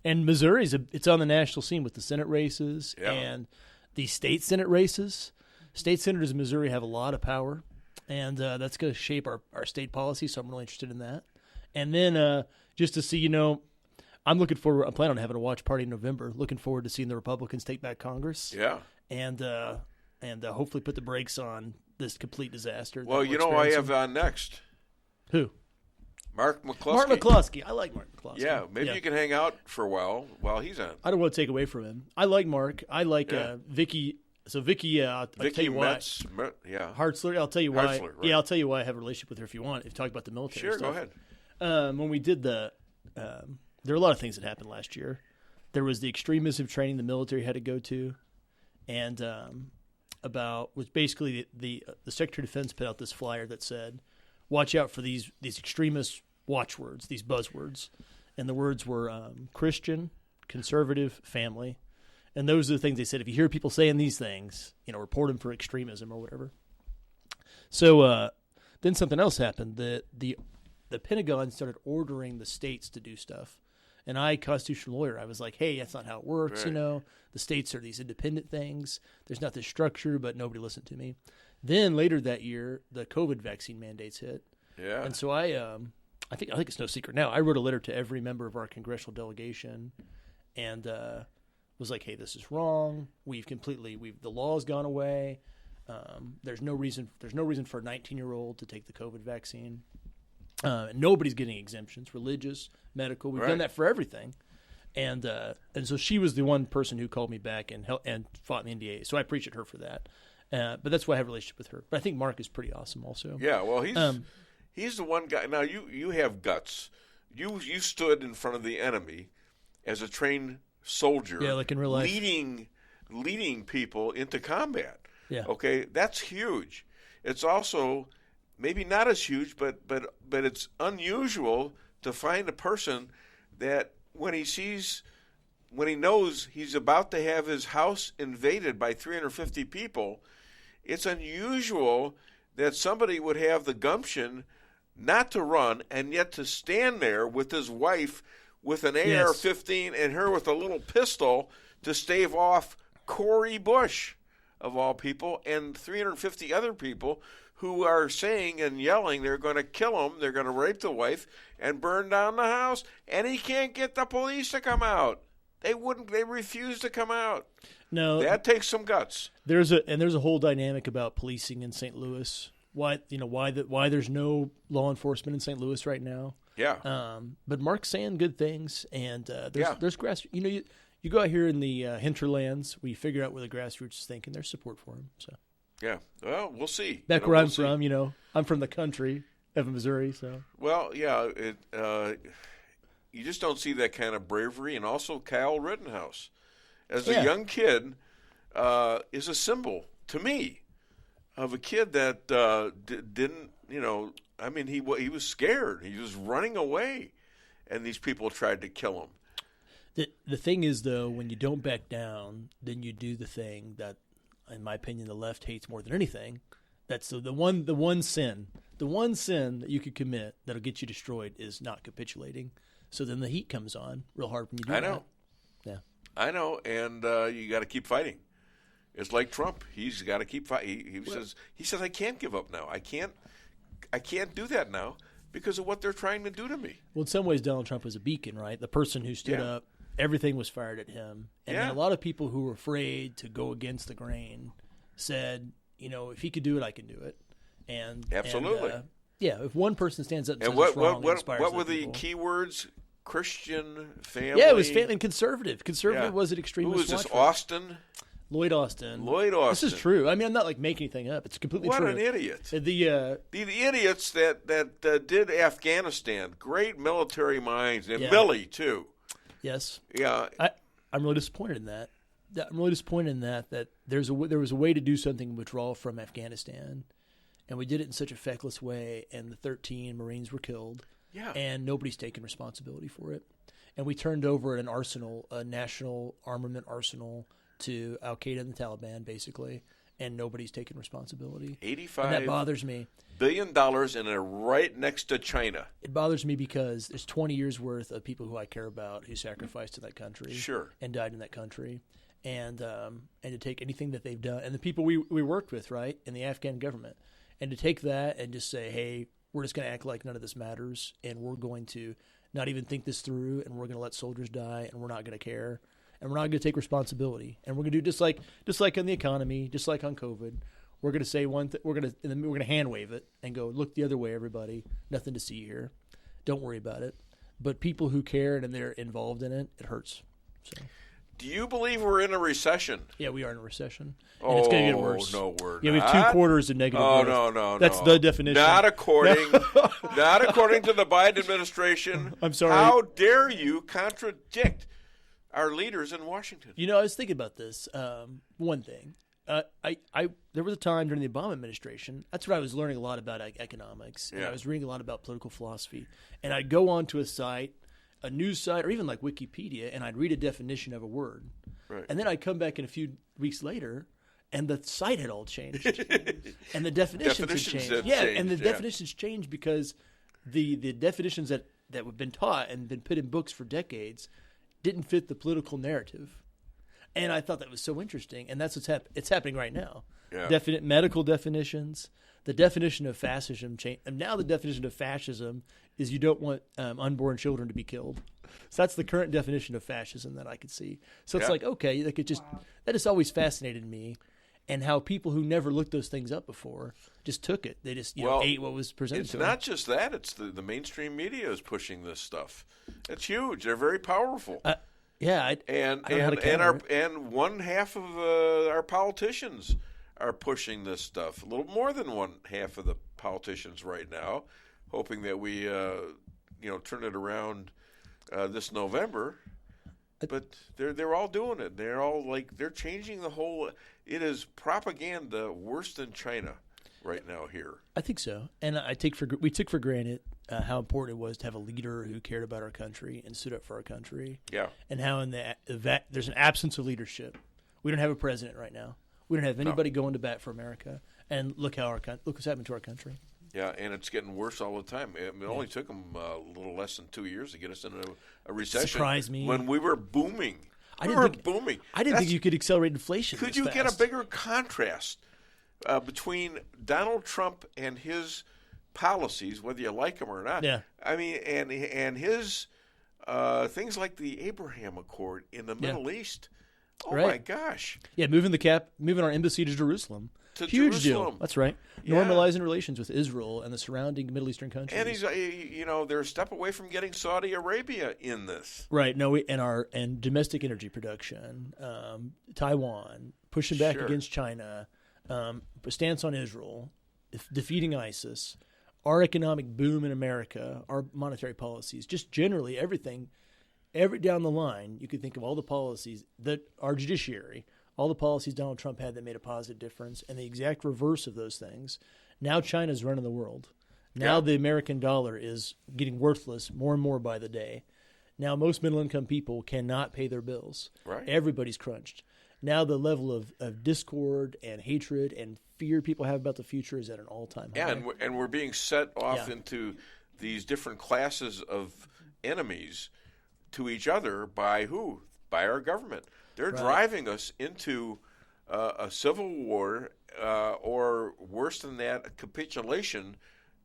And Missouri's it's on the national scene with the Senate races and the state Senate races. State senators in Missouri have a lot of power, and that's going to shape our state policy, so I'm really interested in that. And then just to see, I'm planning on having a watch party in November, looking forward to seeing the Republicans take back Congress. Yeah. And hopefully put the brakes on this complete disaster. Well, I have on next. Who? Mark McCloskey. Mark McCloskey. I like Mark McCloskey. Yeah, maybe you can hang out for a while he's on. I don't want to take away from him. I like Mark. I like Vicky. So Vicky, I'll tell you why. Hartzler. I'll tell you why. Hartzler, right. Yeah, I'll tell you why I have a relationship with her if you want. If you talk about the military Sure, stuff. go ahead. When we did there were a lot of things that happened last year. There was the extremism training the military had to go to, and was basically the Secretary of Defense put out this flyer that said, "Watch out for these extremist watchwords, these buzzwords," and the words were Christian, conservative, family. And those are the things they said. If you hear people saying these things, report them for extremism or whatever. So then something else happened. The Pentagon started ordering the states to do stuff. And I, constitutional lawyer, I was like, hey, that's not how it works, Right. The states are these independent things. There's not this structure, but nobody listened to me. Then later that year, the COVID vaccine mandates hit. Yeah. And so I think it's no secret now. I wrote a letter to every member of our congressional delegation and was like, hey, this is wrong. The law's gone away. There's no reason for a 19-year-old to take the COVID vaccine. Nobody's getting exemptions, religious, medical. We've done that for everything. And so she was the one person who called me back and fought in the NDA. So I appreciate her for that. But that's why I have a relationship with her. But I think Mark is pretty awesome also. Yeah, well, he's the one guy. Now, you have guts. You stood in front of the enemy as a trained soldier, like in real life, leading people into combat. Yeah. Okay, that's huge. It's also maybe not as huge, but it's unusual to find a person that when he knows he's about to have his house invaded by 350 people, it's unusual that somebody would have the gumption not to run and yet to stand there with his wife with an AR-15 and her with a little pistol to stave off Cori Bush, of all people, and 350 other people who are saying and yelling they're going to kill him, they're going to rape the wife and burn down the house, and he can't get the police to come out. They refuse to come out. No, that takes some guts. There's a whole dynamic about policing in St. Louis. Why there's no law enforcement in St. Louis right now. Yeah. But Mark's saying good things, and there's grass. You go out here in the hinterlands, we figure out where the grassroots is thinking. There's support for him. So. Yeah. Well, we'll see. Back where I'm from, I'm from the country of Missouri. So. Well, yeah. You just don't see that kind of bravery, and also Kyle Rittenhouse, as a young kid, is a symbol to me of a kid that didn't. I mean, he was scared. He was running away, and these people tried to kill him. The thing is, though, when you don't back down, then you do the thing that, in my opinion, the left hates more than anything. That's the one sin that you could commit that'll get you destroyed is not capitulating. So then the heat comes on real hard when you do that. I know. Yeah. I know, and you got to keep fighting. It's like Trump. He's got to keep fighting. He says, I can't give up now. I can't do that now because of what they're trying to do to me. Well, in some ways, Donald Trump was a beacon, right? The person who stood up. Everything was fired at him. And then a lot of people who were afraid to go against the grain said, if he could do it, I can do it. And absolutely. If one person stands up and says what, it's wrong, it inspires what were other the people. key words? Christian, family? Yeah, it was family and conservative. Conservative was an extremist. Who was this, Austin? Lloyd Austin. This is true. I mean, I'm not making anything up. It's completely true. What an idiot. The idiots that did Afghanistan. Great military minds. And Milley, too. Yes. Yeah. I'm really disappointed in that. That there was a way to do something withdrawal from Afghanistan, and we did it in such a feckless way, and the 13 Marines were killed. Yeah. And nobody's taken responsibility for it. And we turned over an arsenal, a national armament arsenal, to Al-Qaeda and the Taliban, basically, and nobody's taken responsibility. $85 and that bothers me. $1 billion, and they're right next to China. It bothers me because there's 20 years worth of people who I care about who sacrificed to that country, and died in that country, and to take anything that they've done, and the people we worked with, right, in the Afghan government, and to take that and just say, hey, we're just going to act like none of this matters, and we're going to not even think this through, and we're going to let soldiers die, and we're not going to care. And we're not going to take responsibility, and we're going to do just like on the economy, just like on COVID. We're going to say one thing. We're going to hand wave it and go, look the other way, everybody. Nothing to see here. Don't worry about it. But people who care and they're involved in it, it hurts. So. Do you believe we're in a recession? Yeah, we are in a recession, and it's going to get worse. No, we're yeah, not. we have 2 quarters of negative growth. No. That's the definition. Not according to the Biden administration. I'm sorry. How dare you contradict our leaders in Washington? I was thinking about this. One thing, there was a time during the Obama administration. That's when I was learning a lot about economics, and I was reading a lot about political philosophy. And I'd go onto a site, a news site, or even like Wikipedia, and I'd read a definition of a word. Right. And then I'd come back in a few weeks later, and the site had all changed, and the definitions had changed. And the definitions changed because the definitions that have been taught and been put in books for decades didn't fit the political narrative. And I thought that was so interesting, and that's what's it's happening right now. Yeah. Medical definitions, the definition of fascism change, and now the definition of fascism is you don't want unborn children to be killed. So that's the current definition of fascism that I could see. So it's like, okay, that has always fascinated me, and how people who never looked those things up before just took it. They just ate what was presented to them. It's not just that. It's the mainstream media is pushing this stuff. It's huge. They're very powerful. And one half of our politicians are pushing this stuff. A little more than one half of the politicians right now, hoping that we turn it around this November. But they're all doing it. They're all they're changing the whole. It is propaganda worse than China right now here. I think so, and we took for granted how important it was to have a leader who cared about our country and stood up for our country. Yeah, and how there's an absence of leadership. We don't have a president right now. We don't have anybody going to bat for America. And look what's happened to our country. Yeah, and it's getting worse all the time. It only took them a little less than 2 years to get us into a recession. Surprised me when we were booming. I didn't think you could accelerate inflation. Could you get a bigger contrast between Donald Trump and his policies, whether you like them or not? Yeah. I mean, and his things like the Abraham Accord in the Middle East. Oh my gosh! Yeah, moving our embassy to Jerusalem. Huge deal. That's right. Normalizing relations with Israel and the surrounding Middle Eastern countries. And he's, they're a step away from getting Saudi Arabia in this. Right. No, and domestic energy production, Taiwan, pushing back against China, stance on Israel, defeating ISIS, our economic boom in America, our monetary policies, just generally everything. Down the line, you could think of all the policies that our judiciary. All the policies Donald Trump had that made a positive difference, and the exact reverse of those things. Now China's running the world. Now the American dollar is getting worthless more and more by the day. Now most middle-income people cannot pay their bills. Right. Everybody's crunched. Now the level of discord and hatred and fear people have about the future is at an all-time high. Yeah, and we're being set off into these different classes of enemies to each other by who? By our government. They're driving us into a civil war, or worse than that, a capitulation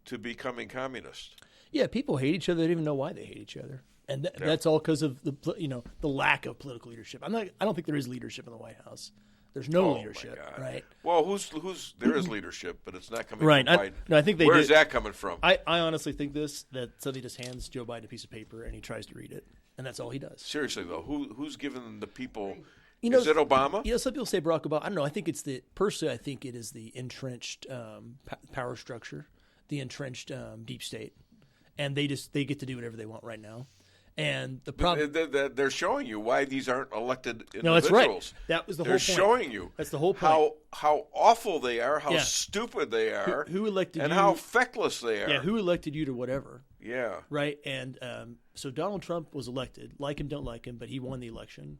to becoming communist. Yeah, people hate each other. They don't even know why they hate each other, and that's all because of the lack of political leadership. I don't think there is leadership in the White House. There's no leadership, right? Well, there is leadership, but it's not coming from Biden. I think Where is that coming from? I honestly think that somebody just hands Joe Biden a piece of paper and he tries to read it. And that's all he does. Seriously, though, who's giving the people? Is it Obama? Some people say Barack Obama. I don't know. I think I think it is the entrenched power structure, the entrenched deep state, and they get to do whatever they want right now. And the problem they're showing you why these aren't elected individuals. No, that's right. That was the whole point. They're showing you. That's the whole point. How awful they are, how stupid they are, who elected and you, how feckless they are. Yeah, who elected you to whatever. Yeah. Right. And so Donald Trump was elected. Like him, don't like him, but he won the election.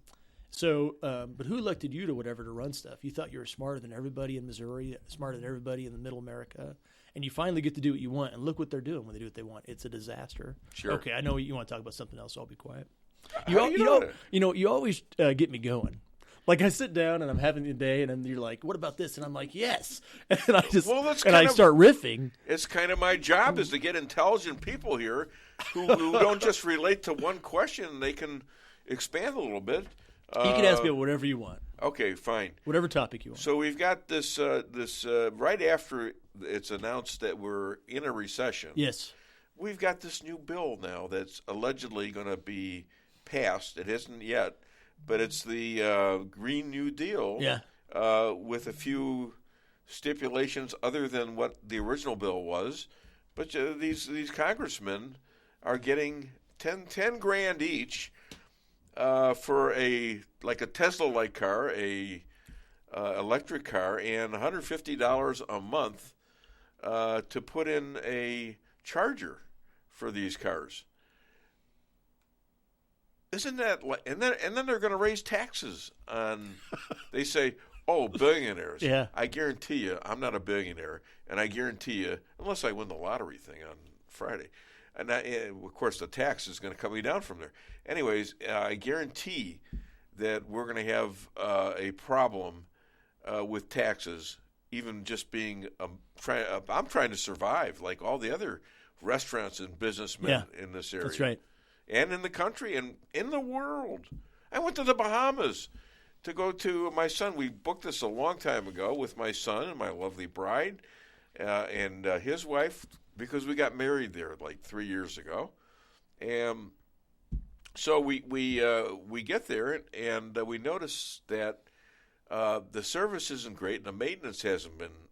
So, but who elected you to whatever to run stuff? You thought you were smarter than everybody in Missouri, smarter than everybody in the Middle America, and you finally get to do what you want. And look what they're doing when they do what they want. It's a disaster. Sure. Okay, I know you want to talk about something else, so I'll be quiet. You always get me going. Like I sit down and I'm having the day, and then you're like, "What about this?" And I'm like, "Yes," and I just start riffing. It's kind of my job is to get intelligent people here who don't just relate to one question. They can expand a little bit. You can ask me whatever you want. Okay, fine. Whatever topic you want. So we've got this right after it's announced that we're in a recession. Yes. We've got this new bill now that's allegedly going to be passed. It isn't yet, but it's the Green New Deal. Yeah. With a few stipulations other than what the original bill was. But these congressmen are getting $10,000 each for a Tesla-like car, a electric car, and $150 a month to put in a charger for these cars. Isn't that and then they're going to raise taxes on? They say, "Oh, billionaires." Yeah. I guarantee you, I'm not a billionaire, and I guarantee you, unless I win the lottery thing on Friday, and of course the tax is going to cut me down from there. Anyways, I guarantee that we're going to have a problem with taxes. Even just being, I'm trying to survive like all the other restaurants and businessmen in this area. That's right. And in the country and in the world. I went to the Bahamas to go to my son. We booked this a long time ago with my son and my lovely bride and his wife because we got married there like 3 years ago. And so we get there and we notice that the service isn't great and the maintenance hasn't been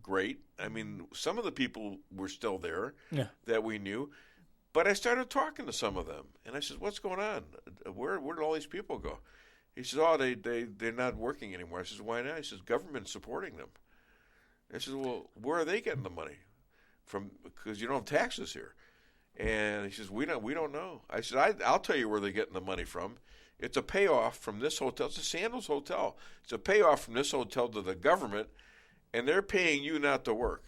great. I mean, some of the people were still there that we knew. But I started talking to some of them, and I said, "What's going on? Where did all these people go?" He says, "Oh, they're not working anymore." I says, "Why not?" He says, "Government's supporting them." I said, well, where are they getting the money from? Because you don't have taxes here. And he says, we don't know. I said, I'll tell you where they're getting the money from. It's a payoff from this hotel. It's a Sandals hotel. It's a payoff from this hotel to the government, and they're paying you not to work.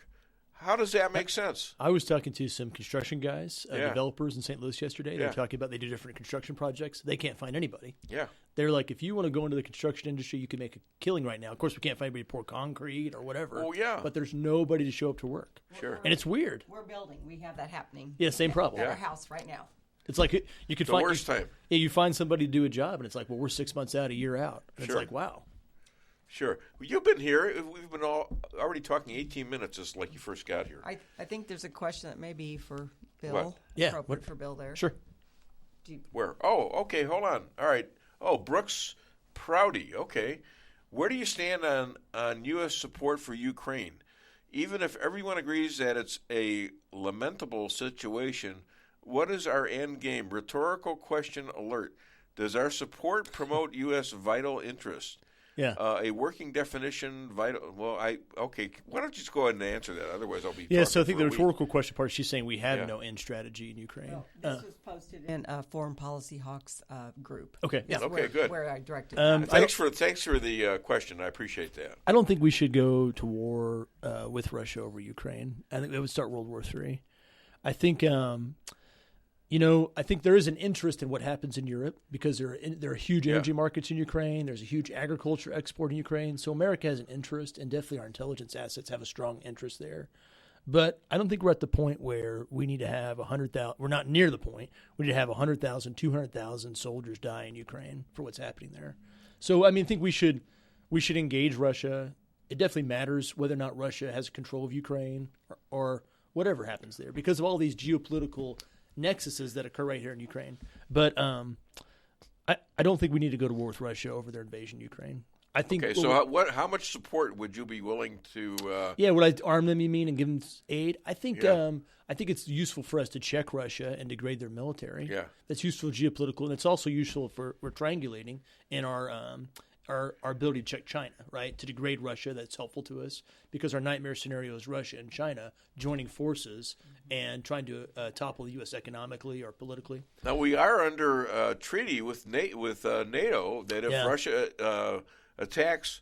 How does that make sense? I was talking to some construction guys, developers in St. Louis yesterday. They were talking about they do different construction projects. They can't find anybody. Yeah. They're like, if you want to go into the construction industry, you can make a killing right now. Of course, we can't find anybody to pour concrete or whatever. Oh, yeah. But there's nobody to show up to work. Sure. And it's weird. We're building. We have that happening. Yeah, same problem. At our house right now. It's like you could The find worst time. Yeah, you find somebody to do a job, and it's like, well, we're 6 months out, a year out. And Sure. It's like, wow. Sure. Well, you've been here. We've been already talking 18 minutes just like you first got here. I think there's a question that may be for Bill. What? Yeah. Appropriate for Bill there. Sure. Where? Oh, okay. Hold on. All right. Oh, Brooks Prouty. Okay. Where do you stand on U.S. support for Ukraine? Even if everyone agrees that it's a lamentable situation, what is our end game? Rhetorical question alert. Does our support promote U.S. vital interest? Yeah. A working definition, vital. Well, okay. Why don't you just go ahead and answer that? Otherwise, I'll be. Yeah. So I talking think for the a week. rhetorical question part, she's saying we have no end strategy in Ukraine. Well, this was posted in a Foreign Policy Hawks group. Okay. Yeah. Okay. Good. Where I directed. Thanks for the question. I appreciate that. I don't think we should go to war with Russia over Ukraine. I think that would start World War III. I think. I think there is an interest in what happens in Europe because there are huge energy markets in Ukraine. There's a huge agriculture export in Ukraine. So America has an interest, and definitely our intelligence assets have a strong interest there. But I don't think we're at the point where we need to have 100,000. We're not near the point. We need to have 100,000, 200,000 soldiers die in Ukraine for what's happening there. So, I think we should engage Russia. It definitely matters whether or not Russia has control of Ukraine or whatever happens there because of all these geopolitical nexuses that occur right here in Ukraine. But I don't think we need to go to war with Russia over their invasion of Ukraine. I think. Okay, so how much support would you be willing to? Would I arm them? You mean and give them aid? I think. I think it's useful for us to check Russia and degrade their military. Yeah, that's useful geopolitical, and it's also useful for we're triangulating in our ability to check China, right? To degrade Russia, that's helpful to us because our nightmare scenario is Russia and China joining forces and trying to topple the U.S. economically or politically. Now, we are under a treaty with NATO that if Russia attacks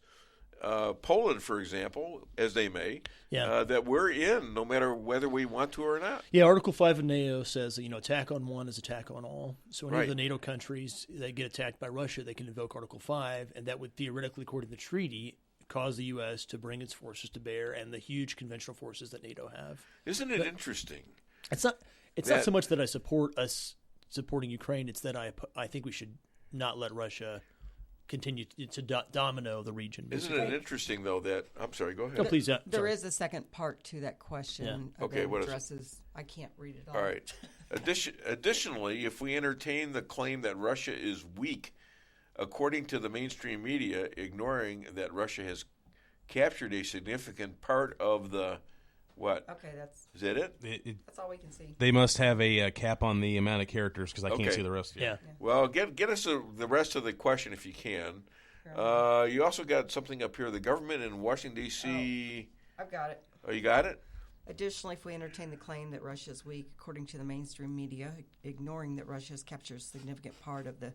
Poland, for example, as they may, that we're in no matter whether we want to or not. Yeah, Article 5 of NATO says that, attack on one is attack on all. So any of the NATO countries that get attacked by Russia, they can invoke Article 5, and that would theoretically, according to the treaty, cause the U.S. to bring its forces to bear and the huge conventional forces that NATO have. Isn't it interesting? It's not so much that I support us supporting Ukraine. It's that I think we should not let Russia continue to domino the region. Isn't it interesting, though, that – I'm sorry, go ahead. No, please. There is a second part to that question. Yeah. Okay, what addresses, is it? I can't read it all. All right. Additionally, if we entertain the claim that Russia is weak, according to the mainstream media, ignoring that Russia has captured a significant part of the what? Okay, is that it? That's all we can see. They must have a cap on the amount of characters because I can't see the rest of it. Yeah. Well, get us the rest of the question if you can. You also got something up here. The government in Washington, D.C. I've got it. Oh, you got it? Additionally, if we entertain the claim that Russia is weak, according to the mainstream media, ignoring that Russia has captured a significant part of the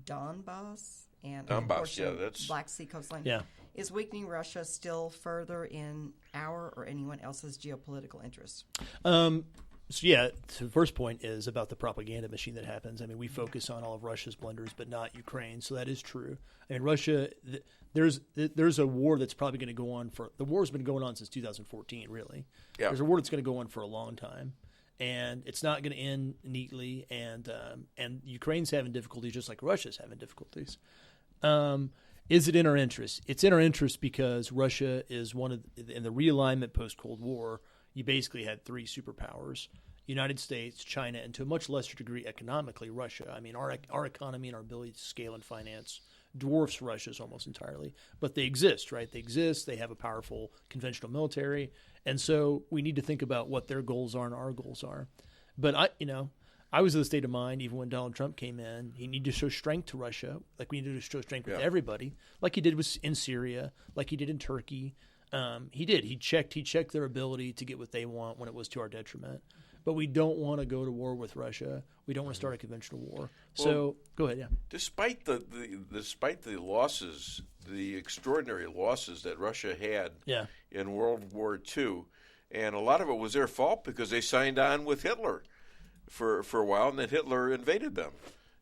Donbass and Black Sea coastline, is weakening Russia still further in our or anyone else's geopolitical interests? So the first point is about the propaganda machine that happens. We focus on all of Russia's blunders, but not Ukraine. So that is true. Russia, there's a war that's probably going to go on the war's been going on since 2014, really. Yeah. There's a war that's going to go on for a long time. And it's not going to end neatly, and Ukraine's having difficulties just like Russia's having difficulties. Is it in our interest? It's in our interest because Russia is in the realignment post-Cold War, you basically had three superpowers, United States, China, and to a much lesser degree economically, Russia. Our economy and our ability to scale and finance dwarfs Russia's almost entirely. But they exist, right? They exist. They have a powerful conventional military. And so we need to think about what their goals are and our goals are. But I was in the state of mind even when Donald Trump came in. He needed to show strength to Russia, like we needed to show strength with everybody, like he did in Syria, like he did in Turkey. He did. He checked their ability to get what they want when it was to our detriment. But we don't want to go to war with Russia. We don't want to start a conventional war. So go ahead. Yeah. Despite the losses, the extraordinary losses that Russia had in World War II, and a lot of it was their fault because they signed on with Hitler for a while, and then Hitler invaded them,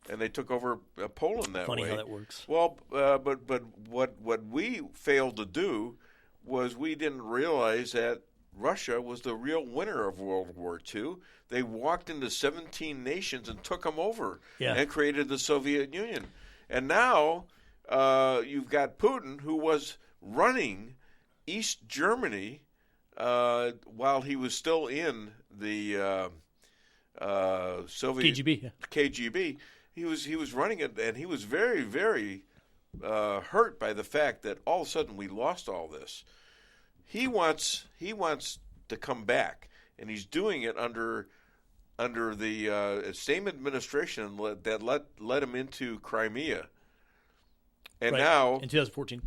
and they took over Poland that way. Funny how that works. Well, but what we failed to do was we didn't realize that Russia was the real winner of World War II. They walked into 17 nations and took them over and created the Soviet Union. And now you've got Putin, who was running East Germany while he was still in the Soviet KGB. He was running it, and he was very, very hurt by the fact that all of a sudden we lost all this. He wants to come back, and he's doing it under the same administration that led him into Crimea. And now in 2014,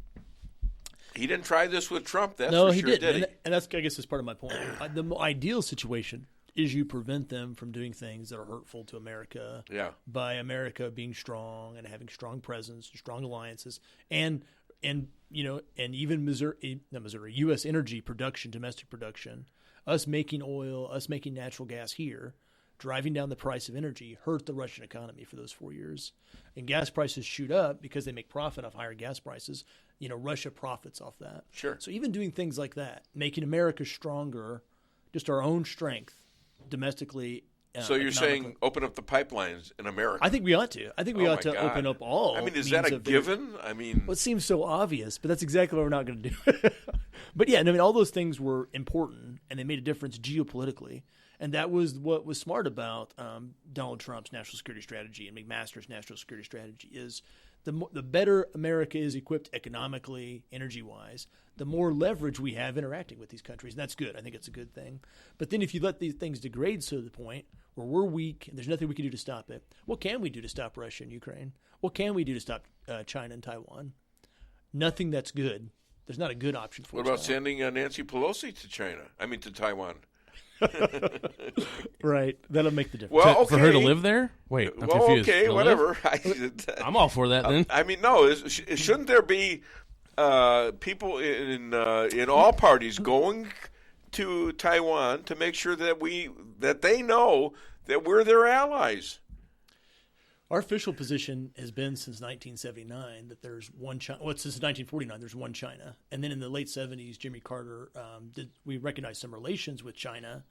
he didn't try this with Trump. That's no, for he sure, did. did he? And that's, I guess, is part of my point. The ideal situation is you prevent them from doing things that are hurtful to America. By America being strong and having strong presence, strong alliances, and even U.S. energy production, domestic production, us making oil, us making natural gas here, driving down the price of energy, hurt the Russian economy for those 4 years. And gas prices shoot up because they make profit off higher gas prices. Russia profits off that. Sure. So even doing things like that, making America stronger, just our own strength domestically. So you're saying open up the pipelines in America? I think we ought to. I think we ought to open up all. I mean, is that a given? Well, it seems so obvious, but that's exactly what we're not going to do. But yeah, all those things were important, and they made a difference geopolitically. And that was what was smart about Donald Trump's national security strategy and McMaster's national security strategy is the better America is equipped economically, energy-wise, the more leverage we have interacting with these countries. And that's good. I think it's a good thing. But then if you let these things degrade to the point where we're weak and there's nothing we can do to stop it, what can we do to stop Russia and Ukraine? What can we do to stop China and Taiwan? Nothing that's good. There's not a good option for us. What about sending Nancy Pelosi to Taiwan? Right. That'll make the difference. Well, for her to live there? Wait, I'm confused. Okay, whatever. I'm all for that then. I mean, no, shouldn't there be people in all parties going to Taiwan to make sure that they know that we're their allies? Our official position has been since 1979 that there's one China. Well, since 1949, there's one China. And then in the late 70s, Jimmy Carter, we recognized some relations with China.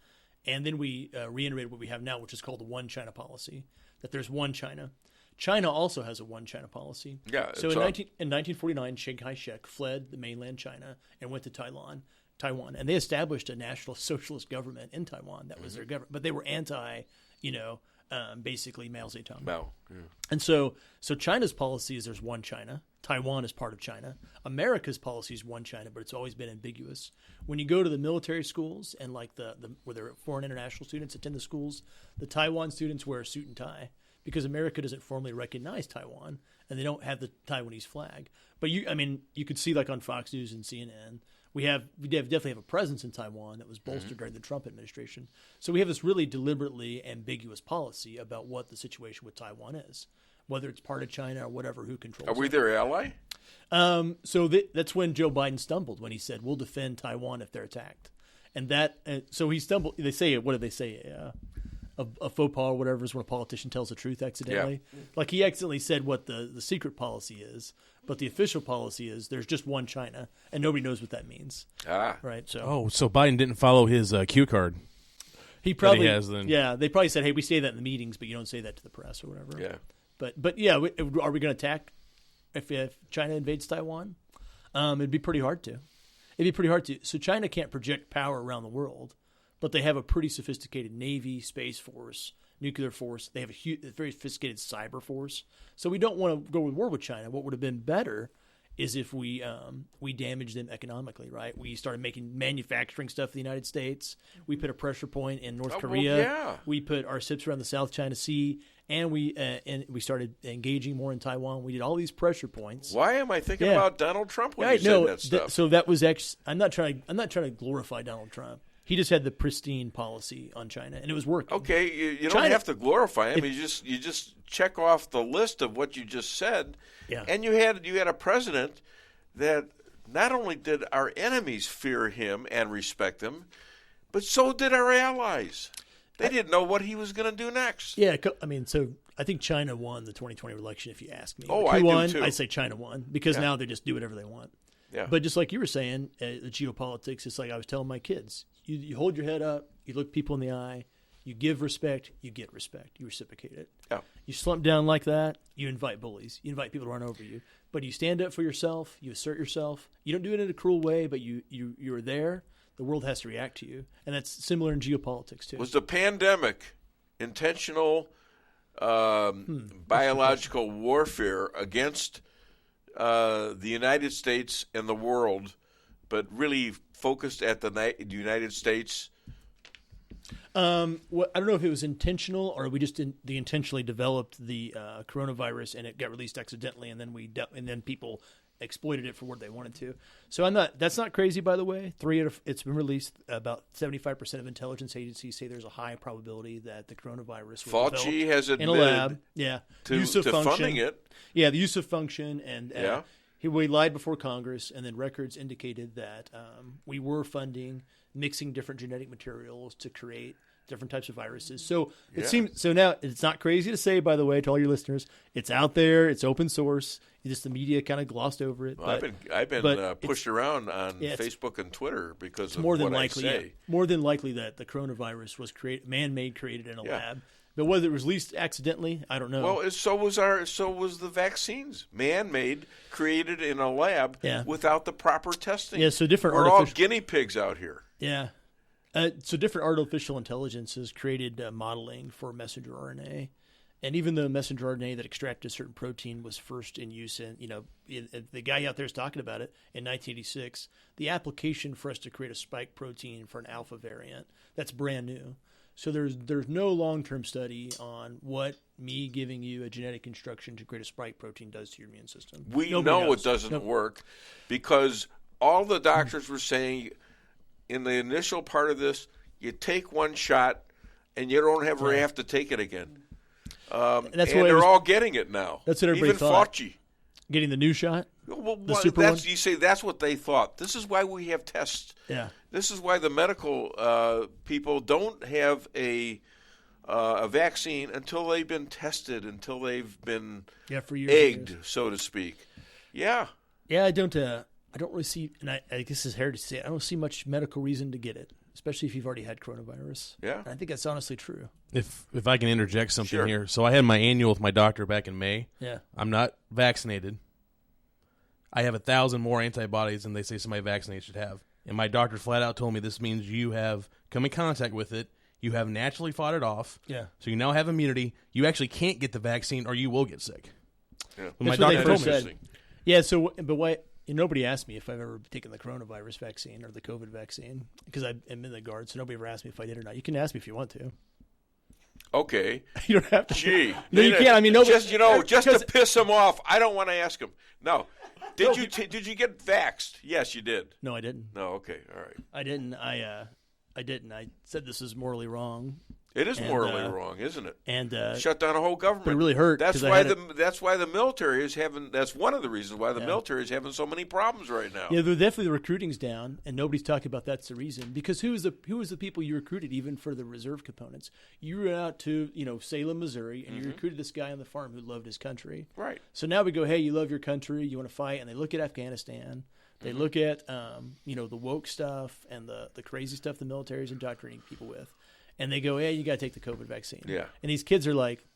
And then we reiterated what we have now, which is called the one China policy, that there's one China. China also has a one China policy. Yeah. So in 1949, Chiang Kai-shek fled the mainland China and went to Taiwan. And they established a national socialist government in Taiwan. That was their government. But they were anti, basically Mao Zedong. And so China's policy is there's one China. Taiwan is part of China. America's policy is one China, but it's always been ambiguous. When you go to the military schools and like where there are foreign international students attend the schools, the Taiwan students wear a suit and tie because America doesn't formally recognize Taiwan and they don't have the Taiwanese flag. But you could see like on Fox News and CNN, we definitely have a presence in Taiwan that was bolstered during the Trump administration. So we have this really deliberately ambiguous policy about what the situation with Taiwan is, whether it's part of China or whatever, who controls it. Are we their ally? So that's when Joe Biden stumbled, when he said, we'll defend Taiwan if they're attacked. And so he stumbled. They say, what did they say? A faux pas or whatever is when a politician tells the truth accidentally. Yeah. Like he accidentally said what the secret policy is, but the official policy is there's just one China, and nobody knows what that means. Right. So so Biden didn't follow his cue card. He probably has then. Yeah, they probably said, hey, we say that in the meetings, but you don't say that to the press or whatever. Yeah. But yeah, are we going to attack if China invades Taiwan? It'd be pretty hard to. So China can't project power around the world. But they have a pretty sophisticated Navy, Space Force, nuclear force. They have a very sophisticated cyber force. So we don't want to go to war with China. What would have been better is if we damage them economically, right? We started making manufacturing stuff in the United States. We put a pressure point in North Korea. Well, yeah. We put our SIPs around the South China Sea, and we started engaging more in Taiwan. We did all these pressure points. Why am I thinking about Donald Trump when you said that stuff? So that was actually I'm not trying to glorify Donald Trump. He just had the pristine policy on China, and it was working. Okay, you don't have to glorify him. You just check off the list of what you just said. Yeah. And you had a president that not only did our enemies fear him and respect him, but so did our allies. They didn't know what he was going to do next. Yeah, I mean, so I think China won the 2020 election, if you ask me. Oh, I do too. I'd say China won because now they just do whatever they want. Yeah. But just like you were saying, the geopolitics, it's like I was telling my kids. You hold your head up, you look people in the eye, you give respect, you get respect, you reciprocate it. Yeah. You slump down like that, you invite bullies, you invite people to run over you. But you stand up for yourself, you assert yourself. You don't do it in a cruel way, but you're there. The world has to react to you, and that's similar in geopolitics too. Was the pandemic intentional biological warfare against the United States and the world, but really focused at the United States? I don't know if it was intentional or we just intentionally developed the coronavirus and it got released accidentally, and then people exploited it for what they wanted to. So that's not crazy, by the way. It's been released. About 75% of intelligence agencies say there's a high probability that the coronavirus will Fauci has admitted in a lab. Yeah, to funding it. Yeah, the use of function, and we lied before Congress, and then records indicated that we were funding mixing different genetic materials to create different types of viruses. So it seems now it's not crazy to say, by the way, to all your listeners, it's out there, it's open source. Just the media kind of glossed over it. Well, I've been pushed around on Facebook and Twitter because of what I say. More than likely that the coronavirus was man-made, created in a lab. But whether it was released accidentally, I don't know. Well, so was the vaccines, man-made, created in a lab without the proper testing. Yeah, so we're all guinea pigs out here. Yeah. So different artificial intelligences created modeling for messenger RNA. And even though messenger RNA that extracted a certain protein was first in use the guy out there is talking about it in 1986, the application for us to create a spike protein for an alpha variant, that's brand new. So there's no long-term study on what me giving you a genetic instruction to create a spike protein does to your immune system. Nobody knows. It doesn't work because all the doctors were saying in the initial part of this, you take one shot and you don't ever have to take it again. And they're all getting it now. That's what everybody thought. Even Fauci. Getting the new shot? The super one? You say that's what they thought. This is why we have tests. Yeah. This is why the medical people don't have a vaccine until they've been tested, until they've been egged, so to speak. Yeah. Yeah, I don't really see, and I guess this is hard to say, I don't see much medical reason to get it, especially if you've already had coronavirus. Yeah. And I think that's honestly true. If I can interject something here. So I had my annual with my doctor back in May. Yeah. I'm not vaccinated. I have 1,000 more antibodies than they say somebody vaccinated should have. And my doctor flat out told me this means you have come in contact with it. You have naturally fought it off. Yeah. So you now have immunity. You actually can't get the vaccine or you will get sick. Yeah. When my doctor first said. Yeah, so, but why... Nobody asked me if I've ever taken the coronavirus vaccine or the COVID vaccine because I'm in the Guard, so nobody ever asked me if I did or not. You can ask me if you want to. Okay. You don't have to. Gee. No, you can't. I mean, nobody. Just to piss him off, I don't want to ask him. No. Did you get vaxxed? Yes, you did. No, I didn't. No, okay, all right. I didn't. I didn't. I said this is morally wrong. It is morally wrong, isn't it? And shut down a whole government. But it really hurt. That's why the military is having. That's one of the reasons why the military is having so many problems right now. Yeah, definitely the recruiting's down, and nobody's talking about that's the reason. Because who was the people you recruited, even for the reserve components? You went out to Salem, Missouri, and you recruited this guy on the farm who loved his country. Right. So now we go, hey, you love your country, you want to fight, and they look at Afghanistan. They look at the woke stuff and the crazy stuff the military is indoctrinating people with. And they go, hey, you got to take the COVID vaccine. Yeah. And these kids are like,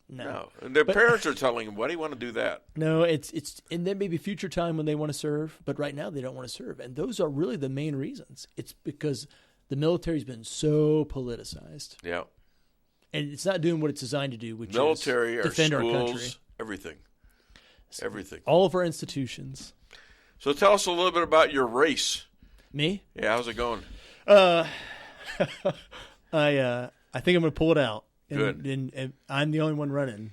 no. And their parents are telling them, why do you want to do that? No, it's and then maybe future time when they want to serve, but right now they don't want to serve. And those are really the main reasons. It's because the military's been so politicized. Yeah. And it's not doing what it's designed to do, which military, is defend our schools, our country. Everything. All of our institutions. So tell us a little bit about your race. Me? Yeah, how's it going? I think I'm going to pull it out. Good. And I'm the only one running.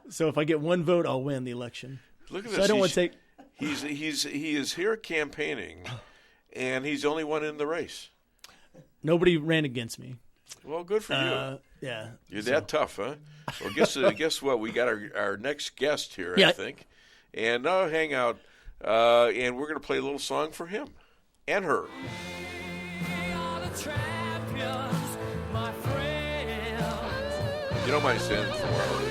So if I get one vote, I'll win the election. Look at so this. I don't want to take. He is here campaigning, and he's the only one in the race. Nobody ran against me. Well, good for you. Yeah. You're that tough, huh? Well, guess what? We got our next guest here, Yeah. I think. And now hang out, and we're going to play a little song for him and her. You don't mind standing for her.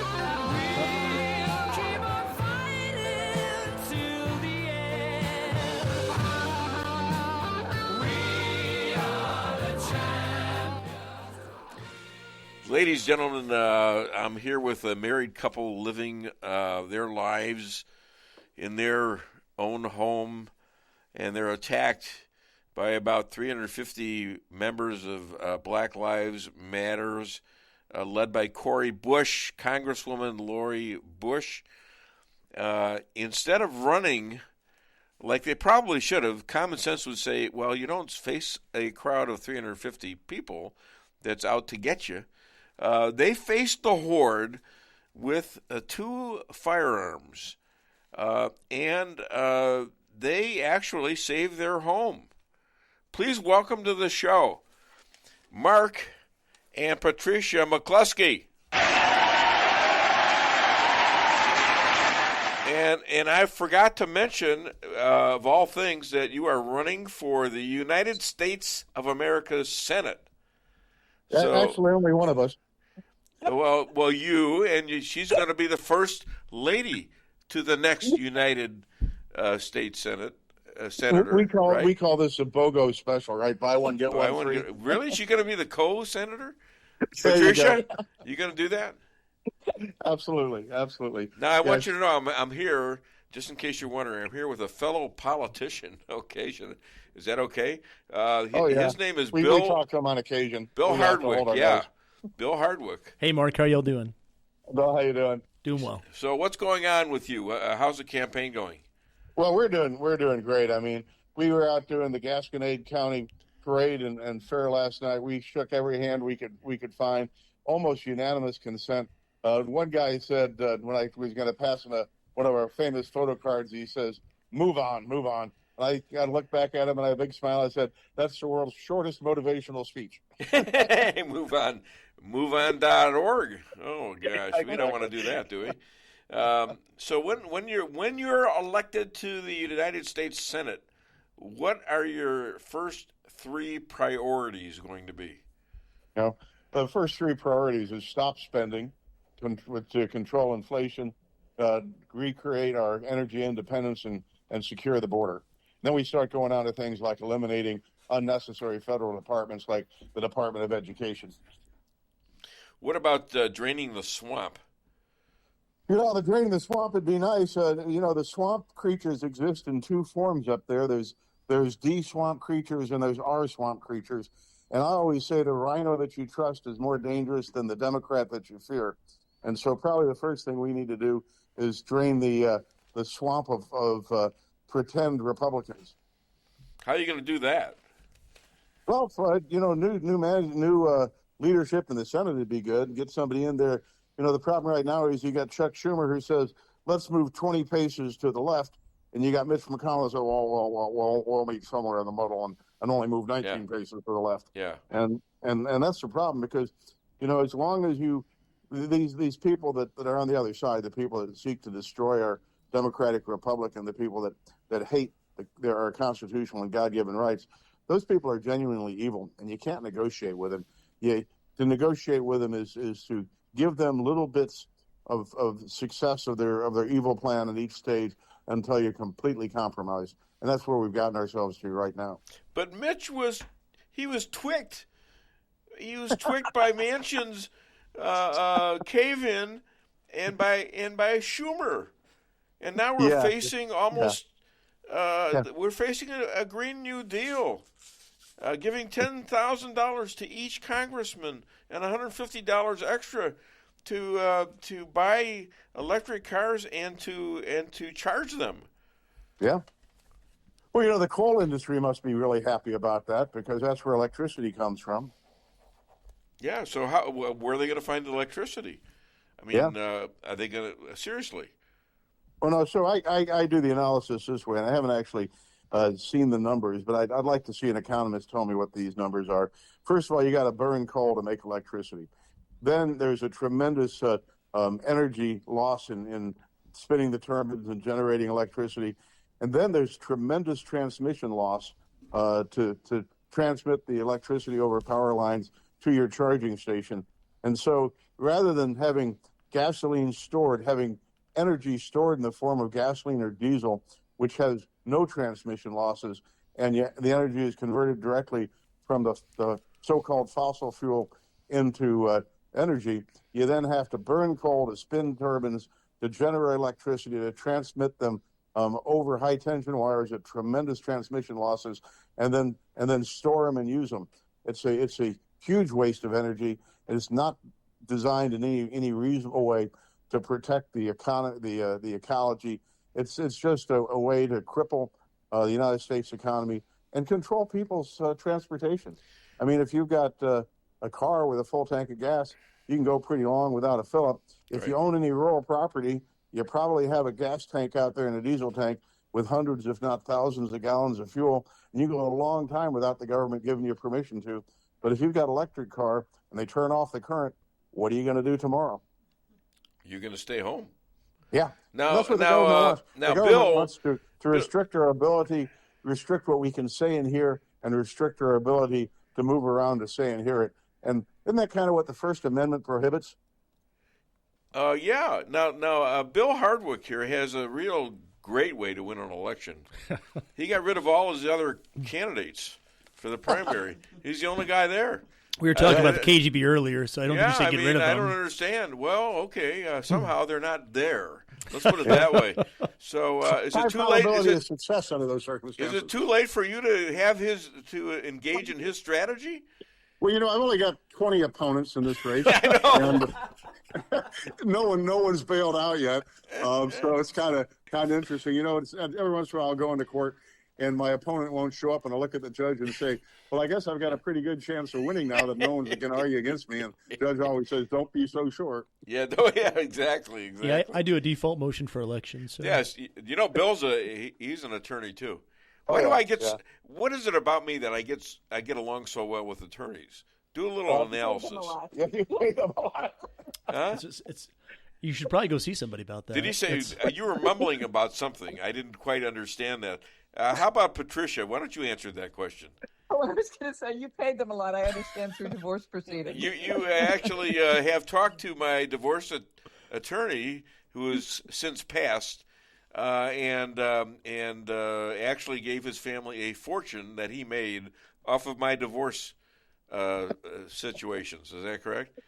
Ladies, gentlemen, I'm here with a married couple living their lives in their own home, and they're attacked by about 350 members of Black Lives Matters, led by Cori Bush, Congresswoman Lori Bush. Instead of running like they probably should have, common sense would say, well, you don't face a crowd of 350 people that's out to get you. They faced the horde with 2 firearms, and they actually saved their home. Please welcome to the show, Mark and Patricia McCloskey. And I forgot to mention, of all things, that you are running for the United States of America's Senate. So, actually, only one of us. Well, you, and she's going to be the first lady to the next United States Senate. Senator, we right? call this a BOGO special, right? Buy one, get one free. Really? She's going to be the co-senator? Patricia, you going to do that? Absolutely. Now, I want you to know I'm here, just in case you're wondering, I'm here with a fellow politician. Okay, is that okay? His name is Bill. We talk to him on occasion. Bill Hardwick, yeah. Bill Hardwick. Hey, Mark, how y'all doing? Bill, how you doing? Doing well. So what's going on with you? How's the campaign going? Well, we're doing great. I mean, we were out doing the Gasconade County Parade and Fair last night. We shook every hand we could find, almost unanimous consent. One guy said when I was going to pass him one of our famous photo cards, he says, "Move on, move on." And I looked back at him and I had a big smile. I said, "That's the world's shortest motivational speech." Move on. MoveOn.org. Oh gosh, we don't want to do that, do we? So when you're elected to the United States Senate, what are your first 3 priorities going to be? The first 3 priorities is stop spending to control inflation, recreate our energy independence, and secure the border. Then we start going on to things like eliminating unnecessary federal departments like the Department of Education. What about draining the swamp? The draining the swamp would be nice. The swamp creatures exist in 2 forms up there. There's D swamp creatures and there's R swamp creatures. And I always say the rhino that you trust is more dangerous than the Democrat that you fear. And so probably the first thing we need to do is drain the swamp of pretend Republicans. How are you going to do that? Well, new leadership in the Senate would be good, and get somebody in there. The problem right now is you got Chuck Schumer who says, let's move 20 paces to the left, and you got Mitch McConnell who says, we'll meet somewhere in the middle and only move 19 paces to the left. Yeah. And that's the problem because, as long as these people that are on the other side, the people that seek to destroy our democratic republic and the people that hate our constitutional and God-given rights, those people are genuinely evil, and you can't negotiate with them. To negotiate with them is to give them little bits of success of their evil plan at each stage until you're completely compromised. And that's where we've gotten ourselves to right now. But Mitch was twicked. He was twicked by Manchin's cave-in and by Schumer. And now we're facing we're facing a Green New Deal, giving $10,000 to each congressman and $150 extra to buy electric cars and to charge them. Yeah. Well, the coal industry must be really happy about that because that's where electricity comes from. Yeah, so where are they going to find electricity? I mean, are they going to, seriously? Well, no, so I do the analysis this way, and I haven't actually seen the numbers, but I'd like to see an economist tell me what these numbers are. First of all, you got to burn coal to make electricity. Then there's a tremendous energy loss in spinning the turbines and generating electricity. And then there's tremendous transmission loss to transmit the electricity over power lines to your charging station. And so rather than having gasoline stored, having energy stored in the form of gasoline or diesel, which has no transmission losses, and yet the energy is converted directly from the so-called fossil fuel into energy, you then have to burn coal to spin turbines, to generate electricity, to transmit them over high tension wires at tremendous transmission losses, and then store them and use them. It's a huge waste of energy, and it's not designed in any reasonable way to protect the ecology. It's just a way to cripple the United States economy and control people's transportation. I mean, if you've got a car with a full tank of gas, you can go pretty long without a fill-up. If you own any rural property, you probably have a gas tank out there and a diesel tank with hundreds, if not thousands, of gallons of fuel, and you go a long time without the government giving you permission to. But if you've got an electric car and they turn off the current, what are you going to do tomorrow? You're going to stay home. Yeah. Now, that's what the government wants. Now, the government Bill wants to restrict our ability, restrict what we can say and hear, and restrict our ability to move around to say and hear it. And isn't that kind of what the First Amendment prohibits? Yeah. Now, Bill Hardwick here has a real great way to win an election. He got rid of all his other candidates for the primary. He's the only guy there. We were talking about the KGB earlier, so I don't think you should get rid of them. I don't understand. Well, okay, somehow they're not there. Let's put it that way. So is it too late? Is it success under those circumstances? Is it too late for you to have to engage in his strategy? Well, I've only got 20 opponents in this race. I know. And no one's bailed out yet. So it's kind of interesting. It's, every once in a while I'll go into court and my opponent won't show up, and I'll look at the judge and say, well, I guess I've got a pretty good chance of winning now that no one's going to argue against me. And the judge always says, don't be so sure. Yeah, exactly. Yeah, I do a default motion for elections. So. Yes, Bill's he's an attorney too. Why do I get? Yeah. What is it about me that I get along so well with attorneys? Do a little analysis. Yeah, you pay them a lot. Huh? You should probably go see somebody about that. Did he say you were mumbling about something? I didn't quite understand that. How about Patricia? Why don't you answer that question? Well, I was going to say you paid them a lot. I understand through divorce proceedings. You actually have talked to my divorce attorney, who has since passed, and actually gave his family a fortune that he made off of my divorce situations. Is that correct?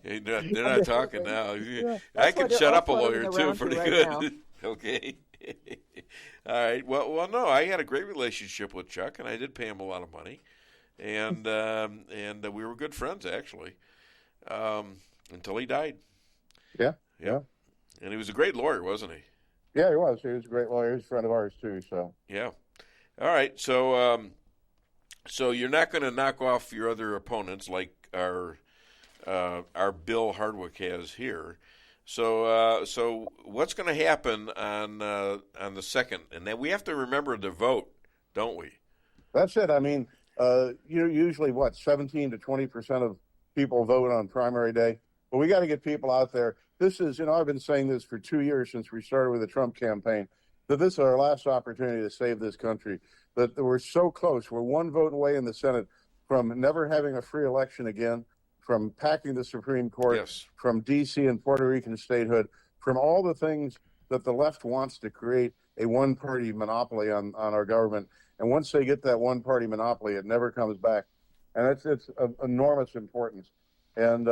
They're not talking now. Yeah, I can shut up a lawyer too, pretty good. Now. Okay. All right. Well, no, I had a great relationship with Chuck, and I did pay him a lot of money, and we were good friends actually, until he died. Yeah. And he was a great lawyer, wasn't he? Yeah, he was. He was a great lawyer. He was a friend of ours too. So. Yeah. All right. So you're not going to knock off your other opponents like our Bill Hardwick has here. So what's going to happen on the 2nd? And then we have to remember to vote, don't we? That's it. I mean, usually 17 to 20% of people vote on primary day. But we got to get people out there. This is, I've been saying this for 2 years since we started with the Trump campaign, that this is our last opportunity to save this country. That we're so close. We're one vote away in the Senate from never having a free election again, from packing the Supreme Court, yes, from D.C. and Puerto Rican statehood, from all the things that the left wants to create a one-party monopoly on our government. And once they get that one-party monopoly, it never comes back. And it's of enormous importance. And,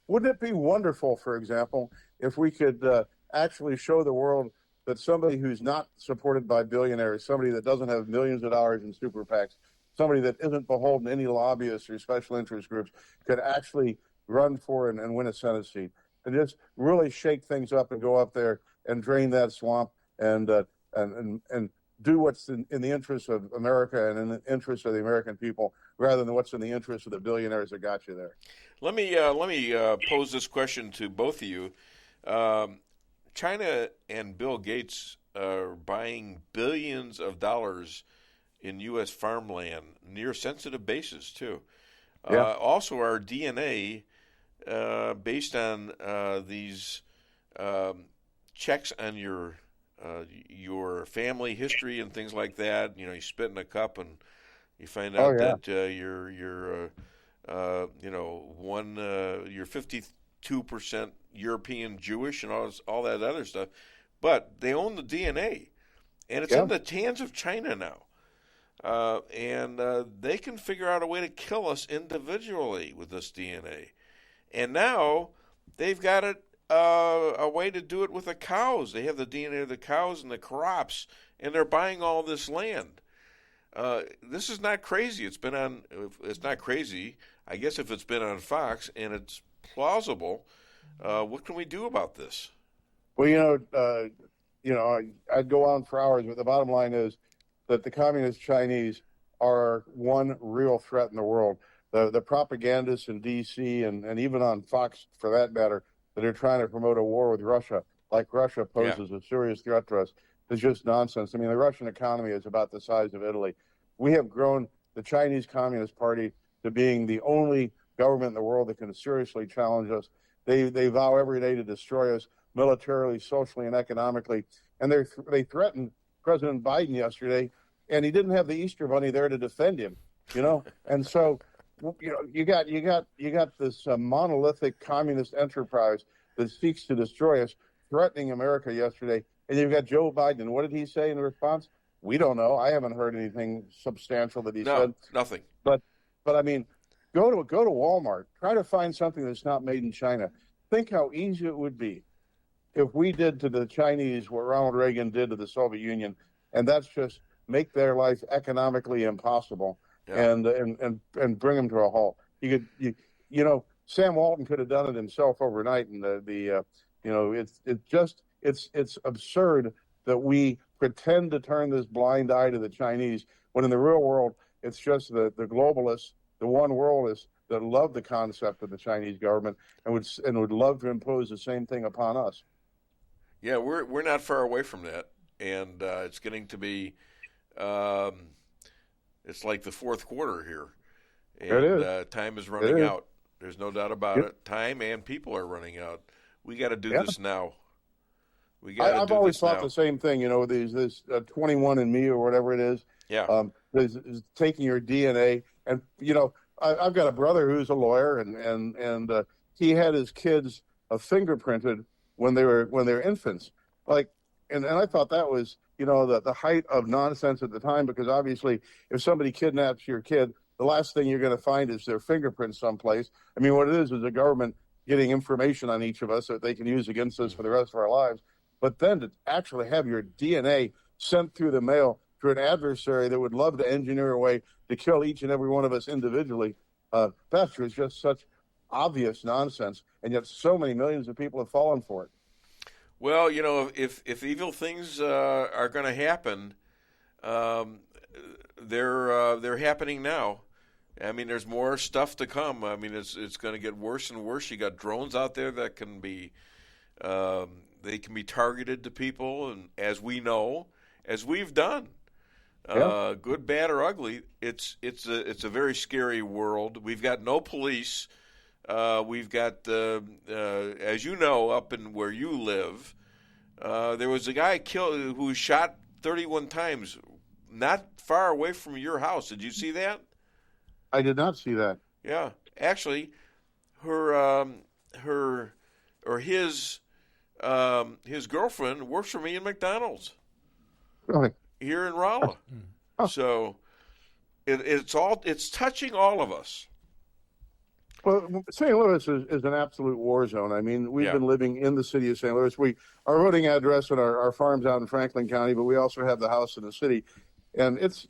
wouldn't it be wonderful, for example, if we could actually show the world that somebody who's not supported by billionaires, somebody that doesn't have millions of dollars in super PACs, somebody that isn't beholden to any lobbyists or special interest groups could actually run for and win a Senate seat and just really shake things up and go up there and drain that swamp and do what's in the interest of America and in the interest of the American people, rather than what's in the interest of the billionaires that got you there. Let me pose this question to both of you. China and Bill Gates are buying billions of dollars in U.S. farmland near sensitive bases too. Also, our DNA, based on these checks on your family history and things like that. You spit in a cup and you find out that you're you're 52% European Jewish and all that other stuff. But they own the DNA, and it's in the hands of China now. And they can figure out a way to kill us individually with this DNA. And now they've got a way to do it with the cows. They have the DNA of the cows and the crops, and they're buying all this land. This is not crazy. It's not crazy. I guess if it's been on Fox and it's plausible, what can we do about this? Well, I'd go on for hours, but the bottom line is that the communist Chinese are one real threat in the world. The propagandists in D.C. and even on Fox, for that matter, that are trying to promote a war with Russia, like Russia poses a serious threat to us, is just nonsense. I mean, the Russian economy is about the size of Italy. We have grown the Chinese Communist Party to being the only government in the world that can seriously challenge us. They vow every day to destroy us militarily, socially, and economically. And they threatened President Biden yesterday, and he didn't have the Easter Bunny there to defend him. And so you got this monolithic communist enterprise that seeks to destroy us, threatening America yesterday, and you've got Joe Biden. What did he say in response? We don't know. I haven't heard anything substantial that he said. Nothing. But I mean, go to Walmart. Try to find something that's not made in China. Think how easy it would be if we did to the Chinese what Ronald Reagan did to the Soviet Union, and that's just make their life economically impossible and bring them to a halt. Sam Walton could have done it himself overnight, and it's absurd that we pretend to turn this blind eye to the Chinese when in the real world it's just the globalists, the one worldists that love the concept of the Chinese government and would love to impose the same thing upon us. Yeah, we're not far away from that, and it's getting to be it's like the fourth quarter here, and time is running out. There's no doubt about it. Time and people are running out. We got to do this now. I've always thought the same thing. This 21andMe or whatever it is. Yeah. Is taking your DNA, and I've got a brother who's a lawyer, and he had his kids fingerprinted when they were infants. And I thought that was the height of nonsense at the time, because obviously if somebody kidnaps your kid, the last thing you're going to find is their fingerprints someplace. I mean, what it is the government getting information on each of us that they can use against us for the rest of our lives. But then to actually have your DNA sent through the mail to an adversary that would love to engineer a way to kill each and every one of us individually, that is just such obvious nonsense. And yet so many millions of people have fallen for it. Well, if evil things are going to happen, they're happening now. I mean, there's more stuff to come. I mean, it's going to get worse and worse. You got drones out there that can be they can be targeted to people, and as we know, as we've done, good, bad, or ugly, it's a very scary world. We've got no police. We've got, as you know, up in where you live, there was a guy killed who was shot 31 times, not far away from your house. Did you see that? I did not see that. Yeah, actually, his girlfriend works for me in McDonald's. Really? Here in Rolla. So it's touching all of us. Well, St. Louis is an absolute war zone. I mean, we've been living in the city of St. Louis. Our voting address and our farm's out in Franklin County, but we also have the house in the city. And it's,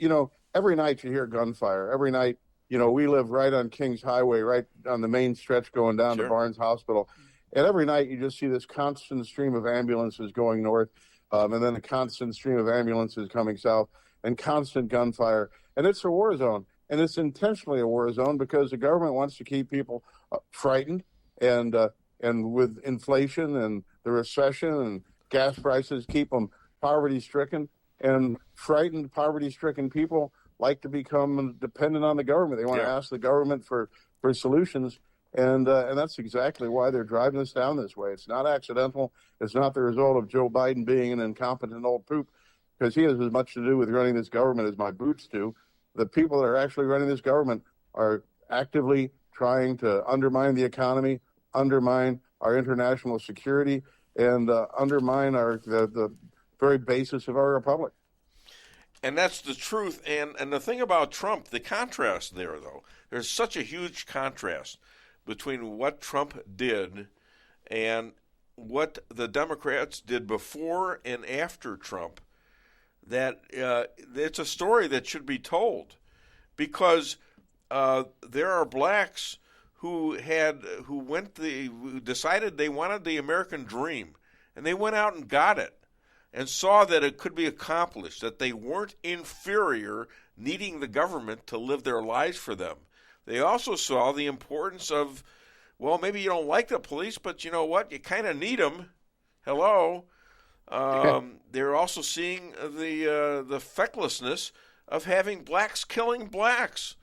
every night you hear gunfire. Every night, we live right on Kings Highway, right on the main stretch going down to Barnes Hospital. And every night you just see this constant stream of ambulances going north, and then a constant stream of ambulances coming south, and constant gunfire. And it's a war zone. And it's intentionally a war zone because the government wants to keep people frightened, and with inflation and the recession and gas prices, keep them poverty-stricken. And frightened, poverty-stricken people like to become dependent on the government. They want to ask the government for solutions, and that's exactly why they're driving us down this way. It's not accidental. It's not the result of Joe Biden being an incompetent old poop, because he has as much to do with running this government as my boots do. The people that are actually running this government are actively trying to undermine the economy, undermine our international security, and undermine the very basis of our republic. And that's the truth. And the thing about Trump, the contrast there, though, there's such a huge contrast between what Trump did and what the Democrats did before and after Trump, that it's a story that should be told, because there are blacks who decided they wanted the American dream, and they went out and got it, and saw that it could be accomplished, that they weren't inferior, needing the government to live their lives for them. They also saw the importance of, well, maybe you don't like the police, but you know what? You kind of need them. Hello. They're also seeing the fecklessness of having blacks killing blacks.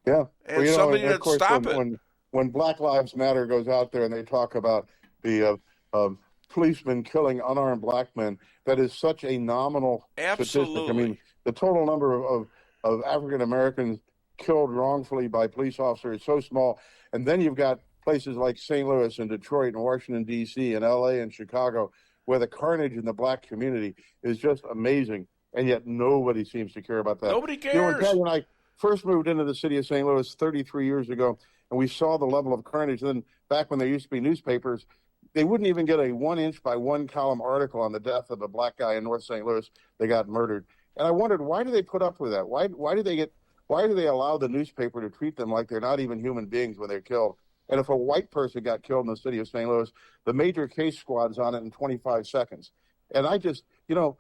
Yeah, and somebody to stop it. When Black Lives Matter goes out there and they talk about the policemen killing unarmed black men, that is such a nominal statistic. I mean, the total number of African Americans killed wrongfully by police officers is so small, and then you've got places like St. Louis and Detroit and Washington, D.C. and L.A. and Chicago, where the carnage in the black community is just amazing, and yet nobody seems to care about that. Nobody cares. You know, when Patty and I first moved into the city of St. Louis 33 years ago, and we saw the level of carnage, then back when there used to be newspapers, they wouldn't even get a 1-inch by 1-column article on the death of a black guy in North St. Louis. They got murdered. And I wondered, why do they put up with that? Why do they allow the newspaper to treat them like they're not even human beings when they're killed? And if a white person got killed in the city of St. Louis, the major case squad's on it in 25 seconds. And I just, the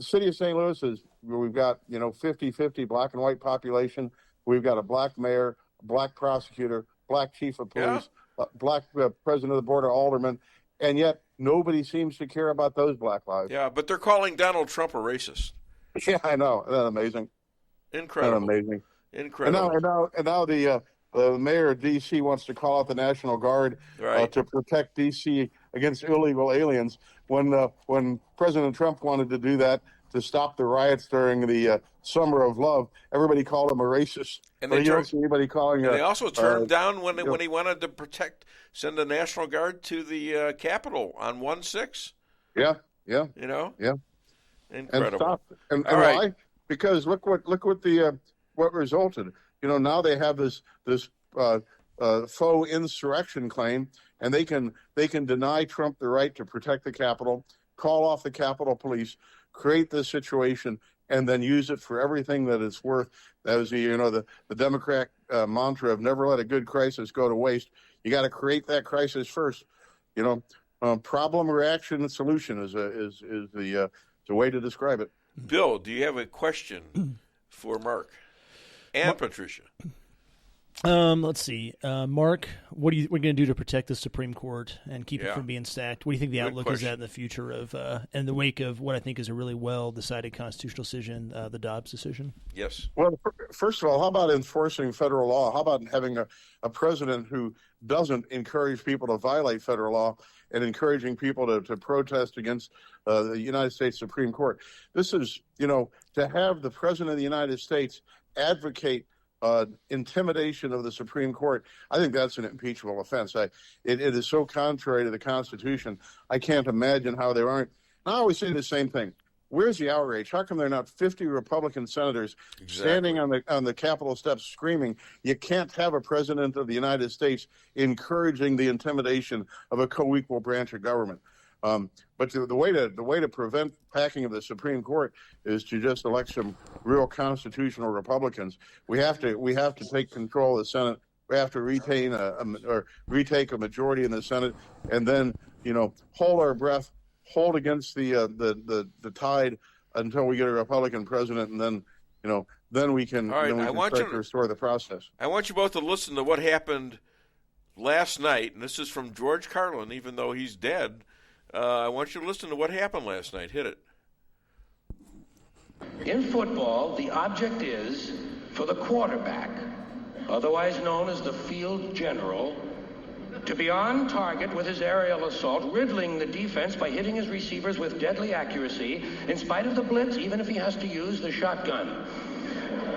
city of St. Louis is where we've got, 50-50 black and white population. We've got a black mayor, a black prosecutor, black chief of police, black president of the board of aldermen, and yet nobody seems to care about those black lives. Yeah, but they're calling Donald Trump a racist. Yeah, I know. Isn't that amazing? Incredible. Isn't that amazing? Incredible. And now the mayor of D.C. wants to call out the National Guard to protect D.C. against illegal aliens. When President Trump wanted to do that to stop the riots during the Summer of Love, everybody called him a racist. And they don't see anybody calling. They also turned him down when he wanted to send the National Guard to the Capitol on 1/6. Yeah. Yeah. Incredible. And why? Because look what resulted. Now they have this faux insurrection claim, and they can deny Trump the right to protect the Capitol, call off the Capitol Police, create this situation, and then use it for everything that it's worth. That was the Democrat mantra of never let a good crisis go to waste. You got to create that crisis first. Problem, reaction, and solution is the way to describe it. Bill, do you have a question for Mark and Patricia? Let's see. Mark, what are you going to do to protect the Supreme Court and keep it from being stacked? What do you think the outlook is at in the future of, in the wake of what I think is a really well-decided constitutional decision, the Dobbs decision? Yes. Well, first of all, how about enforcing federal law? How about having a president who doesn't encourage people to violate federal law and encouraging people to protest against the United States Supreme Court? This is, to have the president of the United States advocate intimidation of the Supreme Court, I think that's an impeachable offense. It is so contrary to the Constitution. I can't imagine how there aren't. I always say the same thing. Where's the outrage? How come there are not 50 Republican senators standing on the Capitol steps screaming, you can't have a president of the United States encouraging the intimidation of a co-equal branch of government? But the way to prevent packing of the Supreme Court is to just elect some real constitutional Republicans. We have to take control of the Senate We have to retain or retake a majority in the Senate, and then hold our breath, hold against the tide until we get a Republican president, and then we can, All right, start to restore the process. I want you both to listen to what happened last night, and this is from George Carlin, even though he's dead. I want you to listen to what happened last night. Hit it. In football, the object is for the quarterback, otherwise known as the field general, to be on target with his aerial assault, riddling the defense by hitting his receivers with deadly accuracy, in spite of the blitz, even if he has to use the shotgun.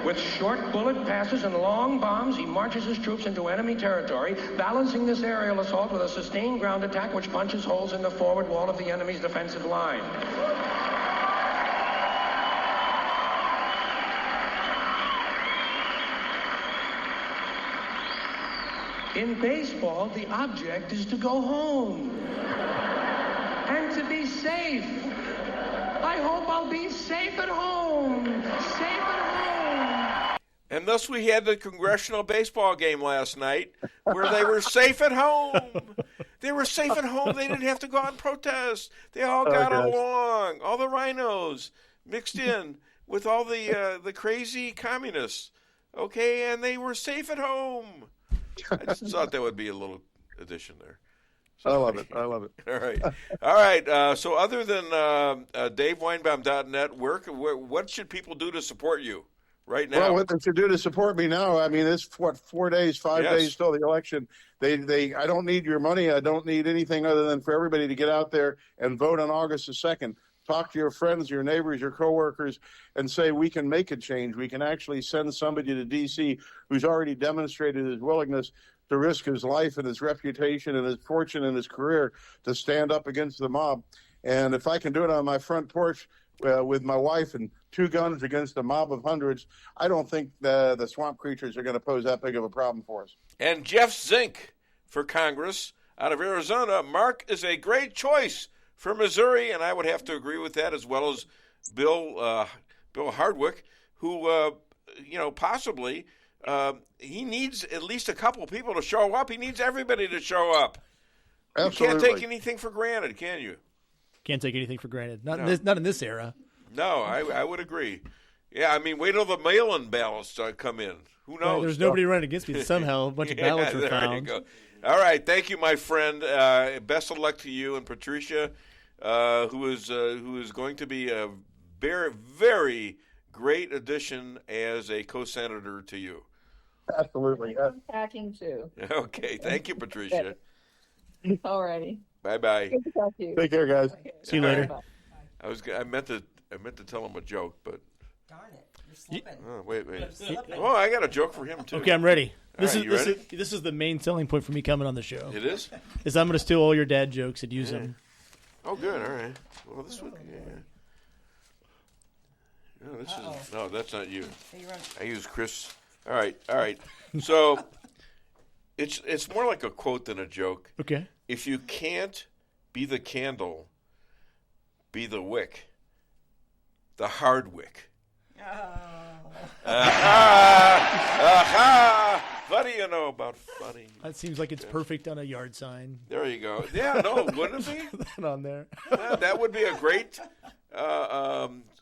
With short bullet passes and long bombs, he marches his troops into enemy territory, balancing this aerial assault with a sustained ground attack which punches holes in the forward wall of the enemy's defensive line. In baseball, the object is to go home and to be safe. I hope I'll be safe at home. Safe at home. And thus we had the congressional baseball game last night where they were safe at home. They were safe at home. They didn't have to go out and protest. They all got along. All the rhinos mixed in with all the crazy communists. Okay, and they were safe at home. I just thought that would be a little addition there. So, I love it. All right. So other than DaveWeinbaum.net, what should people do to support you right now? Well, what they should do to support me now, I mean, it's 4 days, 5 days till the election. I don't need your money. I don't need anything other than for everybody to get out there and vote on August the 2nd. Talk to your friends, your neighbors, your coworkers, and say we can make a change. We can actually send somebody to D.C. who's already demonstrated his willingness to risk his life and his reputation and his fortune and his career to stand up against the mob. And if I can do it on my front porch with my wife and 2 guns against a mob of hundreds, I don't think the swamp creatures are going to pose that big of a problem for us. And Jeff Zink for Congress out of Arizona. Mark is a great choice for Missouri, and I would have to agree with that, as well as Bill Hardwick, who, possibly he needs at least a couple people to show up. He needs everybody to show up. Absolutely. You can't take anything for granted, can you? Can't take anything for granted. Not in this era. No, I would agree. Yeah, I mean, wait till the mail-in ballots come in. Who knows? Right, there's nobody running against me. Somehow a bunch of ballots were found. You go. All right, thank you, my friend. Best of luck to you and Patricia, who is going to be a very, very great addition as a co-senator to you. Absolutely. I'm packing too. Okay, thank you, Patricia. All righty. Bye-bye. Good to talk to you. Take care, guys. Okay. See you later. I meant to tell him a joke, but darn it, you're slipping. Oh, wait. Oh, I got a joke for him too. Okay, I'm ready. This is the main selling point for me coming on the show. It is? Is I'm going to steal all your dad jokes and use them. Oh, good. All right. Well, this one. Yeah. No, this is no. That's not you. I use Chris. All right. So it's more like a quote than a joke. Okay. If you can't be the candle, be the wick. The Hardwick. What do you know about funny? That seems like it's perfect on a yard sign. There you go. Yeah, no, wouldn't it be? That on there. That would be a great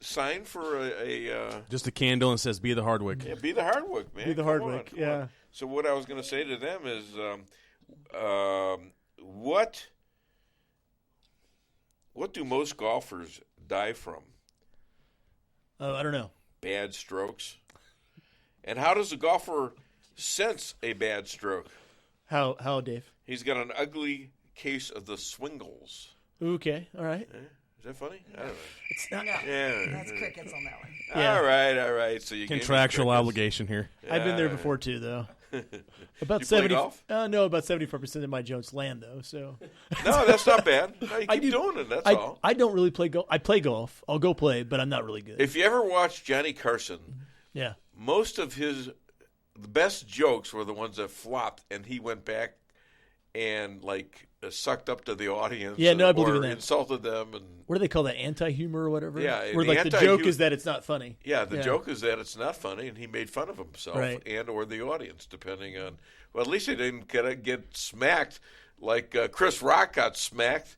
sign for a just a candle and says, "Be the Hardwick." Yeah, be the Hardwick, man. Be the Hardwick. Come on. So what I was going to say to them is, what do most golfers die from? I don't know. Bad strokes. And how does a golfer sense a bad stroke? How, Dave? He's got an ugly case of the swingles. Okay, all right. Is that funny? I don't know. It's not. Yeah. That's crickets on that one. Yeah. All right. So you contractual obligation here. I've been there before too, though. About you 70. Play golf? No, about 74% of my jokes land though. So. No, that's not bad. No, you keep doing it. That's all. I don't really play golf. I play golf. I'll go play, but I'm not really good. If you ever watch Johnny Carson, most of the best jokes were the ones that flopped, and he went back and like sucked up to the audience. Yeah, no, I believe or in that. Insulted them, and what do they call that? Anti-humor or whatever. Yeah, where like the joke is that it's not funny. Yeah, the joke is that it's not funny, and he made fun of himself and or the audience, depending on. Well, at least he didn't get smacked like Chris Rock got smacked.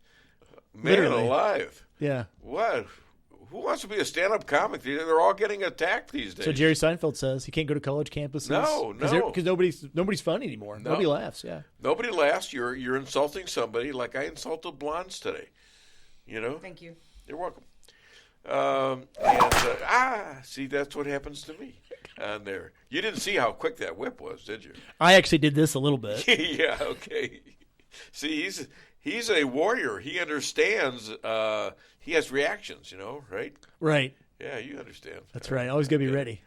Man Literally. alive! Yeah. What? Who wants to be a stand-up comic? They're all getting attacked these days. So Jerry Seinfeld says he can't go to college campuses. No, because nobody's funny anymore. No. Nobody laughs. Yeah, nobody laughs. You're insulting somebody like I insulted blondes today. You know. Thank you. You're welcome. See, that's what happens to me on there. You didn't see how quick that whip was, did you? I actually did this a little bit. Yeah. Okay. See, he's a warrior. He understands. He has reactions, right? Right. Yeah, you understand. That's right. Always got to be ready.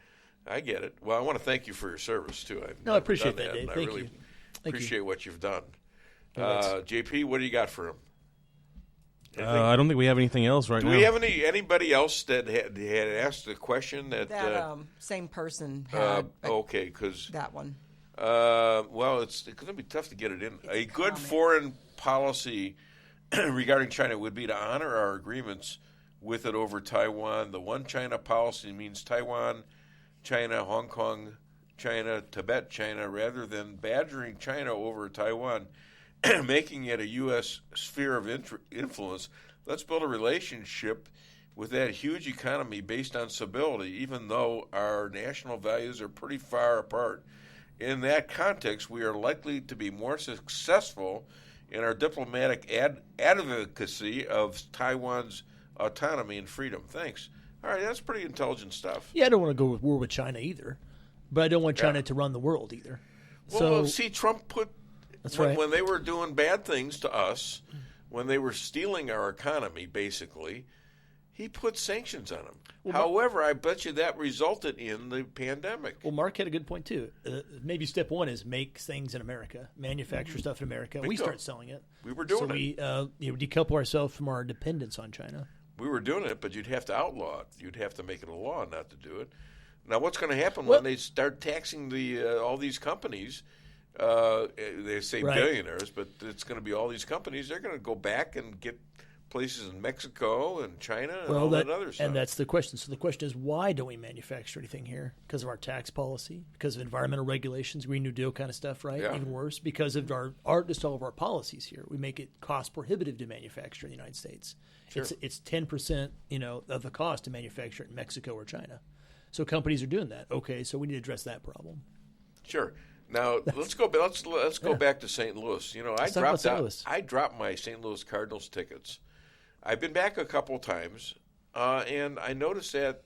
I get it. Well, I want to thank you for your service, too. I appreciate that, Dave. Thank you. Appreciate what you've done. JP, what do you got for him? I don't think we have anything else right now. Do we have anybody else that had asked a question that same person had? Okay, because that one. Well, it's going to be tough to get it in. A good foreign policy regarding China would be to honor our agreements with it over Taiwan. The one China policy means Taiwan, China, Hong Kong, China, Tibet, China, rather than badgering China over Taiwan, making it a U.S. sphere of influence. Let's build a relationship with that huge economy based on stability, even though our national values are pretty far apart. In that context, we are likely to be more successful in our diplomatic advocacy of Taiwan's autonomy and freedom. Thanks. All right, that's pretty intelligent stuff. Yeah, I don't want to go to war with China either, but I don't want China to run the world either. Well, see, Trump put right. When they were doing bad things to us, when they were stealing our economy, basically, he put sanctions on them. Well, however, I bet you that resulted in the pandemic. Well, Mark had a good point, too. Maybe step one is make things in America, manufacture stuff in America, and we start selling it. We were doing it. So we decouple ourselves from our dependence on China. We were doing it, but you'd have to outlaw it. You'd have to make it a law not to do it. Now, what's going to happen when they start taxing all these companies? They say billionaires, but it's going to be all these companies. They're going to go back and get places in Mexico and China and all that other stuff. And that's the question. So the question is, why don't we manufacture anything here? Because of our tax policy, because of environmental regulations, Green New Deal kind of stuff, right? Yeah. Even worse, because of all of our policies here. We make it cost prohibitive to manufacture in the United States. Sure. It's 10%, of the cost to manufacture it in Mexico or China. So companies are doing that. Okay, so we need to address that problem. Sure. Now let's go back to St. Louis. I dropped my St. Louis Cardinals tickets. I've been back a couple times, and I noticed that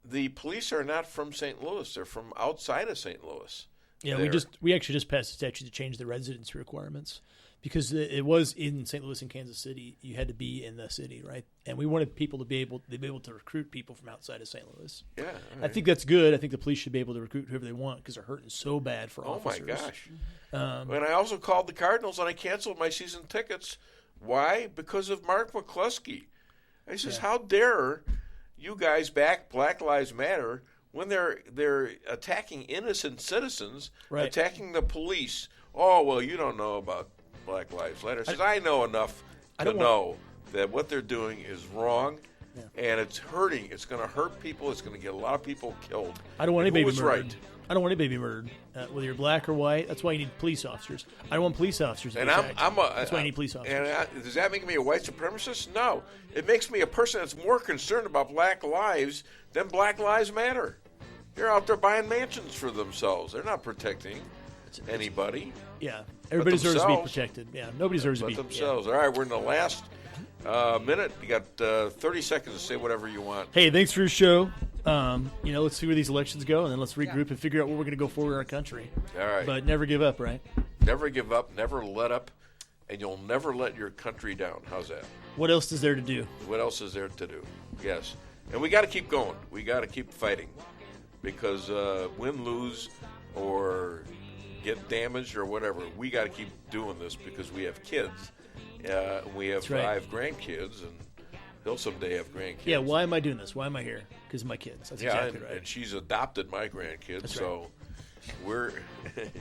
the police are not from St. Louis; they're from outside of St. Louis. Yeah, we actually just passed a statute to change the residency requirements because it was in St. Louis and Kansas City. You had to be in the city, right? And we wanted people to be able to recruit people from outside of St. Louis. Yeah, right. I think that's good. I think the police should be able to recruit whoever they want because they're hurting so bad for officers. Oh my gosh! And I also called the Cardinals and I canceled my season tickets. Why? Because of Mark McCloskey. I says, how dare you guys back Black Lives Matter when they're attacking innocent citizens, attacking the police? Oh, well, you don't know about Black Lives Matter. I says, I know enough to know that what they're doing is wrong, and it's hurting. It's going to hurt people. It's going to get a lot of people killed. I don't want anybody to be murdered. Right? I don't want anybody to be murdered, whether you're black or white. That's why you need police officers. I don't want police officers. That's why you need police officers. And does that make me a white supremacist? No. It makes me a person that's more concerned about black lives than Black Lives Matter. They're out there buying mansions for themselves. They're not protecting anybody. Yeah. Everybody deserves to be protected. Yeah. Nobody deserves to be. themselves. All right, we're in the last minute. You got 30 seconds to say whatever you want. Hey, thanks for your show. Let's see where these elections go, and then let's regroup and figure out where we're going to go forward in our country. All right. But never give up, right? Never give up, never let up, and you'll never let your country down. How's that? What else is there to do? What else is there to do? Yes. And we got to keep going. We got to keep fighting because win, lose, or get damaged or whatever, we got to keep doing this because we have kids. We have 5 grandkids, and he'll someday have grandkids. Yeah, why am I doing this? Why am I here? Because of my kids. That's exactly right. And she's adopted my grandkids,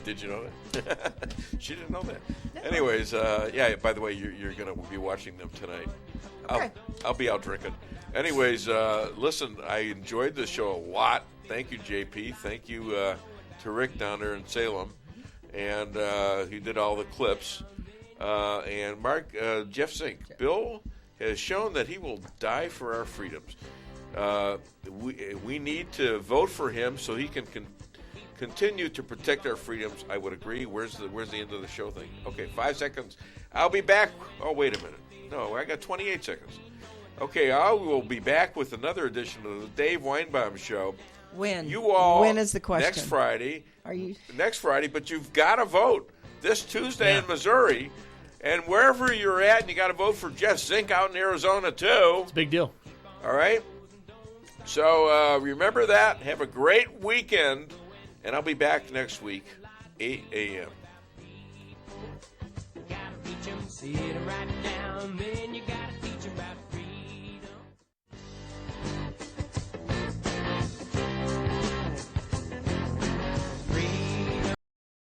Did you know that? She didn't know that. No. Anyways, yeah. By the way, you're going to be watching them tonight. Okay. I'll be out drinking. Anyways, listen, I enjoyed the show a lot. Thank you, JP. Thank you to Rick down there in Salem, and he did all the clips. And Mark, Jeff Zink, Bill has shown that he will die for our freedoms. We need to vote for him so he can continue to protect our freedoms. I would agree. Where's the end of the show thing? Okay, 5 seconds. I'll be back. Oh, wait a minute. No, I got 28 seconds. Okay, I will be back with another edition of the Dave Weinbaum Show. When? You all. When is the question? Next Friday. Are you? Next Friday, but you've got to vote this Tuesday in Missouri. And wherever you're at, and you got to vote for Jeff Zink out in Arizona, too. It's a big deal. All right? So remember that. Have a great weekend. And I'll be back next week, 8 a.m. Sit right down, then you got